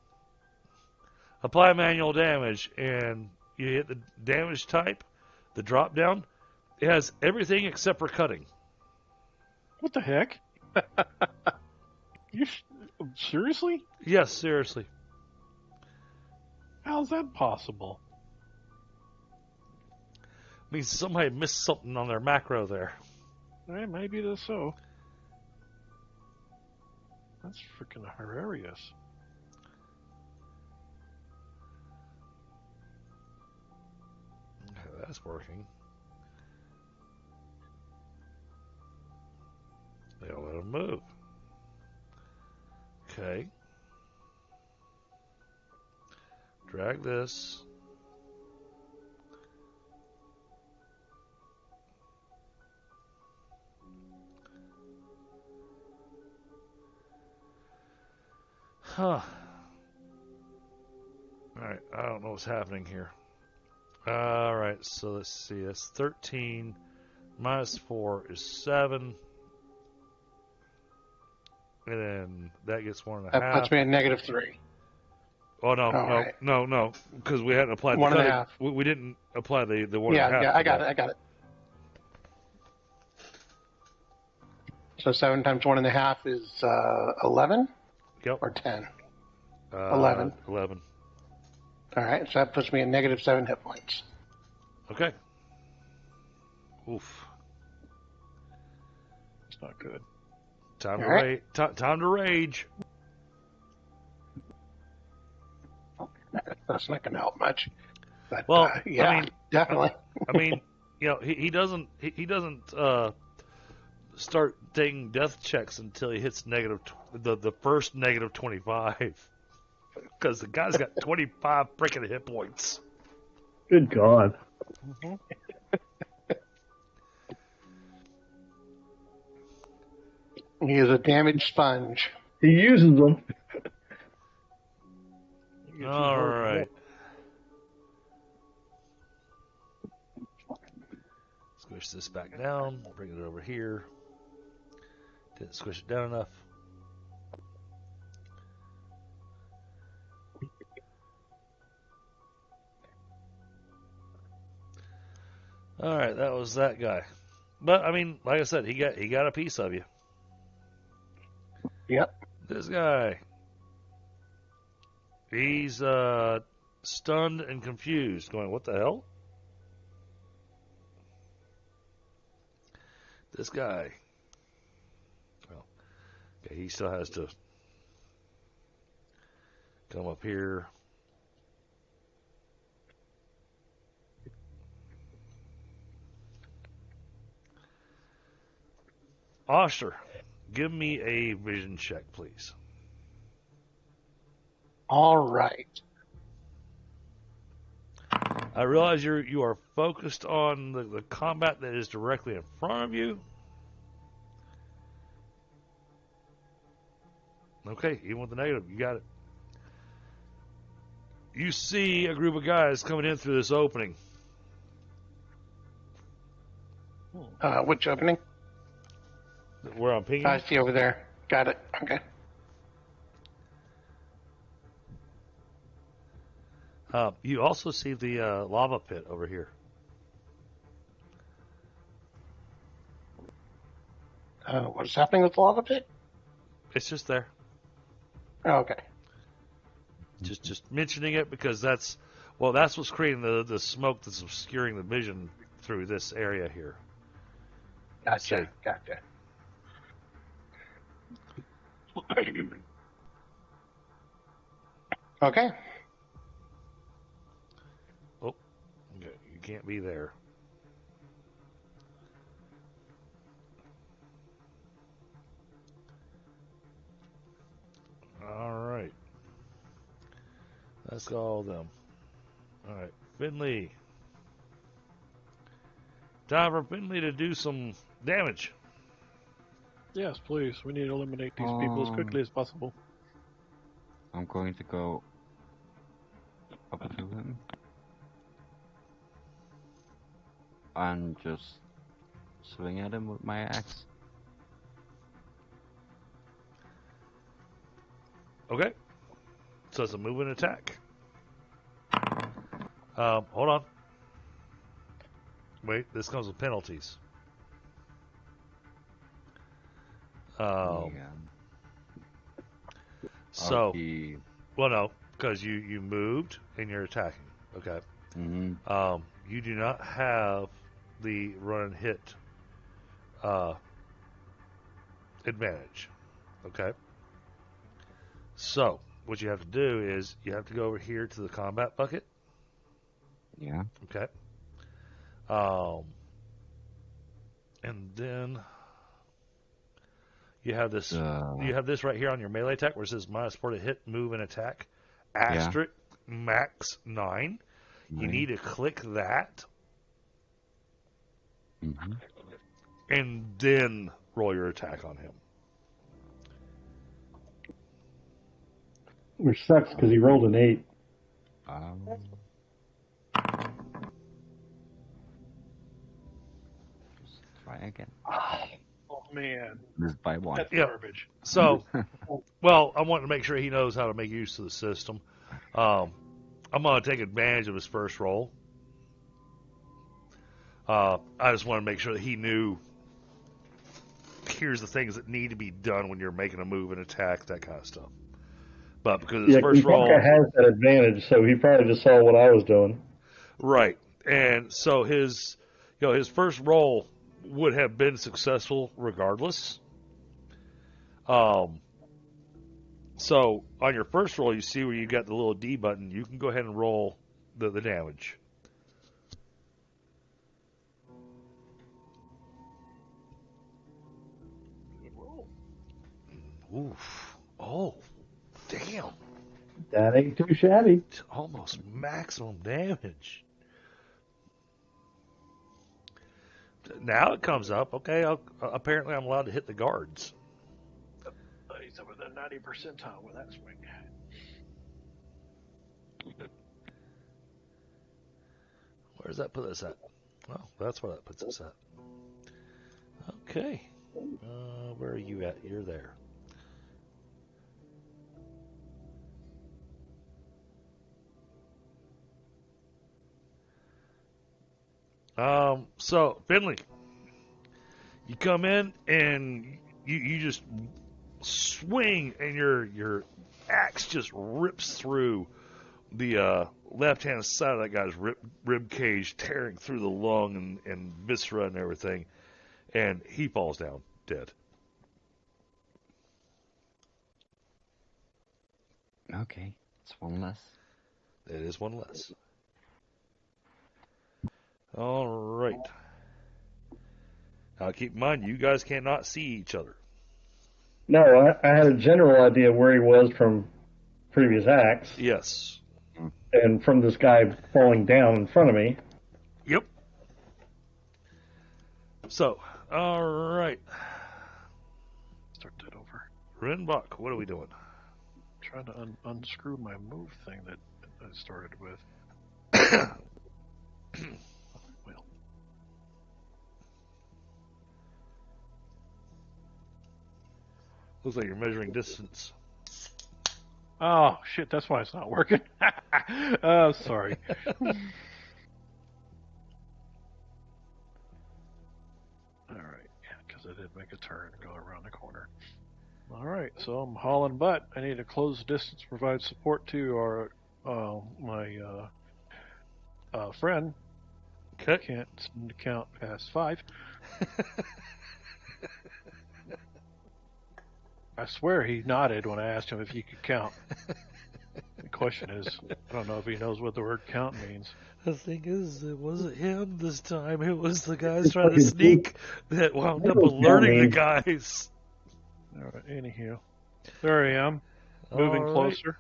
B: Apply manual damage, and you hit the damage type, the drop down. It has everything except for cutting.
D: What the heck? Seriously?
B: Yes, seriously.
D: How's that possible?
B: Means somebody missed something on their macro there.
D: Maybe that's so. That's freaking hilarious.
B: Okay, that's working. They'll let him move. Okay. Drag this. Huh. Alright, I don't know what's happening here. Alright, so let's see. That's 13. Minus 4 is 7. And then that gets 1.5.
A: That puts me at -3.
B: Oh, no,
A: right.
B: no. Because we hadn't applied the
A: 1.5.
B: We didn't apply the 1.5.
A: Yeah, I got it. So 7 times 1.5 is 11?
B: Yep.
A: Or 10? 11.
B: 11.
A: All right, so that puts me at -7 hit points.
B: Okay. Oof.
D: That's not good.
B: Time to
A: All right.
B: time to rage.
A: That's not going to help much. But,
B: Well,
A: yeah,
B: I mean,
A: definitely.
B: I mean, he doesn't start taking death checks until he hits the first negative 25, because the guy's got 25 freaking hit points.
C: Good God.
A: He is a damage sponge.
C: He uses them.
B: All right. Squish this back down. Bring it over here. Didn't squish it down enough. All right, that was that guy. But I mean, like I said, he got a piece of you.
A: Yep.
B: This guy, he's stunned and confused, going, "What the hell?" This guy, well, okay, he still has to come up here. Oshtur, give me a vision check, please.
A: All right.
B: I realize you are focused on the combat that is directly in front of you. Okay, even with the negative, you got it. You see a group of guys coming in through this opening.
A: Which opening?
B: Where I'm pinging?
A: I see over there. Got it. Okay.
B: You also see the lava pit over here.
A: What's happening with the lava pit?
B: It's just there.
A: Oh, okay.
B: Just mentioning it because that's what's creating the smoke that's obscuring the vision through this area here.
A: Gotcha. Gotcha. Okay.
B: Oh, okay, you can't be there. All right. Let's go all of them. All right, Finley. Time for Finley to do some damage.
D: Yes, please. We need to eliminate these people as quickly as possible.
E: I'm going to go up to him and just swing at him with my axe.
B: Okay. So it's a move and attack. Hold on. Wait, this comes with penalties.
E: Yeah.
B: So,
E: The...
B: well, no, because you moved and you're attacking. Okay.
E: Mm-hmm.
B: You do not have the run and hit advantage. Okay. So, what you have to do is you have to go over here to the combat bucket.
E: Yeah.
B: Okay. And then you have this. You have this right here on your melee attack where it says -4 to hit, move, and attack. Asterisk max 9. You need to click that, and then roll your attack on him.
C: Which sucks because he rolled an 8.
E: Just try again.
D: Oh, man.
E: This by 1.
D: That's
B: Yep.
D: garbage.
B: So, well, I want to make sure he knows how to make use of the system. I'm going to take advantage of his first roll. I just want to make sure that he knew, here's the things that need to be done when you're making a move and attack, that kind of stuff. But because his first roll...
C: Kenparka has that advantage, so he probably just saw what I was doing.
B: Right. And so his first roll would have been successful regardless. So on your first roll, you see where you got the little D button. You can go ahead and roll the damage. Oof. Oh, damn.
C: That ain't too shabby.
B: Almost maximum damage. Now it comes up. Okay, apparently I'm allowed to hit the guards.
D: He's over the 90 percentile with that swing.
B: Where does that put us at? Well, that's where that puts us at. Okay. Where are you at? You're there. So, Finley, you come in and you just swing and your axe just rips through the left-hand side of that guy's rib cage, tearing through the lung and viscera and everything, and he falls down dead.
E: Okay, it's one less.
B: It is one less. All right. Now keep in mind, you guys cannot see each other.
C: No, I had a general idea where he was from previous acts.
B: Yes.
C: And from this guy falling down in front of me.
B: Yep. So, all right.
D: Start that over.
B: Rinvoq, what are we doing?
D: Trying to unscrew my move thing that I started with. Well.
B: Looks like you're measuring distance.
D: Oh, shit, that's why it's not working. Oh, sorry. Alright, yeah, because I did make a turn and go around the corner. Alright, so I'm hauling butt. I need to close distance, provide support to our my friend.
B: Okay.
D: Can't seem to count past 5. I swear he nodded when I asked him if he could count. The question is, I don't know if he knows what the word count means.
B: The thing is, it wasn't him this time. It was the guys trying to sneak that wound up alerting the guys.
D: All right, anywho. There I am. Moving closer.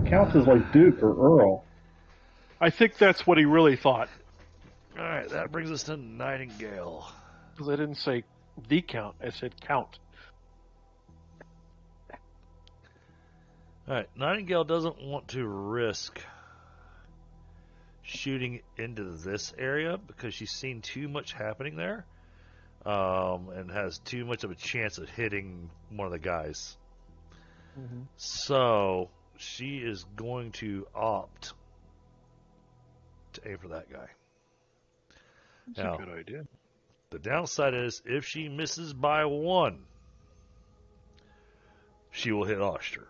C: Counts as like Duke or Earl.
D: I think that's what he really thought.
B: All right, that brings us to Nightingale.
D: Because I didn't say the count, I said count.
B: All right, Nightingale doesn't want to risk shooting into this area because she's seen too much happening there, and has too much of a chance of hitting one of the guys.
D: Mm-hmm.
B: So she is going to opt to aim for that guy.
D: That's a good idea.
B: The downside is if she misses by 1, she will hit Oshtur.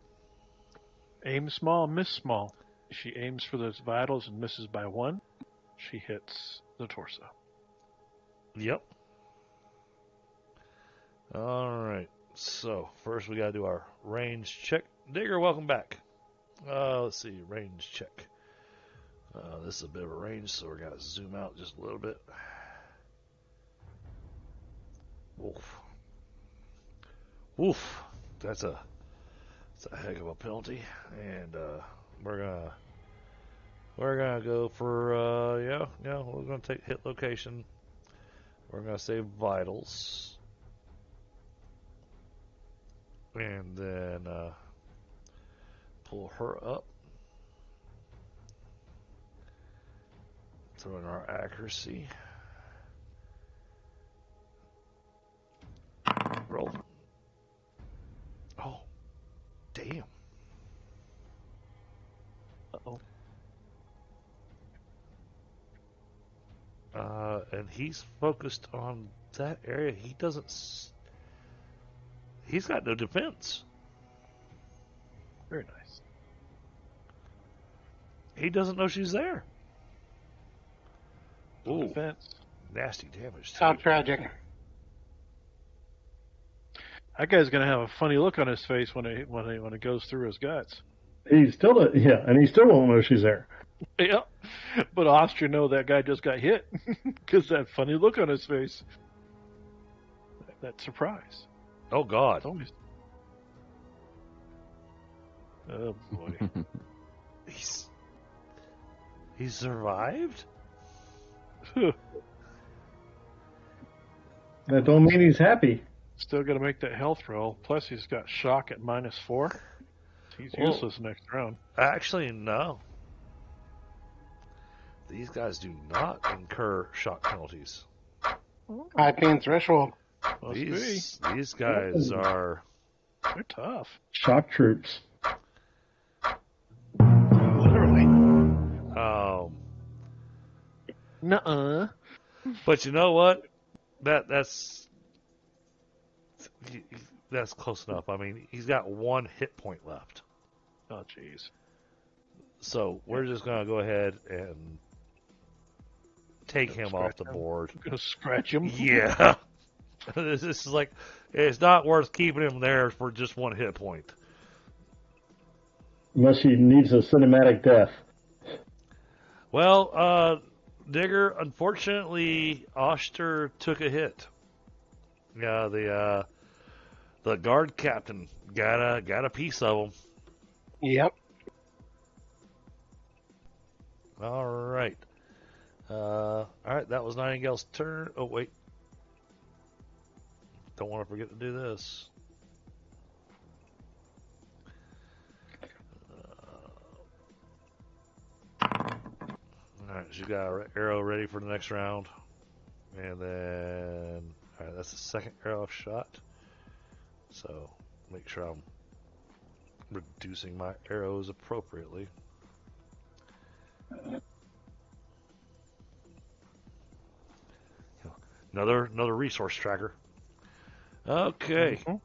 D: Aim small, miss small. She aims for those vitals and misses by 1. She hits the torso.
B: Yep. All right. So first we got to do our range check. Digger, welcome back. Let's see, range check. This is a bit of a range, so we're gonna zoom out just a little bit. Oof. Oof. That's a heck of a penalty, and we're gonna go for we're gonna take hit location. We're gonna save vitals, and then pull her up. Throw in our accuracy. Roll. Oh, damn.
D: Uh-oh.
B: And he's focused on that area. He doesn't. He's got no defense.
D: Very nice.
B: He doesn't know she's there. Ooh,
D: defense.
B: nasty damage. Too.
A: How tragic.
D: That guy's gonna have a funny look on his face when it goes through his guts.
C: And he still won't know she's there.
D: Yeah, but Oshtur know that guy just got hit because that funny look on his face. That surprise.
B: Oh God.
D: It's always... Oh boy.
B: He survived?
C: That don't mean he's happy.
D: Still got to make that health roll. Plus, he's got shock at -4. He's useless next round.
B: Actually, no. These guys do not incur shock penalties.
A: High pain threshold.
B: These guys are...
D: They're tough.
C: Shock troops.
A: Literally.
D: Nuh-uh.
B: But you know what? That's close enough. I mean, he's got 1 hit point left.
D: Oh, jeez.
B: So we're just going to go ahead and take him off the board.
D: I'm going to scratch him.
B: Yeah. This is like, it's not worth keeping him there for just 1 hit point.
C: Unless he needs a cinematic death.
B: Well, Digger, unfortunately, Oshtur took a hit. Yeah, the guard captain got a piece of him.
A: Yep.
B: All right. All right, that was Nightingale's turn. Oh, wait. Don't want to forget to do this. All right, she's got an arrow ready for the next round. And then, all right, that's the second arrow shot. So make sure I'm reducing my arrows appropriately. Another resource tracker. Okay.
D: Mm-hmm.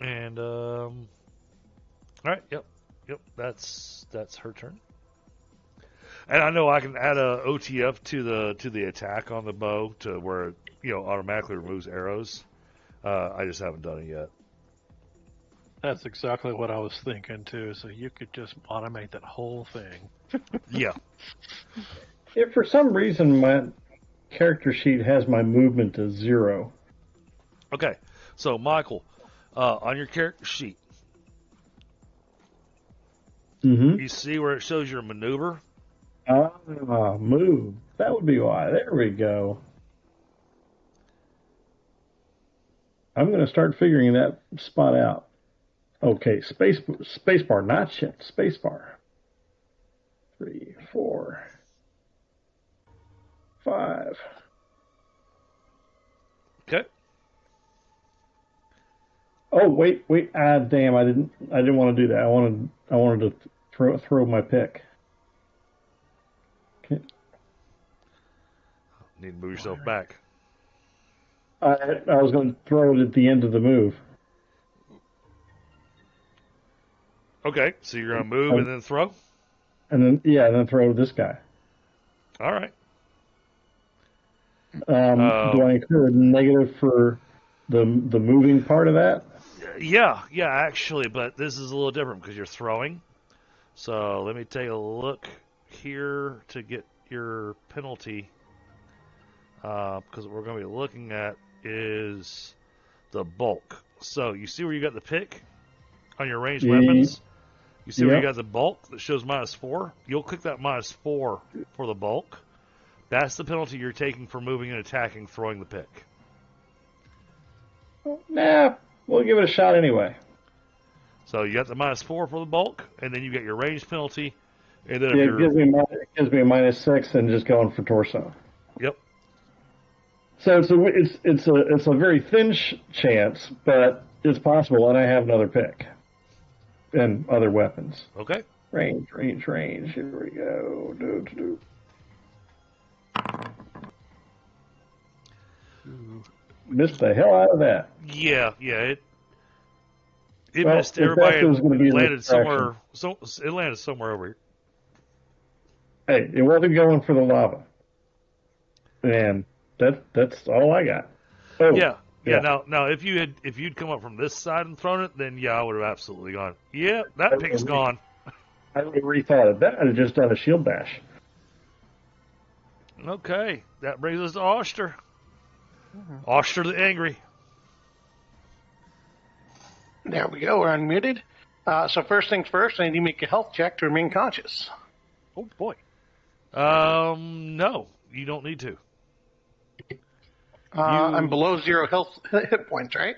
B: And all right, yep, that's her turn. And I know I can add a OTF to the attack on the bow to where it, automatically removes arrows. I just haven't done it yet.
D: That's exactly what I was thinking too. So you could just automate that whole thing.
B: Yeah.
C: If for some reason my character sheet has my movement to 0.
B: Okay, so Michael, on your character sheet, you see where it shows your maneuver?
C: Move. That would be why. There we go. I'm going to start figuring that spot out. Okay, space bar, not shift, space bar. 3, 4, 5.
B: Okay.
C: Oh wait! Damn! I didn't want to do that. I wanted to throw my pick. Okay.
B: Need to move yourself back.
C: I was going to throw it at the end of the move.
B: Okay, so you're going to move and then throw?
C: And then throw this guy.
B: All right.
C: Do I incur a negative for the moving part of that?
B: Yeah, actually, but this is a little different because you're throwing. So let me take a look here to get your penalty. Because what we're going to be looking at is the bulk. So you see where you got the pick on your ranged weapons? You see where you got the bulk that shows -4? You'll click that -4 for the bulk. That's the penalty you're taking for moving and attacking, throwing the pick.
C: Nah, we'll give it a shot anyway.
B: So you got the -4 for the bulk, and then you get your range penalty. And then
C: it gives me a -6 and just going for torso.
B: Yep.
C: So it's a very thin chance, but it's possible, and I have another pick and other weapons.
B: Okay.
C: Range. Here we go. Missed the hell out of that.
B: Yeah. It missed everybody. It landed somewhere. So it landed somewhere over here.
C: Hey, it wasn't going for the lava. And that's all I got. Oh,
B: Yeah. Now, if you'd come up from this side and thrown it, then I would have absolutely gone. Yeah, that pig's gone.
C: I really rethought of that. I'd have just done a shield bash.
B: Okay, that brings us to Oshtur. Oshtur the Angry.
A: There we go. We're unmuted. So first things first, I need to make a health check to remain conscious.
B: Oh boy. No, you don't need to.
A: I'm below 0 health hit points, right?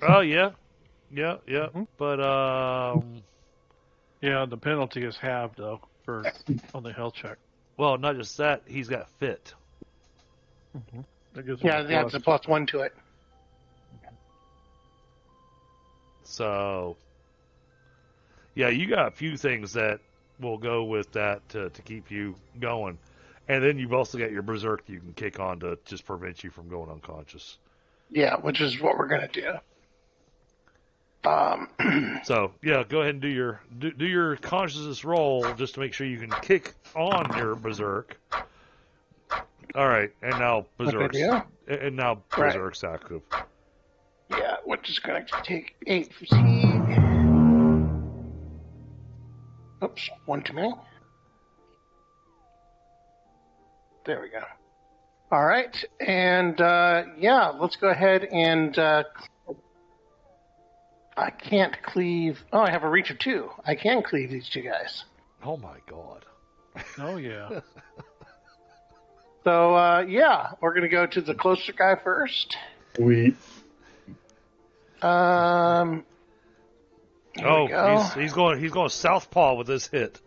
B: Oh yeah. But
D: Yeah, the penalty is halved though on the health check.
B: well, not just that, he's got fit.
D: That gives him
A: It's a +1 to it.
B: So, yeah, you got a few things that will go with that to keep you going. And then you've also got your Berserk you can kick on to just prevent you from going unconscious.
A: Yeah, which is what we're going to do.
B: So, yeah, go ahead and do your consciousness roll just to make sure you can kick on your Berserk. All right, and now Berserk's, and now Berserk's active.
A: Yeah, which is going to take 8 fatigue. Oops, one too many. There we go. All right, and let's go ahead and I can't cleave. Oh, I have a reach of 2. I can cleave these two guys.
B: Oh my god.
D: Oh yeah.
A: So we're gonna go to the closer guy first.
C: Sweet.
B: He's going southpaw with this hit.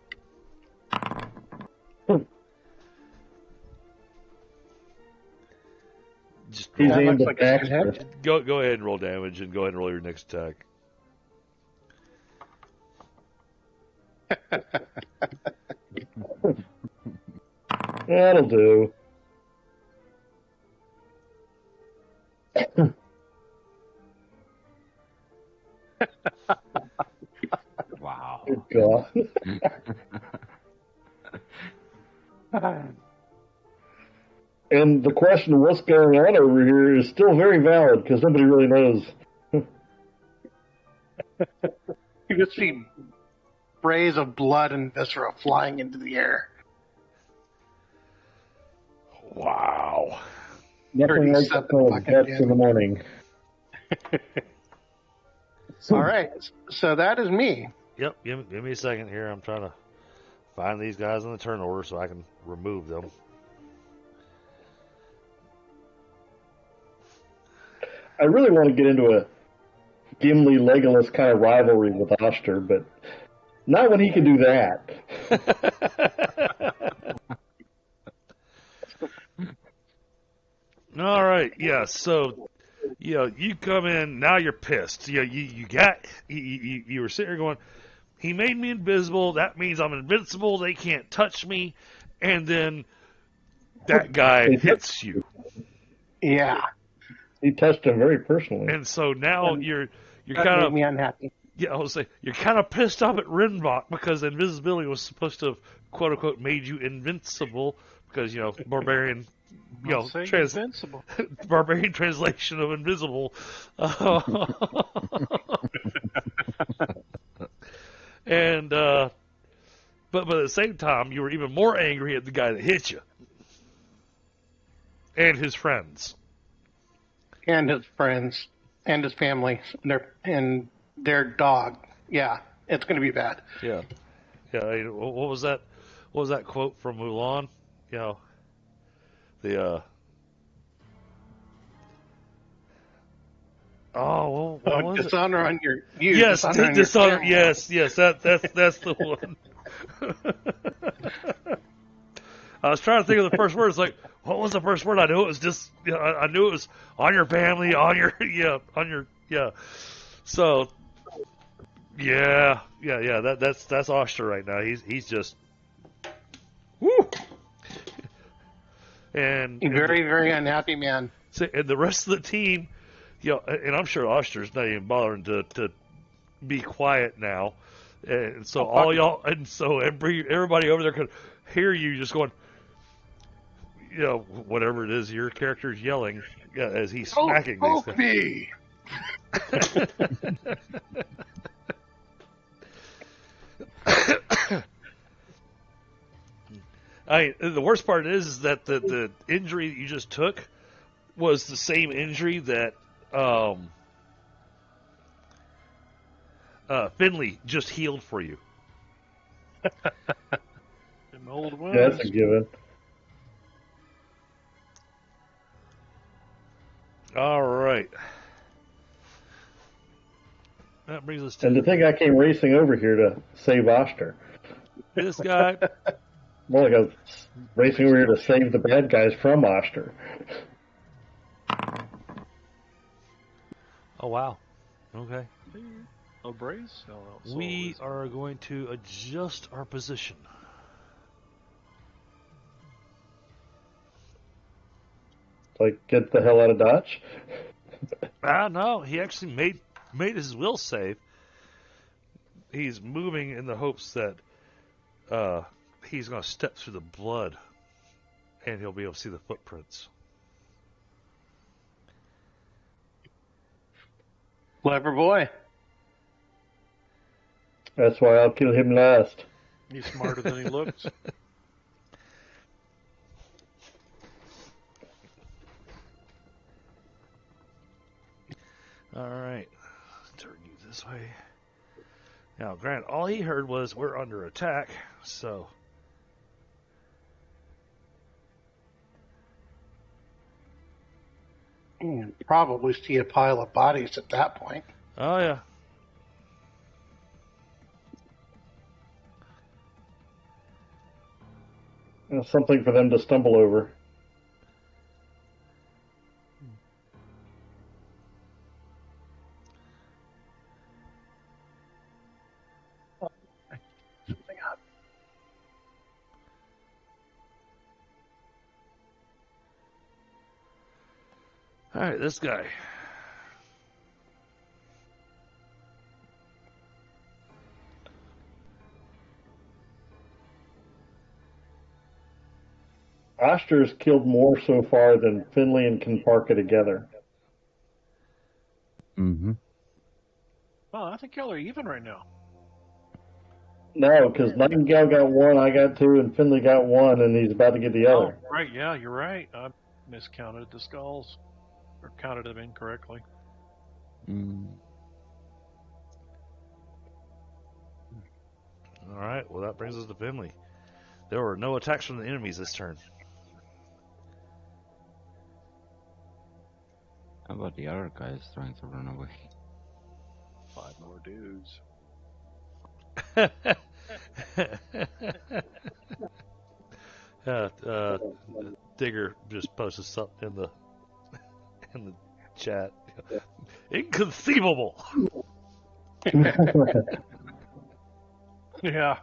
B: Just
C: He's
A: That
C: aimed
A: looks
C: at
A: like a good
C: Baxter.
B: go ahead and roll damage, and go ahead and roll your next attack.
C: That'll do.
E: Wow.
C: Good God. And the question of what's going on over here is still very valid because nobody really knows.
A: You can see sprays of blood and viscera flying into the air.
B: Wow.
C: Nothing like that called deaths in the morning.
A: All right, so that is me.
B: Yep, give me a second here. I'm trying to find these guys in the turn order so I can remove them.
C: I really want to get into a Gimli Legolas kind of rivalry with Oshtur, but not when he can do that.
B: All right, yeah. So, you come in now. You're pissed. You were sitting here going, he made me invisible. That means I'm invincible. They can't touch me. And then that guy hits you.
A: Yeah,
C: He touched him very personally.
B: And so now you're
A: that
B: kind
A: made
B: of
A: me unhappy.
B: Yeah, I was saying you're kind of pissed off at Rinvoq because invisibility was supposed to have quote unquote made you invincible because barbarian,
D: invincible.
B: barbarian translation of invisible, and but at the same time you were even more angry at the guy that hit you and his friends
A: And his friends and his family and their dog. Yeah, it's going to be bad.
B: Yeah. What was that? What was that quote from Mulan? What was
A: dishonor
B: it?
A: on your you.
B: Yes, dishonor.
A: family.
B: Yes. That's the one. I was trying to think of the first word. It's like, what was the first word? I knew it was just. I knew it was on your family, on your. So. Yeah. That's Oshtur right now. He's just. Woo. And
A: Very, very unhappy man.
B: and the rest of the team, and I'm sure Oshtur's not even bothering to be quiet now. And so all y'all, and so everybody over there could hear you just going, whatever it is your character's yelling as he's smacking these guys.
A: Me!
B: The worst part is that the injury that you just took was the same injury that Finley just healed for you.
D: Them old wounds.
C: Yeah, that's a given.
B: All right. That brings us to...
C: And to think I came racing over here to save Oshtur.
B: This guy...
C: More like I was racing over here to save the bad guys from Oshtur.
B: Oh, wow. Okay.
D: No brace? No,
B: We are going to adjust our position.
C: Like, get the hell out of Dodge?
B: No, he actually made his will save. He's moving in the hopes that he's going to step through the blood and he'll be able to see the footprints.
A: Clever boy.
C: That's why I'll kill him last.
D: He's smarter than he looks.
B: All right. Turn you this way. Now, Grant, all he heard was we're under attack, so...
A: Probably see a pile of bodies at that point.
B: Oh, yeah.
C: Something for them to stumble over.
A: Something up.
B: All right, this guy.
C: Oshtur's killed more so far than Finley and Kenparka together.
E: Mm-hmm.
D: Well, I think y'all are even right now.
C: No, because Nightingale got one, I got two, and Finley got one, and he's about to get the other.
D: Oh, right, yeah, you're right. I miscounted the skulls. Or counted them incorrectly.
E: Mm.
B: All right, well, that brings us to Finley. There were no attacks from the enemies this turn.
E: How about the other guys trying to run away?
D: 5 more dudes.
B: Digger just posted something in the chat. Inconceivable.
D: Yeah.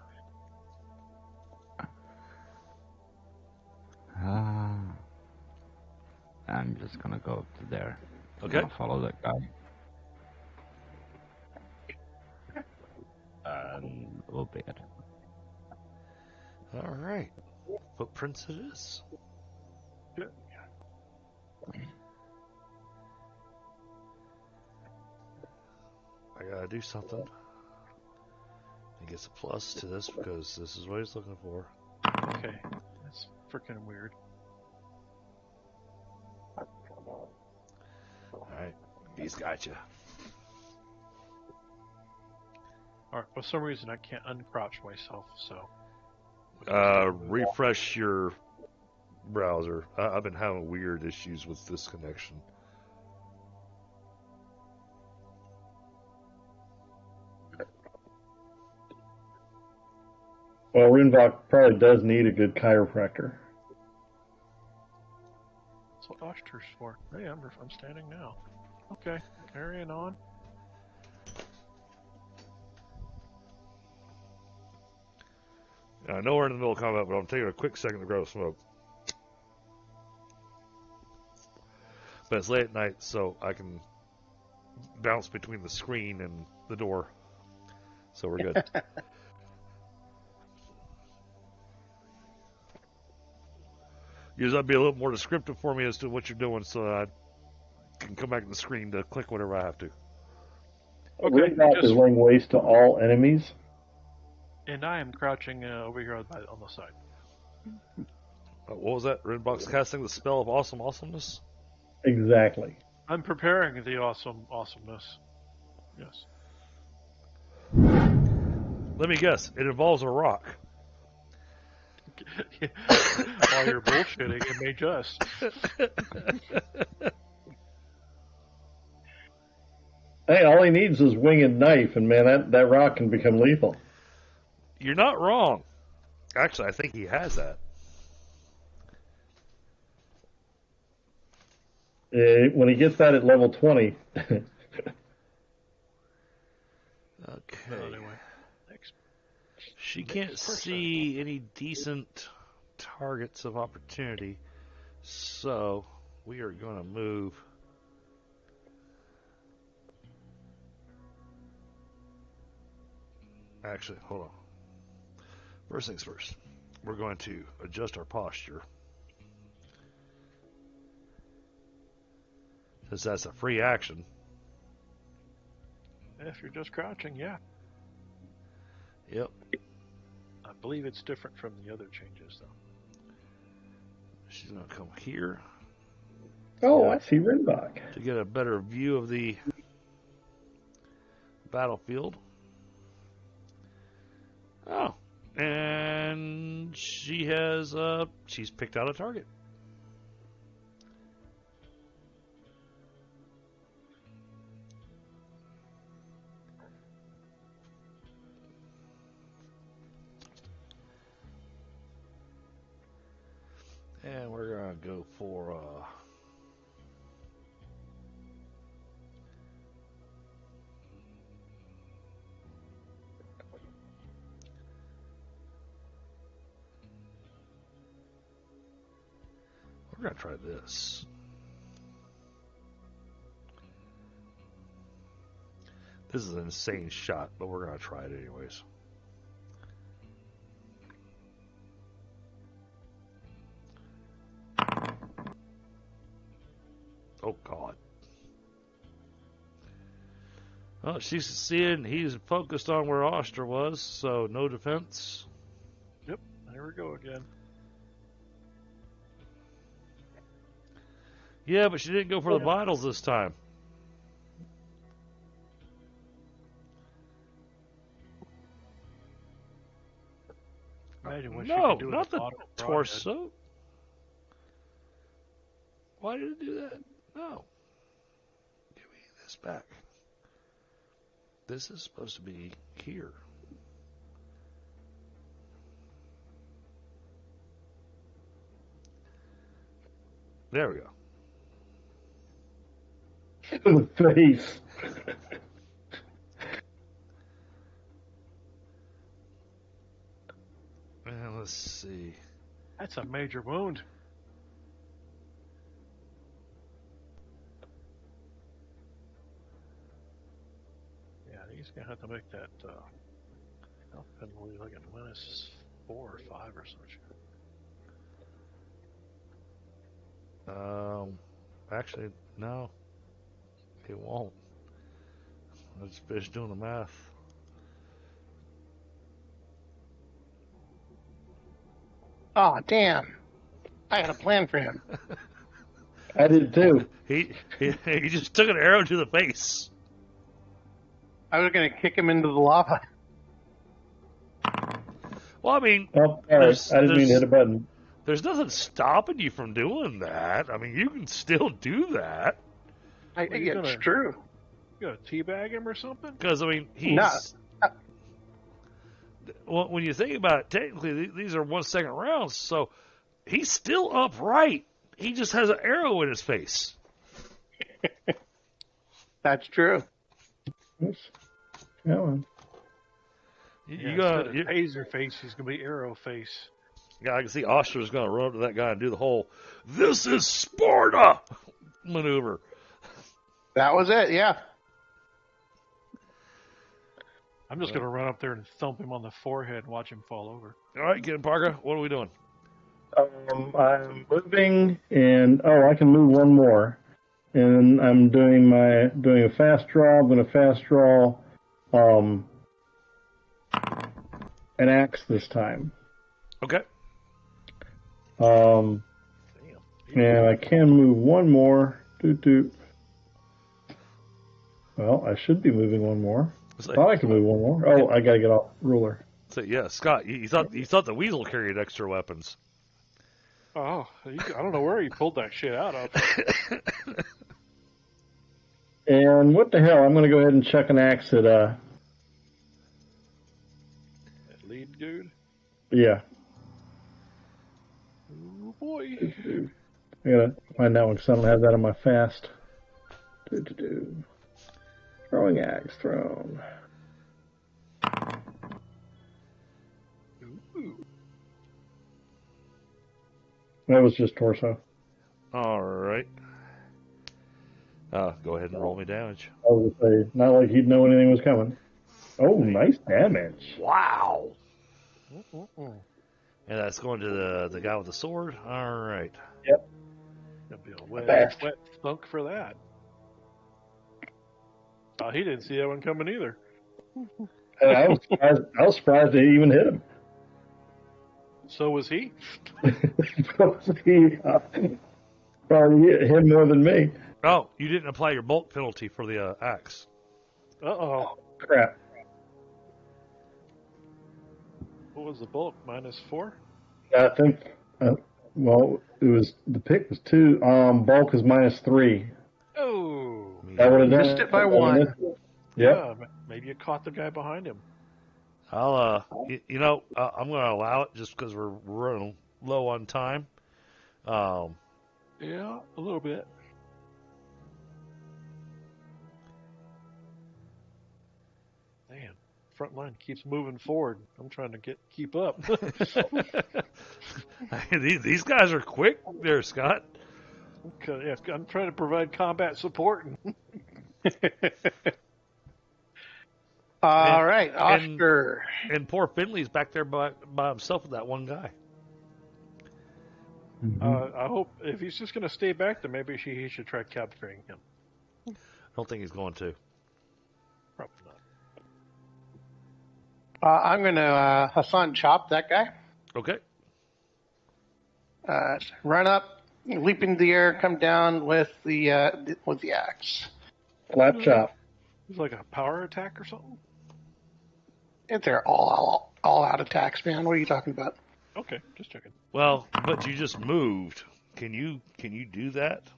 E: I'm just gonna go up to there.
B: Okay.
E: I'll follow that guy. And we'll be it.
B: All right. Footprints it is. I gotta do something. He gets a plus to this because this is what he's looking for.
D: Okay. That's freaking weird.
B: Alright. He's got you.
D: Alright, for some reason I can't uncrouch myself, so...
B: Refresh your browser. I've been having weird issues with this connection.
C: Well, Rinvoq probably does need a good chiropractor.
D: That's what Oshtur's for. Hey, I'm standing now. Okay, carrying on.
B: I know we're in the middle of combat, but I'm taking a quick second to grab a smoke. But it's late at night, so I can bounce between the screen and the door. So we're good. You just have to be a little more descriptive for me as to what you're doing so that I can come back to the screen to click whatever I have to.
D: Okay,
C: Rinvoq is laying waste to all enemies.
D: And I am crouching over here on the side.
B: What was that? Rinvoq's casting the spell of awesomeness?
C: Exactly.
D: I'm preparing the awesomeness. Yes.
B: Let me guess. It involves a rock.
D: While you're bullshitting, it may just.
C: Hey, all he needs is winged knife, and man, that rock can become lethal.
B: You're not wrong. Actually, I think he has that.
C: When he gets that at level 20.
B: Okay.
D: Anyway, next.
B: She can't see any decent targets of opportunity, so we are going to move. Actually, hold on. First things first, we're going to adjust our posture. Since that's a free action.
D: If you're just crouching, yeah.
B: Yep.
D: I believe it's different from the other changes, though.
B: She's going to come here.
C: Oh, I see Rinvoq.
B: To get a better view of the battlefield. Oh. And she has, she's picked out a target. And we're going to go for, we're going to try this. This is an insane shot, but we're going to try it anyways. Oh, God. Well, she's seeing he's focused on where Oshtur was, so no defense.
D: Yep, there we go again.
B: Yeah, but she didn't go for the vitals this time.
D: Imagine what
B: No,
D: she can do
B: not
D: with
B: the torso. Why did it do that? No. Give me this back. This is supposed to be here. There we go.
C: The face.
B: And let's see.
D: That's a major wound. Yeah, he's gonna have to make that health penalty like a -4 or -5 or such.
B: Actually, no. It won't. I just finished doing the math.
A: Oh, damn. I had a plan for him.
C: I did too.
B: He just took an arrow to the face.
A: I was going to kick him into the lava.
B: Well, I mean,
C: Oh, sorry. I didn't mean to hit a button.
B: There's nothing stopping you from doing that. I mean, you can still do that.
A: It's true.
D: You gonna teabag him or something?
B: Because, I mean, he's... Well, when you think about it, technically, these are 1 second rounds, so he's still upright. He just has an arrow in his face.
A: That's true.
C: Oops. Come
B: You
D: instead of taser face, he's gonna be arrow face.
B: Yeah, I can see Oshtur's going to run up to that guy and do the whole "This is Sparta" maneuver.
A: That was it, yeah.
D: I'm just going to run up there and thump him on the forehead and watch him fall over.
B: All right, Kenparka, what are we doing?
C: I'm moving, and I can move one more. And I'm doing a fast draw. I'm going to fast draw an axe this time.
B: Okay.
C: And I can move one more. Well, I should be moving one more. I thought I could move one more. Oh, I got to get off ruler.
B: So yeah, Scott, you thought the weasel carried extra weapons.
D: Oh, I don't know where he pulled that shit out of.
C: And what the hell? I'm going to go ahead and check an axe at
D: That lead dude?
C: Yeah.
D: Oh boy.
C: I gotta find that one because I don't have that on my fast. Throwing axe thrown.
D: Ooh.
C: That was just torso.
B: All right. Go ahead and roll me damage.
C: I was gonna say, not like he'd know anything was coming. Oh, nice damage.
B: Wow.
D: Mm-mm-mm.
B: And that's going to the guy with the sword. All right.
C: Yep.
D: That'd be a wet thunk for that. Oh, he didn't see that one coming either.
C: And I was surprised they even hit him.
D: So was he?
C: He probably hit him more than me.
B: Oh, you didn't apply your bulk penalty for the axe.
D: Uh-oh.
C: Crap.
D: What was the bulk? -4?
C: I think, the pick was 2. Bulk is -3.
D: Oh.
C: That would have
A: Missed it by 1.
C: Yep.
D: Yeah, maybe you caught the guy behind him.
B: I'll, I'm going to allow it just because we're running low on time.
D: Yeah, a little bit. Man, front line keeps moving forward. I'm trying to keep up.
B: These guys are quick there, Scott.
D: Okay, yeah, I'm trying to provide combat support.
A: All right, Oshtur.
B: And poor Finley's back there by himself with that one guy.
D: I hope if he's just going to stay back there, maybe he should try capturing him.
B: I don't think he's going to.
D: Probably not.
A: I'm going to Hassan chop that guy.
B: Okay.
A: Run up, leap into the air, come down with the axe.
C: Slap chop.
D: It's like a power attack or something?
A: They're all out attacks, man. What are you talking about?
D: Okay, just checking.
B: Well, but you just moved. Can you do that?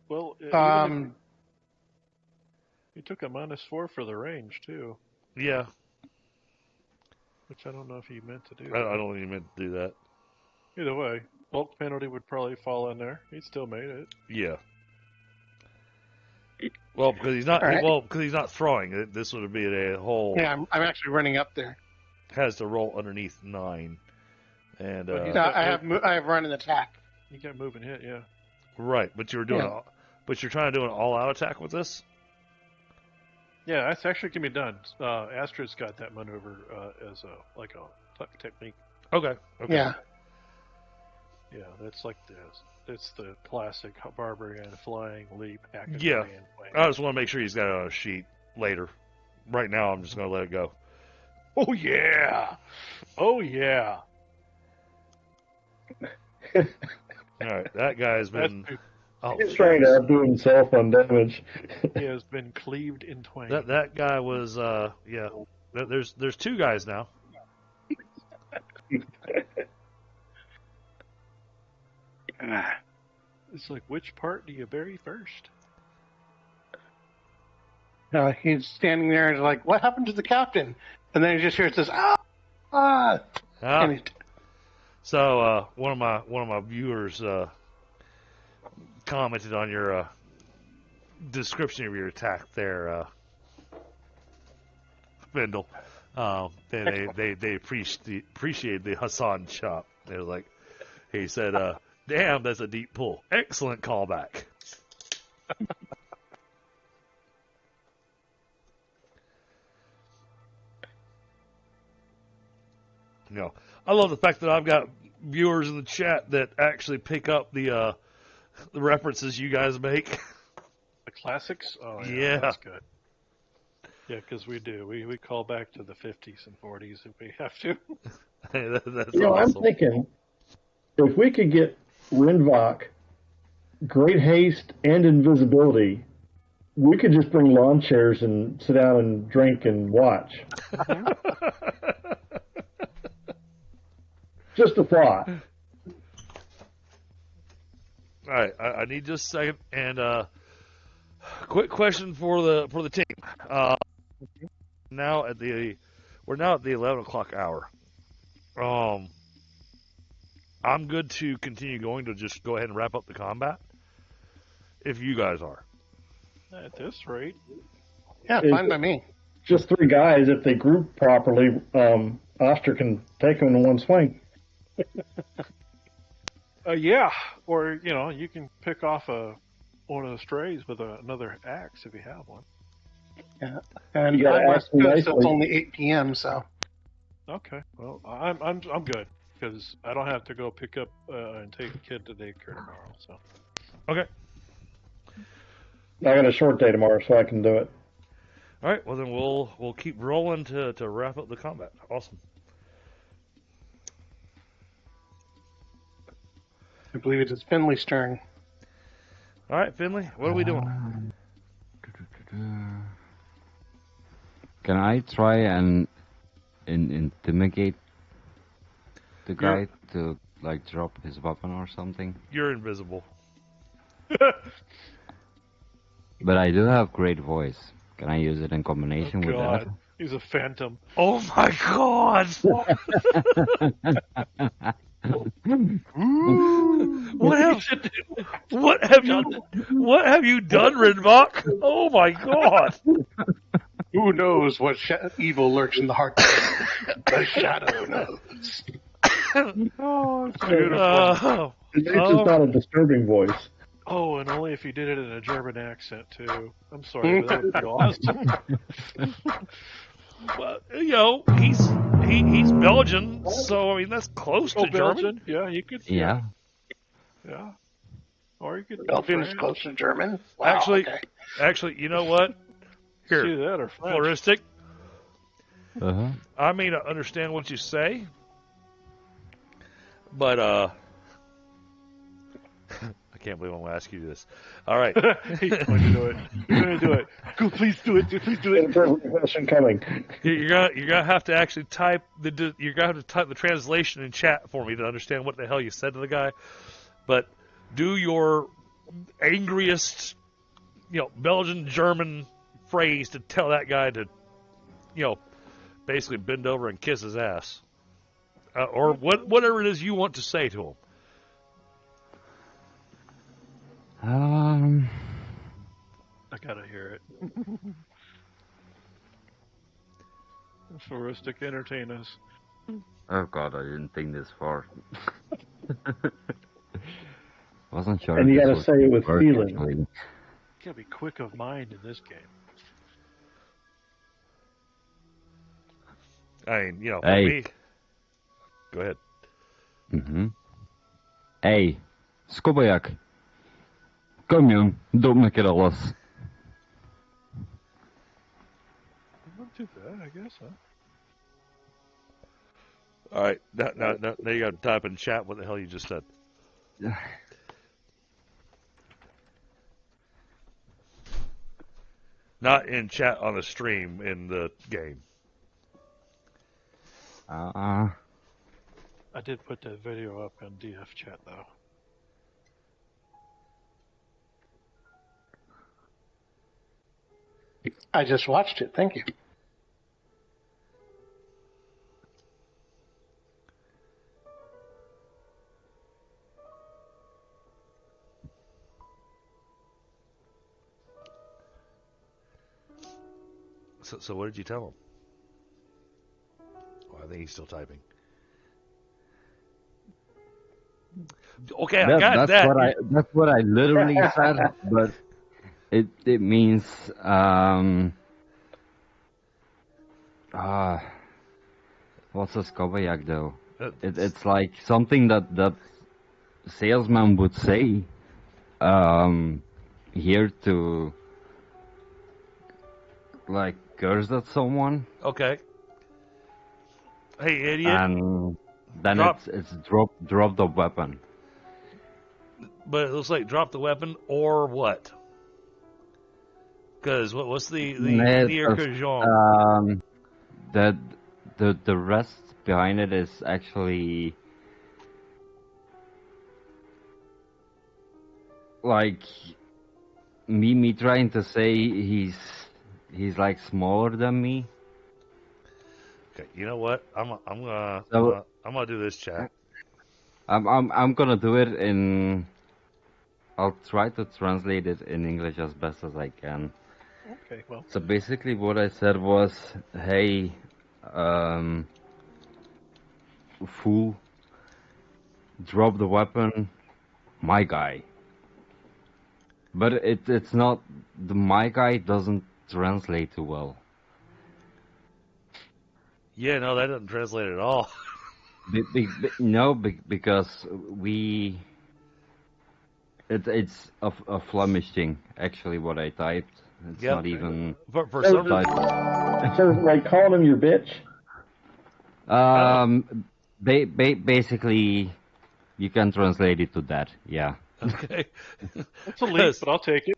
D: Well, he took a -4 for the range too.
B: Yeah.
D: Which I don't know if he meant to do.
B: I don't think he meant to do that.
D: Either way, bulk penalty would probably fall in there. He still made it.
B: Yeah. Well, because he's not.
A: Right.
B: Well, because he's not throwing. This would be a whole.
A: Yeah, I'm actually running up there.
B: Has to roll underneath 9, and
A: No, I have run and attack.
D: You got move and hit, yeah.
B: right. But you're doing. But you're trying to do an all-out attack with this.
D: Yeah, that's actually can be done. Astrid's got that maneuver as a technique.
B: Okay.
A: Yeah.
D: Yeah, that's like it's the classic barbarian flying leap.
B: Yeah. I just want to make sure he's got it on a sheet later. Right now, I'm just going to let it go.
D: Oh yeah! Oh yeah!
B: All right, that guy's been.
C: He's trying to outdo himself on damage.
D: He has been cleaved in twain.
B: That guy was yeah. There's 2 guys now.
D: It's like, which part do you bury first?
A: He's standing there and like, what happened to the captain? And then he just hears this,
B: So one of my viewers commented on your description of your attack there, Fyndhal. They appreciated the Hassan chop. They were like, he said, "Damn, that's a deep pull. Excellent callback." I love the fact that I've got viewers in the chat that actually pick up the references you guys make.
D: The classics? Oh,
B: Yeah.
D: That's good. Yeah, because we do. We call back to the 50s and 40s if we have to.
B: Hey, that's
C: You know,
B: awesome.
C: I'm thinking if we could get Rinvoq, great haste, and invisibility, we could just bring lawn chairs and sit down and drink and watch. Just a thought.
B: All right, I need just a second. And quick question for the team. We're now at the 11 o'clock hour. I'm good to continue going to just go ahead and wrap up the combat. If you guys are.
D: At this rate.
A: Yeah, fine by me.
C: Just 3 guys. If they group properly, Oshtur can take them in one swing.
D: Yeah, or you can pick off one of the strays with another axe if you have one.
A: Yeah, and
C: You gotta
A: I'm
C: ask
A: West Coast,
C: nicely.
A: so it's only 8 p.m. So
D: Okay, well I'm good because I don't have to go pick up and take a kid to daycare tomorrow. So.
B: Okay.
C: I got a short day tomorrow, so I can do it.
B: All right. Well, then we'll keep rolling to wrap up the combat. Awesome.
A: I believe it is Finley's turn.
B: All right, Finley. What are we doing?
E: Can I try and intimidate the guy to drop his weapon or something?
B: You're invisible.
E: But I do have great voice. Can I use it in combination with that?
D: God, he's a phantom.
B: Oh my God! What have you done, Rinvoq? Oh my God!
A: Who knows what evil lurks in the heart? The shadow knows.
D: Oh, it's beautiful.
C: It's just not a disturbing voice.
D: Oh, and only if you did it in a German accent too. I'm sorry, but that would be awesome.
B: Well, he's Belgian, so I mean that's close to German.
D: Belgian? Yeah, you could.
E: Yeah.
D: Yeah. Or you could.
A: Belgium is close to German. Wow,
B: Actually, you know what? Here,
D: See that or French.
B: Flaristic.
E: Uh-huh.
B: I may not understand what you say, but I can't believe I'm going to ask you this. All right.
D: He's going to do it. You're going to do it. Go, please do it. Please do it.
C: Question coming.
B: You're gonna have to actually type the translation in chat for me to understand what the hell you said to the guy. But do your angriest, Belgian German phrase to tell that guy to, basically bend over and kiss his ass, or whatever it is you want to say to him.
D: I gotta hear it. Flaristic, entertain us.
E: Oh God, I didn't think this far. Wasn't sure.
C: And you
E: if
C: gotta
E: this
C: say it with
E: would work,
C: feeling.
E: actually.
D: You gotta be quick of mind in this game.
B: I mean, for
E: Hey.
B: me. Go ahead.
E: Hey, Skobajak. Kom jong, doe me keer alles.
D: Not too bad, I guess, huh?
B: All right, now you got to type in chat what the hell you just said. Not in chat on the stream, in the game.
D: I did put that video up on DF chat, though.
A: I just watched it. Thank you.
B: So what did you tell him? Oh, I think he's still typing. Okay, I got that.
E: That's what I literally said, but it means What's a skobayak though? It's like something that salesman would say here to like curse at someone.
B: Okay. Hey, idiot.
E: And then it's drop the weapon.
B: But it looks like drop the weapon or what? Because what's the near-cajon?
E: The rest behind it is actually like me trying to say he's like smaller than me.
B: Okay, you know what? I'm gonna do this, chat.
E: I'm gonna do it in. I'll try to translate it in English as best as I can.
D: Okay, well.
E: So basically, what I said was, "Hey, fool, drop the weapon, my guy." But it's not. The my guy doesn't translate too well.
B: Yeah, no, that doesn't translate at all.
E: Because it's a Flemish thing. Actually, what I typed, it's not even.
B: For some reason,
C: So, like calling him your bitch.
E: Basically, you can translate it to that. Yeah.
B: Okay.
D: It's a leap, but I'll take it.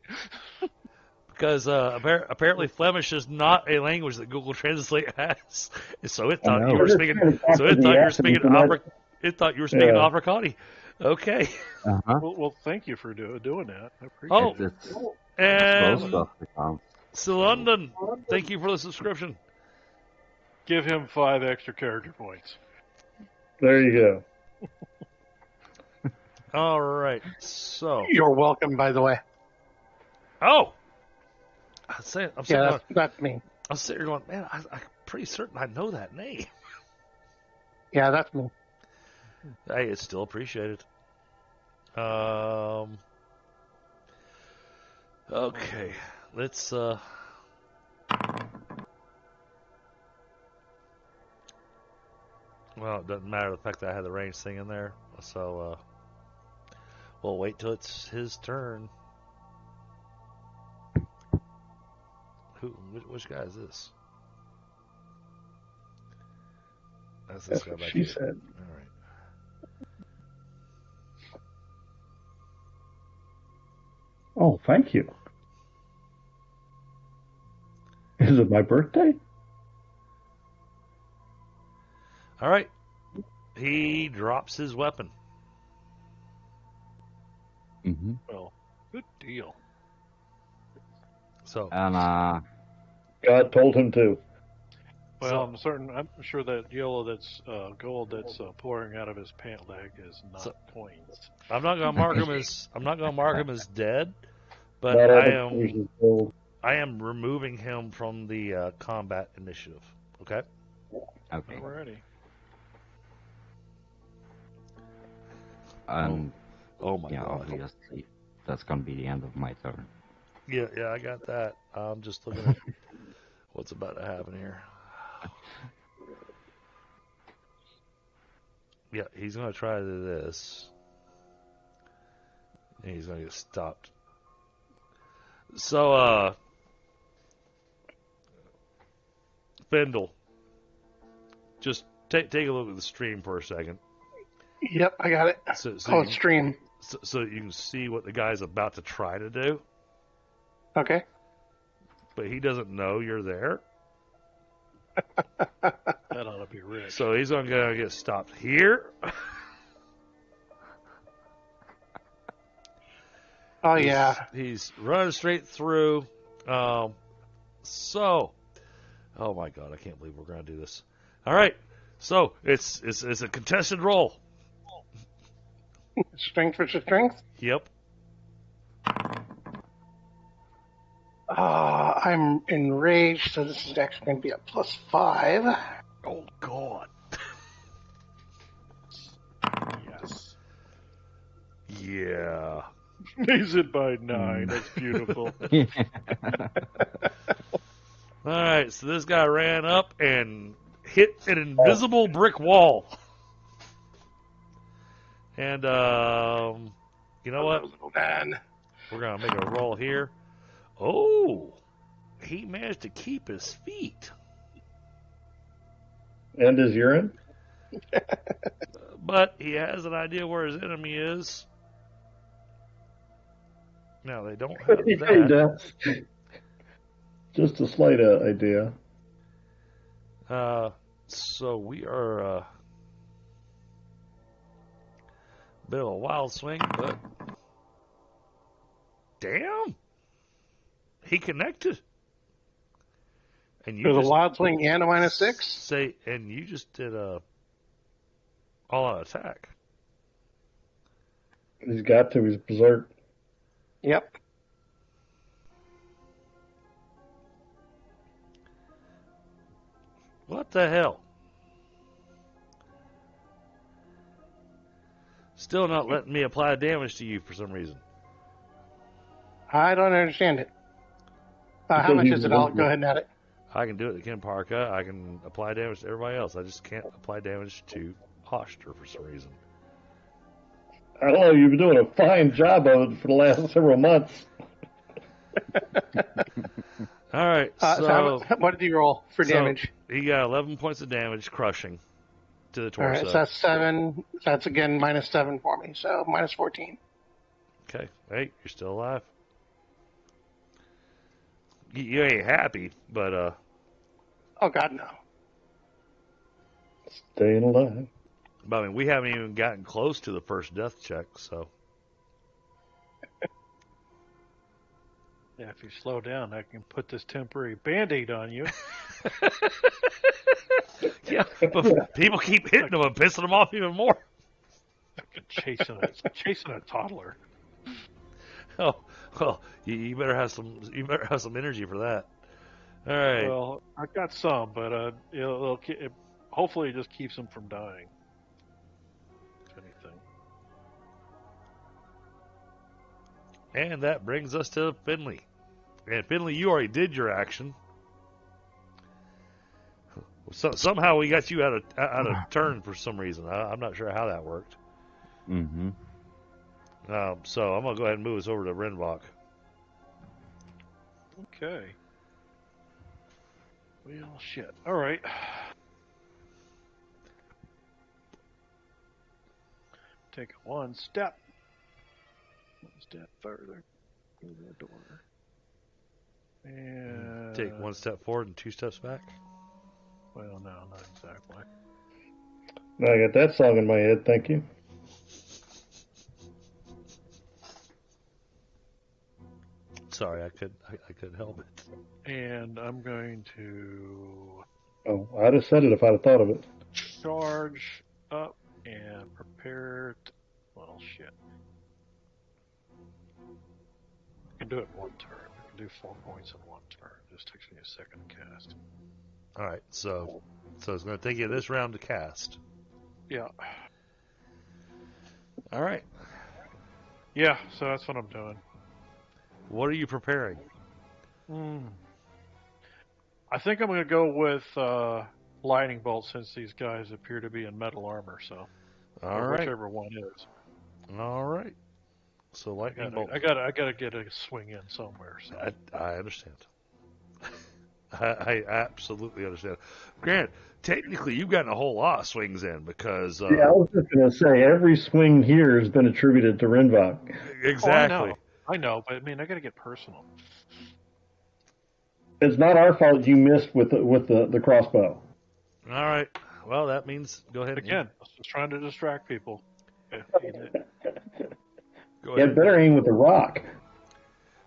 B: Because apparently Flemish is not a language that Google Translate has, so it thought you were speaking. So it thought you were speaking It thought you were speaking Afrikaans. Okay.
E: Uh-huh.
D: Well, thank you for doing that. I appreciate it.
B: And London, thank you for the subscription.
D: Give him 5 extra character points.
C: There you go.
B: All right, so
A: You're welcome, by the way.
B: Oh, that's me. I'm sitting here going, man, I'm pretty certain I know that name.
A: Yeah, that's me.
B: Hey, it's still appreciated. Okay, let's well, it doesn't matter the fact that I had the range thing in there, so we'll wait till it's his turn. Which guy is this? That's this guy back
C: she
B: here.
C: said.
B: All right.
C: Oh, thank you. Is it my birthday?
B: All right. He drops his weapon.
E: Mm-hmm.
D: Well, good deal.
B: So.
E: And
C: God told him to.
D: Well, I'm sure that yellow that's gold that's pouring out of his pant leg is not coins.
B: I'm not gonna mark him as dead, but
C: Not
B: I am removing him from the combat initiative. Okay.
E: Okay.
D: Alrighty.
B: Oh my
E: yeah,
B: God.
E: obviously, that's gonna be the end of my turn.
B: Yeah, I got that. I'm just looking at what's about to happen here. Yeah, he's gonna try to do this. And he's gonna get stopped. So, Fyndhal, just take a look at the stream for a second.
A: Yep, I got it. Stream.
B: So you can see what the guy's about to try to do.
A: Okay.
B: But he doesn't know you're there.
D: That ought to be rich.
B: So he's gonna get stopped here.
A: Oh, yeah.
B: He's running straight through. Oh my God, I can't believe we're going to do this. All right, so it's a contested roll.
A: Strength versus strength?
B: Yep.
A: I'm enraged, so this is actually going to be a +5.
B: Oh, God.
D: Yes.
B: Yeah.
D: Raise it by 9. That's beautiful.
B: All right, so this guy ran up and hit an invisible brick wall. And, you know what?
A: Man.
B: We're going to make a roll here. Oh, he managed to keep his feet.
C: And his urine?
B: But he has an idea where his enemy is. Now, they don't have
C: He
B: that.
C: does. Just a slight idea.
B: So we are a bit of a wild swing, but damn, he connected. And you
A: There's
B: just
A: a wild swing and a -6.
B: and you just did a all-out attack.
C: He's got to. He's berserk.
A: Yep.
B: What the hell? Still not letting me apply damage to you for some reason.
A: I don't understand it. How
C: Because
A: much
C: he's
A: is it? I'll
C: one-
A: go ahead and add it.
B: I can do it to Kenparka. I can apply damage to everybody else. I just can't apply damage to Oshtur for some reason.
C: I don't know. You've been doing a fine job of it for the last several months.
B: All right.
A: What did you roll for damage?
B: He got 11 points of damage, crushing to the
A: All
B: torso.
A: right, so that's 7. That's again -7 for me, so -14.
B: Okay. Hey, you're still alive. You ain't happy, but
A: Oh God, no.
C: Staying alive.
B: but I mean, we haven't even gotten close to the first death check, so.
D: Yeah, if you slow down, I can put this temporary Band-Aid on you.
B: Yeah, but people keep hitting them and pissing them off even more.
D: chasing a toddler.
B: Oh, well, you better have some. You better have some energy for that. All right.
D: Well, I got some, but hopefully it just keeps them from dying. If anything.
B: And that brings us to Finley. And Finley, you already did your action. So, somehow we got you out of turn for some reason. I'm not sure how that worked.
E: Mm-hmm.
B: So I'm gonna go ahead and move us over to Rinvoq.
D: Okay. Well, shit. All right. Take one step further through the door, and
B: Take one step forward and 2 steps back.
D: Well, no, not exactly.
C: Now I got that song in my head. Thank you.
B: Sorry, I couldn't help it.
D: And I'm going to
C: Oh, I'd have said it if I'd have thought of it.
D: charge up and prepare. Well, shit. I can do it in one turn. I can do 4 points in one turn. It just takes me a second to cast.
B: All right, so it's going to take you this round to cast.
D: Yeah.
B: All right.
D: Yeah, so that's what I'm doing.
B: What are you preparing?
D: I think I'm going to go with lightning bolt since these guys appear to be in metal armor. So,
B: All right.
D: whichever one is.
B: All right. So lightning bolt.
D: I gotta get a swing in somewhere. So
B: I understand. I absolutely understand. Grant, technically, you've gotten a whole lot of swings in because.
C: Yeah, I was just going to say, every swing here has been attributed to Rinvoq.
B: Exactly.
D: I know, but I mean, I got to get personal.
C: It's not our fault you missed with the crossbow.
B: All right. Well, that means go ahead.
D: Again, I was just trying to distract people.
B: Go
C: You
B: ahead.
C: had better aim with the rock.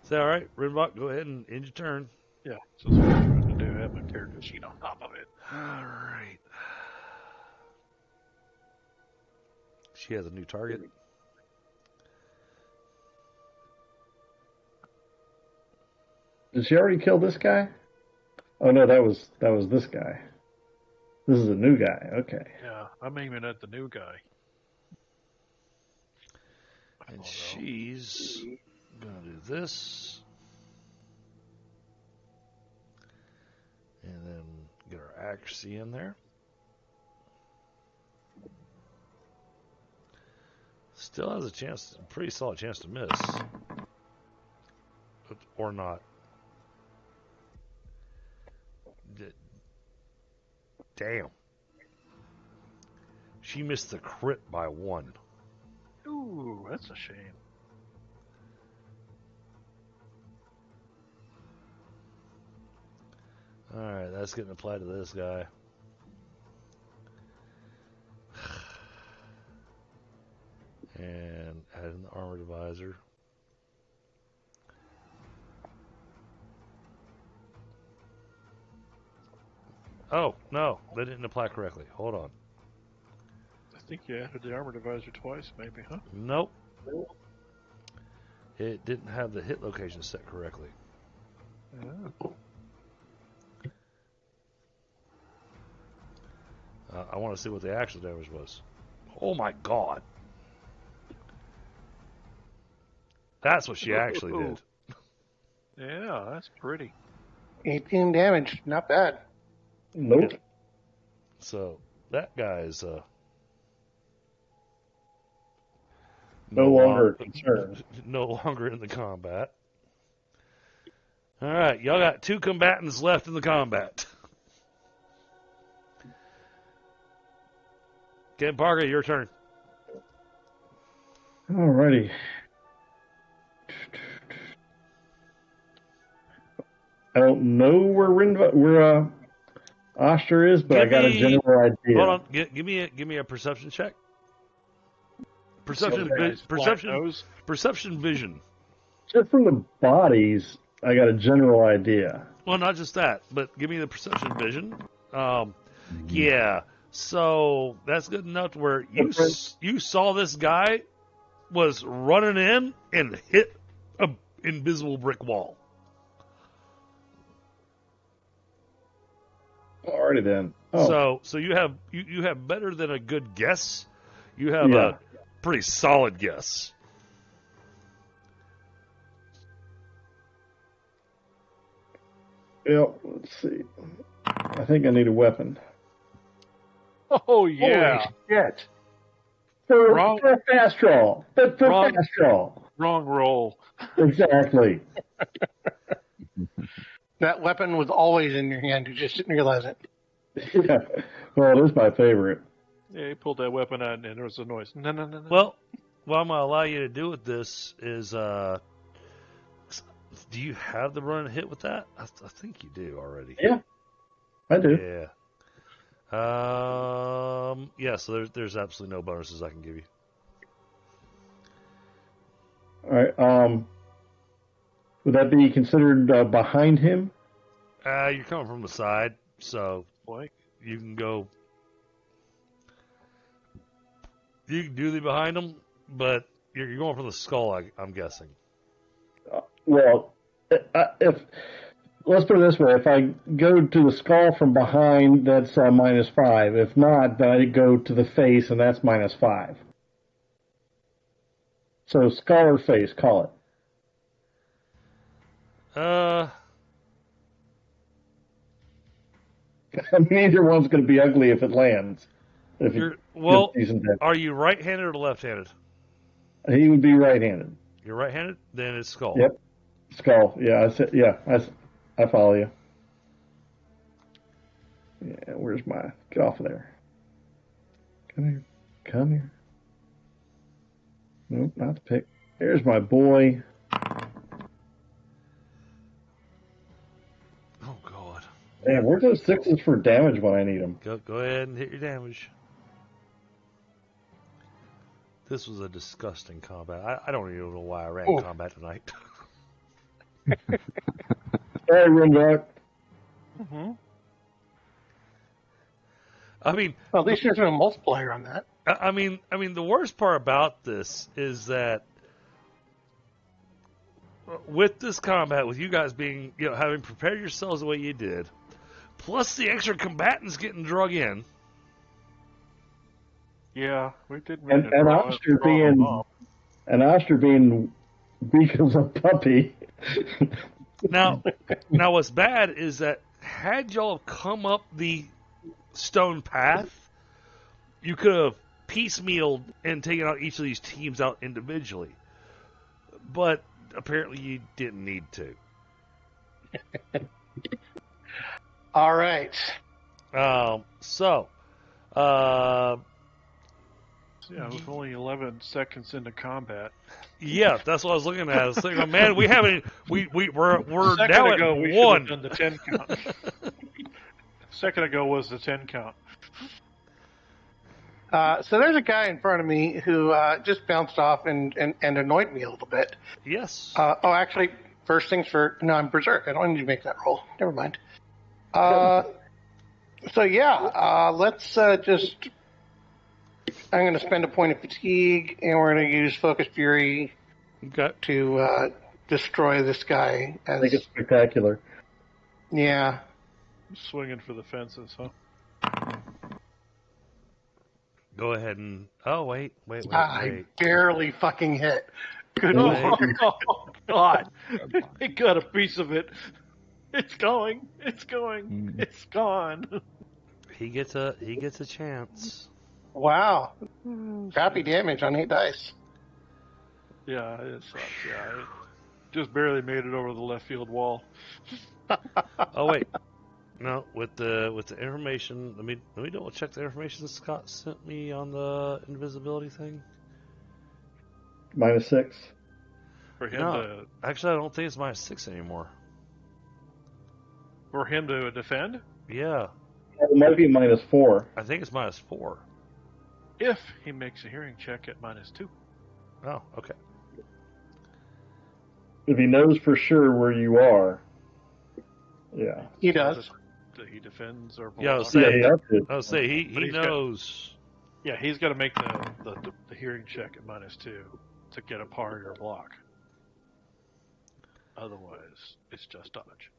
B: Say, all right, Rinvoq, go ahead and end your turn.
D: Yeah, so that's what I'm trying to do. Have my character sheet on top of it.
B: All right. She has a new target.
C: Did she already kill this guy? Oh no, that was this guy. This is a new guy. Okay.
D: Yeah, I'm aiming at the new guy.
B: And she's going to do this. And then get her accuracy in there. Still has a chance, pretty solid chance to miss. Or not. Damn. She missed the crit by 1.
D: Ooh, that's a shame.
B: Alright, that's getting applied to this guy. And add in the armored advisor. Oh, no, that didn't apply correctly. Hold on.
D: I think you added the armored advisor twice, maybe, huh?
B: Nope. It didn't have the hit location set correctly.
D: Yeah.
B: I want to see what the actual damage was. Oh my god. That's what she actually did.
D: Yeah, that's pretty.
A: 18 damage. Not bad.
C: Nope.
B: So, that guy's
C: No longer a concern.
B: No longer in the combat. Alright, y'all got 2 combatants left in the combat. Kenparka, your turn.
C: Alrighty. I don't know where Oshtur is, but I got a general idea.
B: Hold on, give me a perception check. Perception vision.
C: Just from the bodies, I got a general idea.
B: Well, not just that, but give me the perception vision. Yeah. So that's good enough to where you saw this guy was running in and hit an invisible brick wall.
C: Alrighty then. Oh.
B: So you have better than a good guess. You have a pretty solid guess.
C: Yeah, let's see. I think I need a weapon.
D: Oh, yeah.
A: Holy shit.
C: For a fast draw. But for
D: Wrong.
C: fast draw.
D: Wrong roll.
C: Exactly.
A: That weapon was always in your hand. You just didn't realize it.
C: Yeah. Well, it is my favorite.
D: Yeah, he pulled that weapon out and there was a noise. No.
B: Well, what I'm going to allow you to do with this is, do you have the run and hit with that? I think you do already.
C: Yeah, I do.
B: Yeah. Yeah, so there's absolutely no bonuses I can give you.
C: All right. Would that be considered behind him?
B: You're coming from the side, so
D: Like,
B: you can go. You can do the behind him, but you're going from the skull, I'm guessing.
C: Well, if let's put it this way: if I go to the skull from behind, that's -5. If not, then I go to the face, and that's -5. So skull or face, call it. Neither one's going to be ugly if it lands.
B: Are you right-handed or left-handed?
C: He would be right-handed.
B: You're right-handed? Then it's skull.
C: Yep. Skull. Yeah, I follow you. Yeah, where's my... Get off of there. Come here. Nope, not the pick. There's my boy.
B: Oh, God.
C: Man, where's those 6s for damage when I need them?
B: Go ahead and hit your damage. This was a disgusting combat. I don't even know why I ran combat tonight.
C: Hey, Rinvoq.
D: mm-hmm.
B: I mean,
A: Well, at least there's no multiplier on that.
B: I mean, the worst part about this is that with this combat, with you guys being, having prepared yourselves the way you did, plus the extra combatants getting drug in.
D: Yeah, we did.
C: And Oshtur being weak as a puppy.
B: Now, what's bad is that had y'all come up the stone path, you could have piecemealed and taken out each of these teams out individually. But apparently you didn't need to.
A: All right.
D: Yeah, with only 11 seconds into combat.
B: Yeah, that's what I was looking at. I was thinking, man, we're
D: Second
B: now
D: ago,
B: at
D: we should
B: one.
D: have done the 10 count. Second ago was the 10 count.
A: So there's a guy in front of me who just bounced off and annoyed me a little bit.
B: Yes.
A: Actually, first things first. No, I'm Berserk. I don't need to make that roll. Never mind. Let's just... I'm going to spend a point of fatigue, and we're going to use Focus Fury to destroy this guy.
C: I think it's spectacular.
A: Yeah.
D: Swinging for the fences, huh?
B: Go ahead and... Oh, wait.
A: I barely fucking hit. Good
B: Wait.
A: lord.
D: Oh, God. It got a piece of it. It's going. It's gone.
B: He gets a chance.
A: Wow. Crappy damage on 8 dice.
D: Yeah, it sucks. Yeah, it just barely made it over the left field wall.
B: Oh, wait. No, with the information, let me double check the information that Scott sent me on the invisibility thing.
C: -6.
D: For him
B: No, actually, I don't think it's -6 anymore.
D: For him to defend?
B: Yeah,
C: It might be -4.
B: I think it's -4.
D: If he makes a hearing check at -2.
B: Oh, okay.
C: If he knows for sure where you are. Yeah.
A: He does.
D: He defends or blocks.
B: Yeah, I'll say
C: Yeah,
B: he knows.
D: Yeah, he's got to make the hearing check at -2 to get a parry or block. Otherwise, it's just dodge.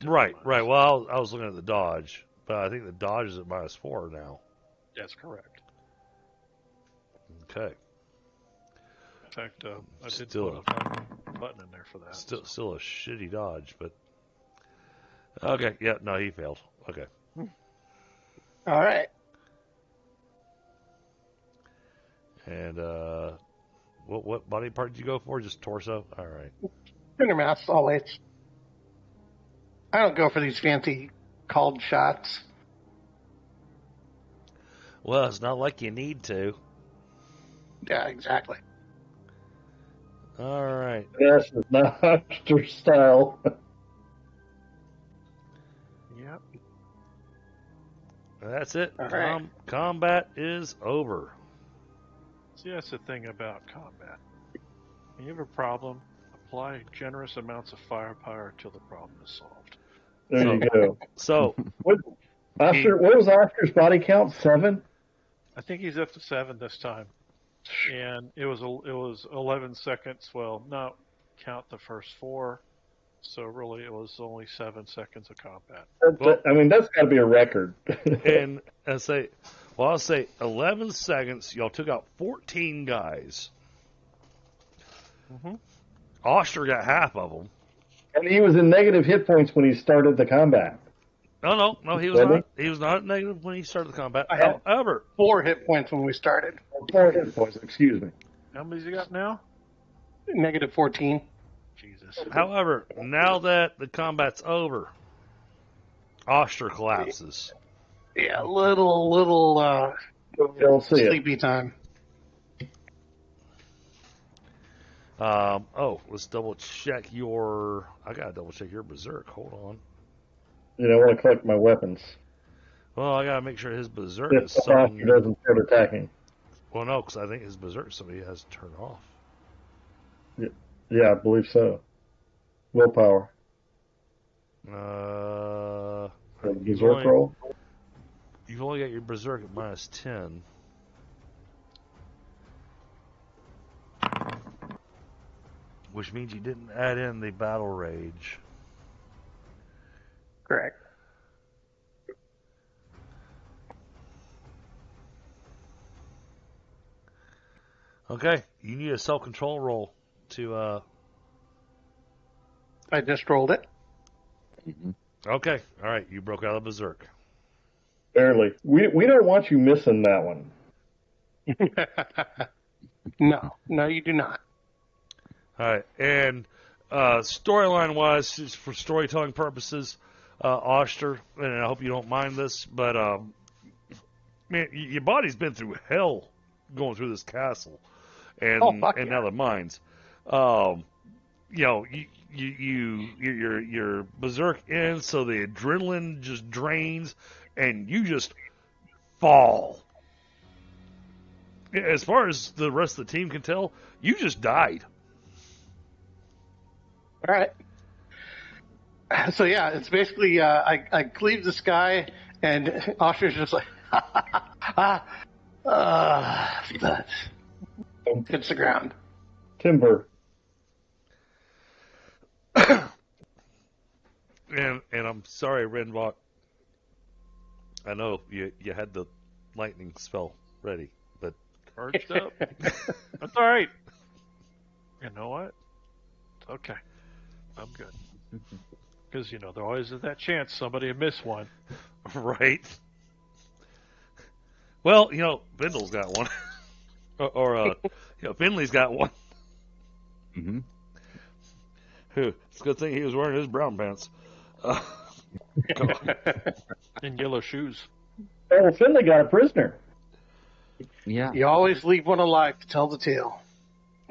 B: Right. Well, I was looking at the dodge, but I think the dodge is at -4 now.
D: That's correct.
B: Okay.
D: In fact, I did
B: Still
D: put a button in there for that.
B: Still a shitty dodge, but okay. Yeah, no, he failed. Okay.
A: All right.
B: And what body part did you go for? Just torso? All right.
A: Finger mass, always. I don't go for these fancy called shots.
B: Well, it's not like you need to.
A: Yeah, exactly.
B: All right.
C: Yes, it's not Oshtur style.
D: Yep.
B: That's it.
A: All right.
B: Combat is over.
D: See, that's the thing about combat. When you have a problem, apply generous amounts of firepower till the problem is solved.
C: There you go.
B: So,
C: What was Oshtur's body count? 7?
D: I think he's up to 7 this time, and it was 11 seconds. Well, not count the first 4, so really it was only 7 seconds of combat.
C: I mean, that's got to be a record.
B: and I'll say 11 seconds. Y'all took out 14 guys.
D: Mm-hmm.
B: Oshtur got half of them.
C: And he was in negative hit points when he started the combat.
B: No, he was not. He was not negative when he started the combat.
A: I had
B: However,
A: 4 hit points when we started.
C: 4 hit points, excuse me.
D: How many's he got now?
A: Negative 14.
D: Jesus.
B: However, now that the combat's over, Oshtur collapses.
A: Yeah, little
C: You don't see it.
A: sleepy time.
B: Let's double check your. I gotta double check your berserk. Hold on.
C: You know, I want to collect my weapons.
B: Well, I gotta make sure his berserk
C: If
B: is
C: the
B: something.
C: Oshtur doesn't start attacking.
B: Well, no, because I think his berserk somebody has to turn off.
C: Yeah, I believe so. Willpower. Berserk roll?
B: You've only got your berserk at -10. Which means you didn't add in the battle rage.
A: Correct.
B: Okay, you need a self-control roll to.
A: I just rolled it.
E: Mm-hmm.
B: Okay, all right, you broke out of berserk.
C: Barely. We don't want you missing that one.
A: No, you do not.
B: All right, and storyline-wise, just for storytelling purposes, Oshtur, and I hope you don't mind this, but man, your body's been through hell going through this castle, and now the mines. You're berserk in, so the adrenaline just drains, and you just fall. As far as the rest of the team can tell, you just died.
A: All right. So yeah, it's basically I cleave the sky, and Oshtur's just like, that hits the ground.
C: Timber.
B: And I'm sorry, Rinvoq. I know you had the lightning spell ready, but
D: Charged up. That's all right. You know what? It's okay. I'm good. Because, there always is that chance somebody will miss one.
B: right. Well, Fyndhal's got one. or Finley's got one.
E: Mm-hmm.
B: It's a good thing he was wearing his brown pants.
D: And yellow shoes.
C: Oh, Finley got a prisoner.
E: Yeah.
A: You always leave one alive to tell the tale.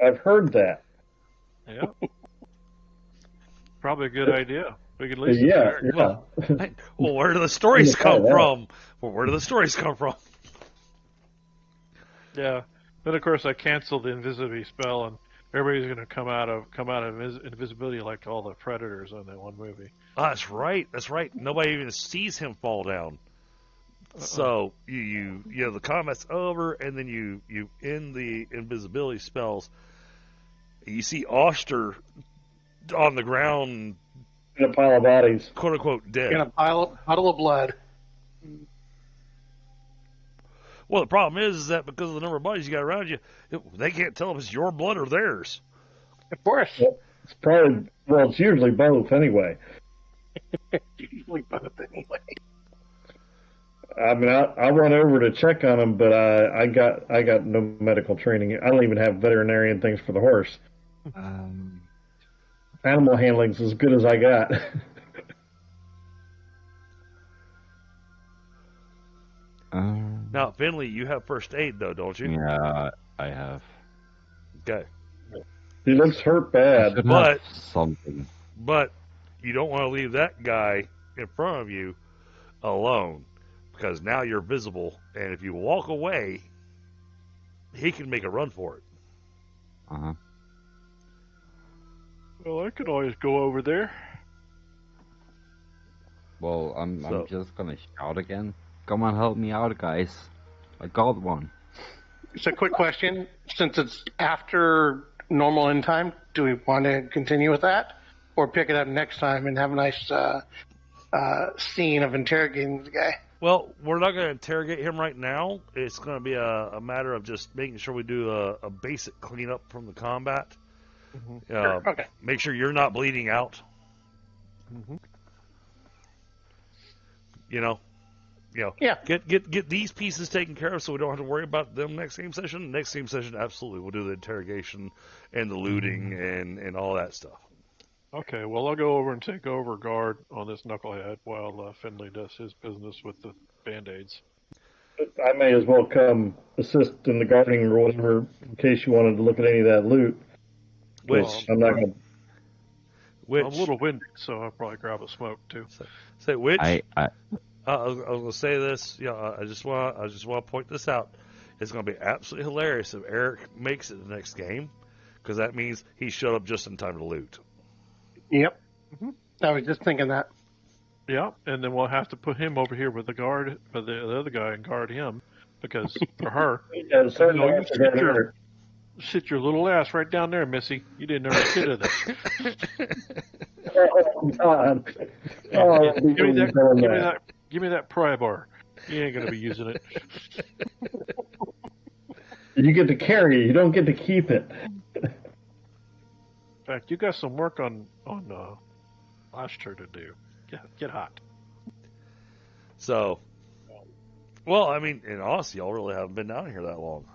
C: I've heard that.
D: Yeah. Probably a good idea. We could at least
C: Yeah.
B: Well, where do the stories come from? Well, where do the stories come from?
D: Yeah. Then of course I canceled the invisibility spell, and everybody's going to come out of invisibility like all the predators on that one movie.
B: Oh, that's right. Nobody even sees him fall down. So you the combat's over, and then you end the invisibility spells. You see Oshtur on the ground,
C: In a pile of bodies.
B: quote unquote, dead.
A: In a puddle of blood.
B: Well, the problem is that because of the number of bodies you got around you, they can't tell if it's your blood or theirs.
A: Of course.
C: It's probably, it's usually both anyway.
A: Usually both anyway.
C: I mean, I'll run over to check on them, but I got no medical training. I don't even have veterinarian things for the horse. Animal handling's as good as I got.
B: Now, Finley, you have first aid, though, don't you?
E: Yeah, I have.
B: Okay.
C: He looks hurt bad.
B: But
E: something.
B: But you don't want to leave that guy in front of you alone, because now you're visible, and if you walk away, he can make a run for it.
E: Uh-huh.
D: Well, I could always go over there.
E: Well, I'm just gonna shout again. Come on, help me out, guys. I got one.
A: So, quick question. Since it's after normal end time, do we want to continue with that? Or pick it up next time and have a nice scene of interrogating the guy?
B: Well, we're not going to interrogate him right now. It's going to be a matter of just making sure we do a basic cleanup from the combat.
A: Mm-hmm. Sure. Okay.
B: Make sure you're not bleeding out.
D: Mm-hmm.
A: Yeah.
B: Get these pieces taken care of so we don't have to worry about them next game session. Next game session, absolutely, we'll do the interrogation and the looting and all that stuff.
D: Okay, well, I'll go over and take over guard on this knucklehead while Finley does his business with the Band-Aids.
C: I may as well come assist in the guarding or whatever in case you wanted to look at any of that loot.
B: Which
C: I'm not going to...
D: I'm a little windy, so I'll probably grab a smoke, too.
B: Say which?
E: I
B: was going to say this. I just want to point this out. It's going to be absolutely hilarious if Eric makes it the next game, because that means he showed up just in time to loot.
A: Yep. Mm-hmm. I was just thinking that.
D: Yeah, and then we'll have to put him over here with the guard, with the other guy, and guard him, because for her,
C: Yeah,
D: sit your little ass right down there, Missy. You didn't know shit of that.
C: Oh, God. Oh,
D: Give me that pry bar. You ain't gonna be using it.
C: You get to carry it. You don't get to keep it.
D: In fact, you got some work on Oshtur to do. Get hot.
B: So, Well, I mean, and honestly, y'all really haven't been down here that long.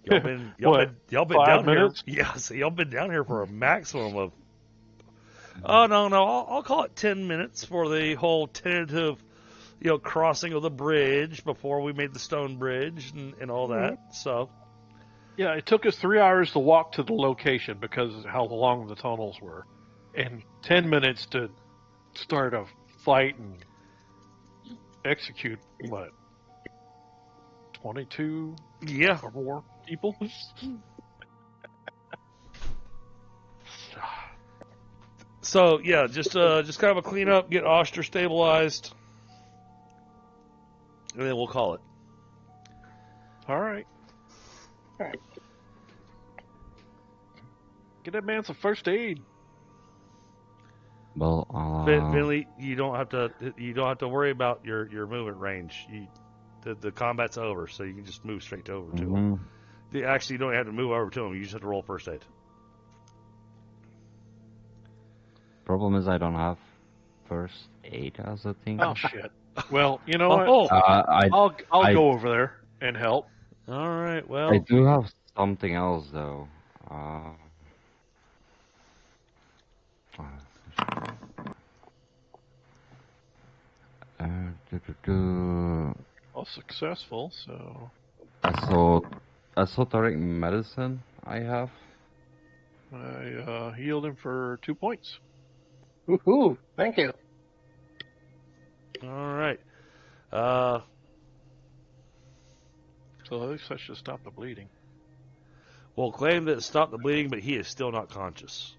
B: Y'all
D: What,
B: been
D: 5
B: down
D: minutes?
B: here. Yeah, so y'all been down here for a maximum of. Oh no, I'll call it 10 minutes for the whole tentative, crossing of the bridge before we made the stone bridge and all that. So.
D: Yeah, it took us 3 hours to walk to the location because of how long the tunnels were, and 10 minutes to start a fight and execute 22
B: Yeah.
D: or more people.
B: So yeah, just kind of a cleanup, get Oshtur stabilized, and then we'll call it.
D: All right.
A: All right.
D: Get that man some first aid.
E: Well,
B: Finley, you don't have to worry about your movement range. The combat's over, so you can just move straight over to him. Actually, you don't have to move over to him. You just have to roll first aid.
E: problem is I don't have first aid as a thing.
D: Oh shit. Well, you know what? I'll go over there and help.
B: All right. Well,
E: I do have something else though.
D: All successful, so
E: Esoteric medicine I have.
D: I healed him for 2 points.
A: Woohoo! Thank you.
B: all right.
D: So at least I should stop the bleeding.
B: We'll claim that it stopped the bleeding, but he is still not conscious.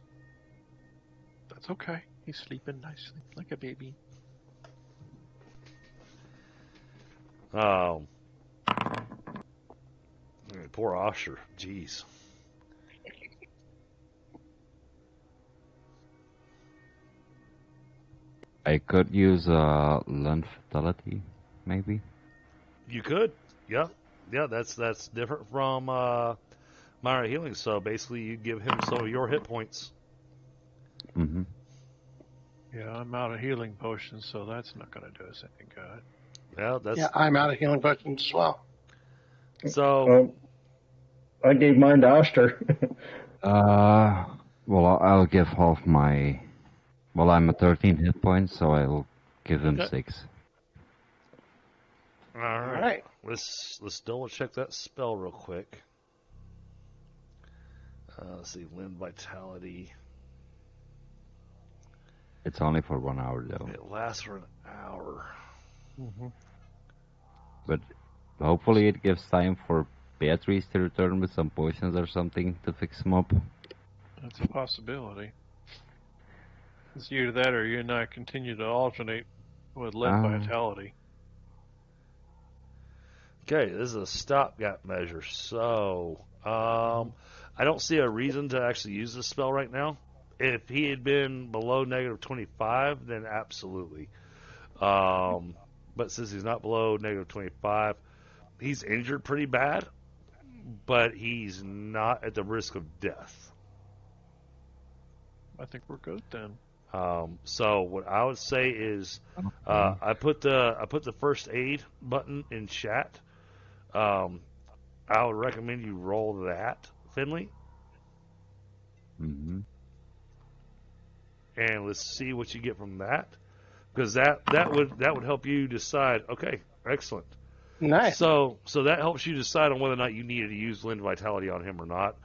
D: That's okay. He's sleeping nicely, like a baby.
B: Poor Oshtur. Jeez.
E: I could use learn fidelity, maybe.
B: You could. Yeah. That's different from Myra healing. So basically, you give him some of your hit points.
E: Mm-hmm.
D: Yeah, I'm out of healing potions, so that's not going to do us any good.
B: Yeah,
A: I'm out of healing potions as well.
B: So
C: I gave mine to Oshtur.
E: Well, I'll give half my. Well, I'm at 13 hit points, so I'll give him 6.
B: all right. Let's double check that spell real quick. Let's see, Lend Vitality.
E: It's only for 1 hour though.
B: It lasts for an hour.
D: Mm-hmm.
E: But hopefully it gives time for Beatrice to return with some potions or something to fix him up.
D: That's a possibility. It's either that or you and I continue to alternate with lead vitality.
B: Okay, this is a stopgap measure. So, I don't see a reason to actually use this spell right now. If he had been below negative 25, then absolutely. But since he's not below negative 25, he's injured pretty bad, but he's not at the risk of death.
D: I think we're good then.
B: So what I would say is, I put the first aid button in chat. I would recommend you roll that, Finley.
E: Mm-hmm.
B: And let's see what you get from that, because that would help you decide. Okay, excellent.
A: Nice.
B: So that helps you decide on whether or not you needed to use Lend Vitality on him or not.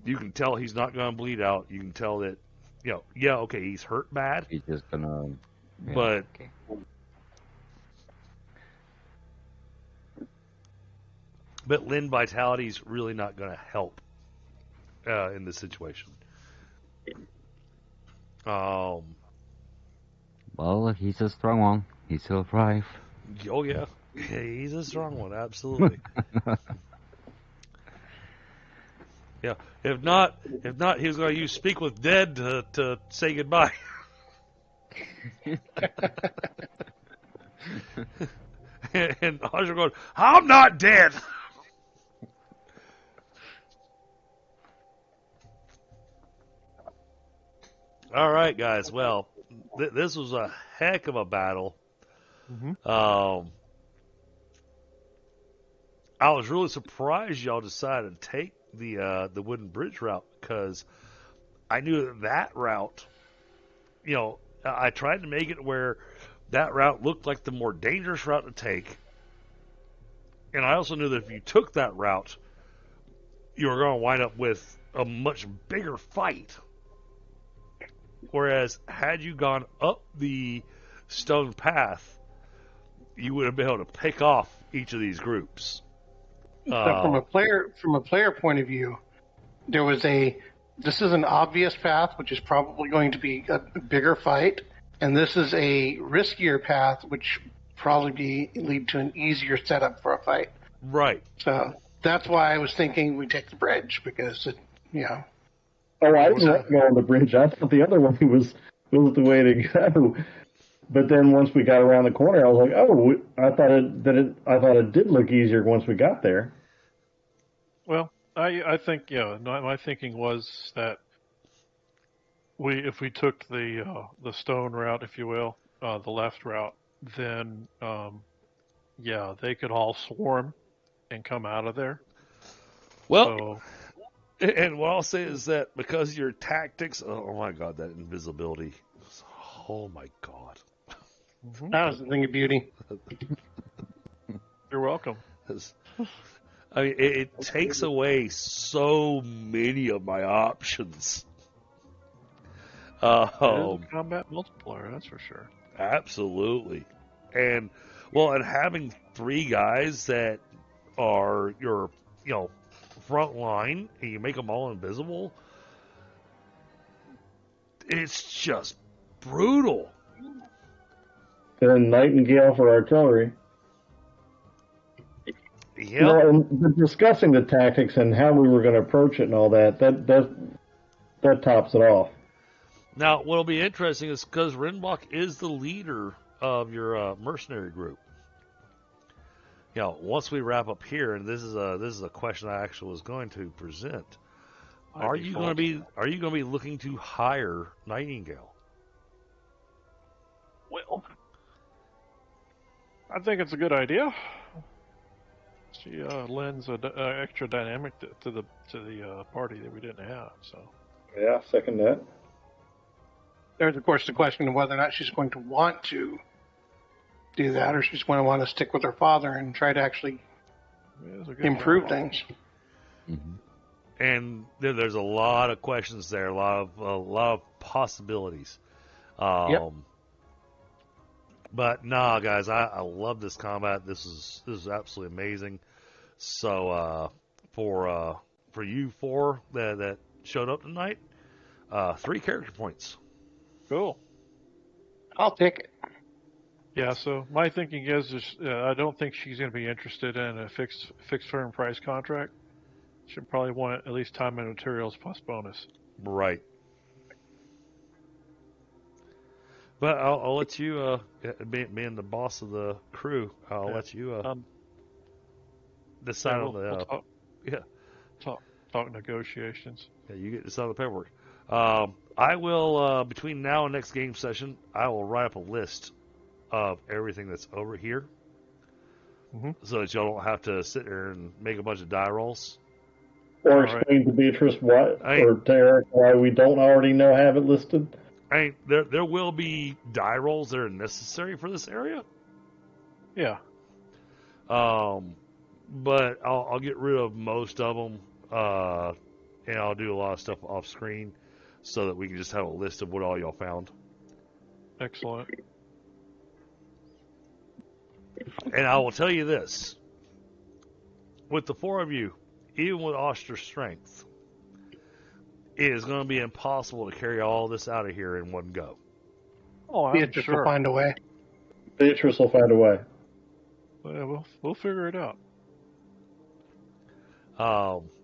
B: You can tell he's not going to bleed out. You can tell that, okay, he's hurt bad.
E: He's just gonna. Yeah,
B: but
E: okay.
B: But Lend Vitality is really not going to help in this situation.
E: Well, he's a strong one. He's still thrive.
B: Oh yeah, he's a strong one, absolutely. Yeah. If not, he was going to use Speak with Dead to say goodbye. And Oshtur going, I'm not dead. All right, guys. Well, this was a heck of a battle.
D: Mm-hmm.
B: I was really surprised y'all decided to take the wooden bridge route, because I knew that route, I tried to make it where that route looked like the more dangerous route to take. And I also knew that if you took that route, you were going to wind up with a much bigger fight. Whereas, had you gone up the stone path, you would have been able to pick off each of these groups.
A: So from a player point of view, this is an obvious path, which is probably going to be a bigger fight, and this is a riskier path, which probably lead to an easier setup for a fight.
B: Right.
A: So that's why I was thinking we take the bridge, because
C: Oh, I didn't want to go on the bridge. I thought the other way was the way to go. But then once we got around the corner, I was like, oh, I thought it did look easier once we got there.
D: Well, I think my thinking was that if we took the stone route, if you will, the left route, then they could all swarm and come out of there.
B: Well, and what I'll say is that because of your tactics, oh my God, that invisibility, oh my God.
A: That was the thing of beauty.
D: You're welcome.
B: I mean, it takes away so many of my options.
D: It is a combat multiplier, that's for sure.
B: Absolutely. And having 3 guys that are your, front line, and you make them all invisible, it's just brutal.
C: And Nightingale for artillery.
B: Yeah.
C: And discussing the tactics and how we were going to approach it and all that tops it off.
B: Now, what'll be interesting is because Rinvoq is the leader of your mercenary group. Once we wrap up here, and this is a question I actually was going to present. Are you going to be looking to hire Nightingale?
D: Well, I think it's a good idea. She lends an extra dynamic to the party that we didn't have. So.
C: Yeah, second that.
A: There's, of course, the question of whether or not she's going to want to do that, or she's going to want to stick with her father and try to actually improve things.
E: Mm-hmm.
B: And there's a lot of questions there, a lot of possibilities.
A: Yep.
B: But nah, guys, I love this combat. This is absolutely amazing. So for you 4 that showed up tonight, 3 character points.
D: Cool.
A: I'll take it.
D: Yeah. So my thinking is I don't think she's going to be interested in a fixed firm price contract. She'll probably want at least time and materials plus bonus.
B: Right. But I'll let you, being the boss of the crew, I'll let you decide on the...
D: Talk negotiations.
B: Yeah, you get to decide on the paperwork. I will, between now and next game session, I will write up a list of everything that's over here.
D: Mm-hmm.
B: So that y'all don't have to sit there and make a bunch of die rolls.
C: Or explain to Beatrice or to Eric why we don't already have it listed.
B: There will be die rolls that are necessary for this area.
D: Yeah.
B: But I'll get rid of most of them, and I'll do a lot of stuff off screen so that we can just have a list of what all y'all found.
D: Excellent.
B: And I will tell you this. With the 4 of you, even with Oshtur's strength, it is going to be impossible to carry all this out of here in one go.
D: Oh, I'm
A: Beatrice
D: sure.
A: will find a way.
C: Beatrice will find a way.
D: Yeah, we'll figure it out.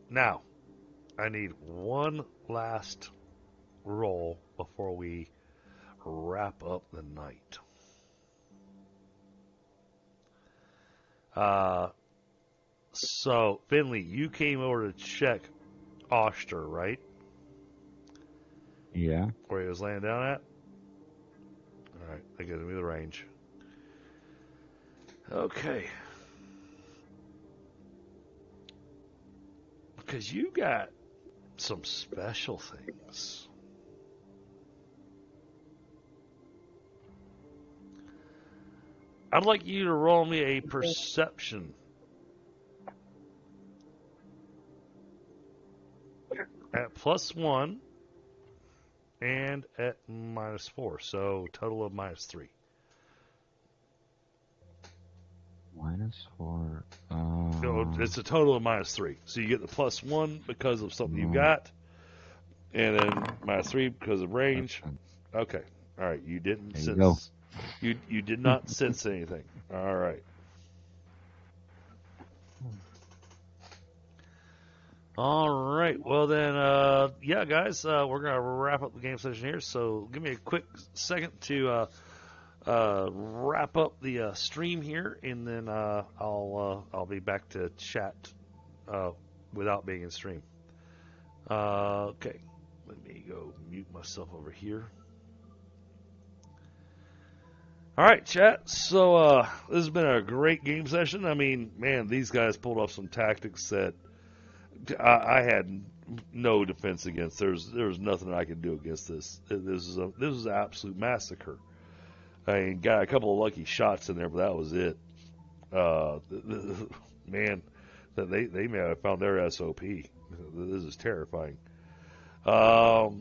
B: Now, I need one last roll before we wrap up the night. So, Finley, you came over to check Oshtur, right?
E: Yeah.
B: Where he was laying down at? Alright, that gives me the range. Okay. because you got some special things. I'd like you to roll me a perception. At +1 and at -4, so total of -3.
E: -4.
B: No, it's a total of -3. So you get the +1 because of something you got, and then -3 because of range. Okay, all right. You didn't sense. You did not sense anything. All right. All right. Well then, yeah, guys, we're gonna wrap up the game session here. So give me a quick second to wrap up the stream here, and then I'll be back to chat without being in stream. Okay. Let me go mute myself over here. All right, chat. So this has been a great game session. I mean, man, these guys pulled off some tactics that I had no defense against. There was nothing I could do against this. This was an absolute massacre. I mean, got a couple of lucky shots in there, but that was it. Man, they may have found their SOP. This is terrifying. But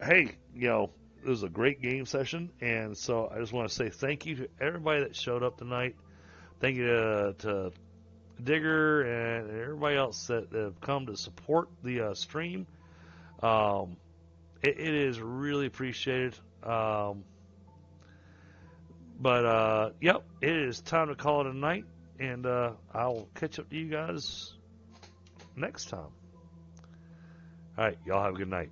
B: hey, it was a great game session, and so I just want to say thank you to everybody that showed up tonight. Thank you to Digger and everybody else that have come to support the stream. It is really appreciated. But yep, it is time to call it a night, and I'll catch up to you guys next time. All right, y'all have a good night.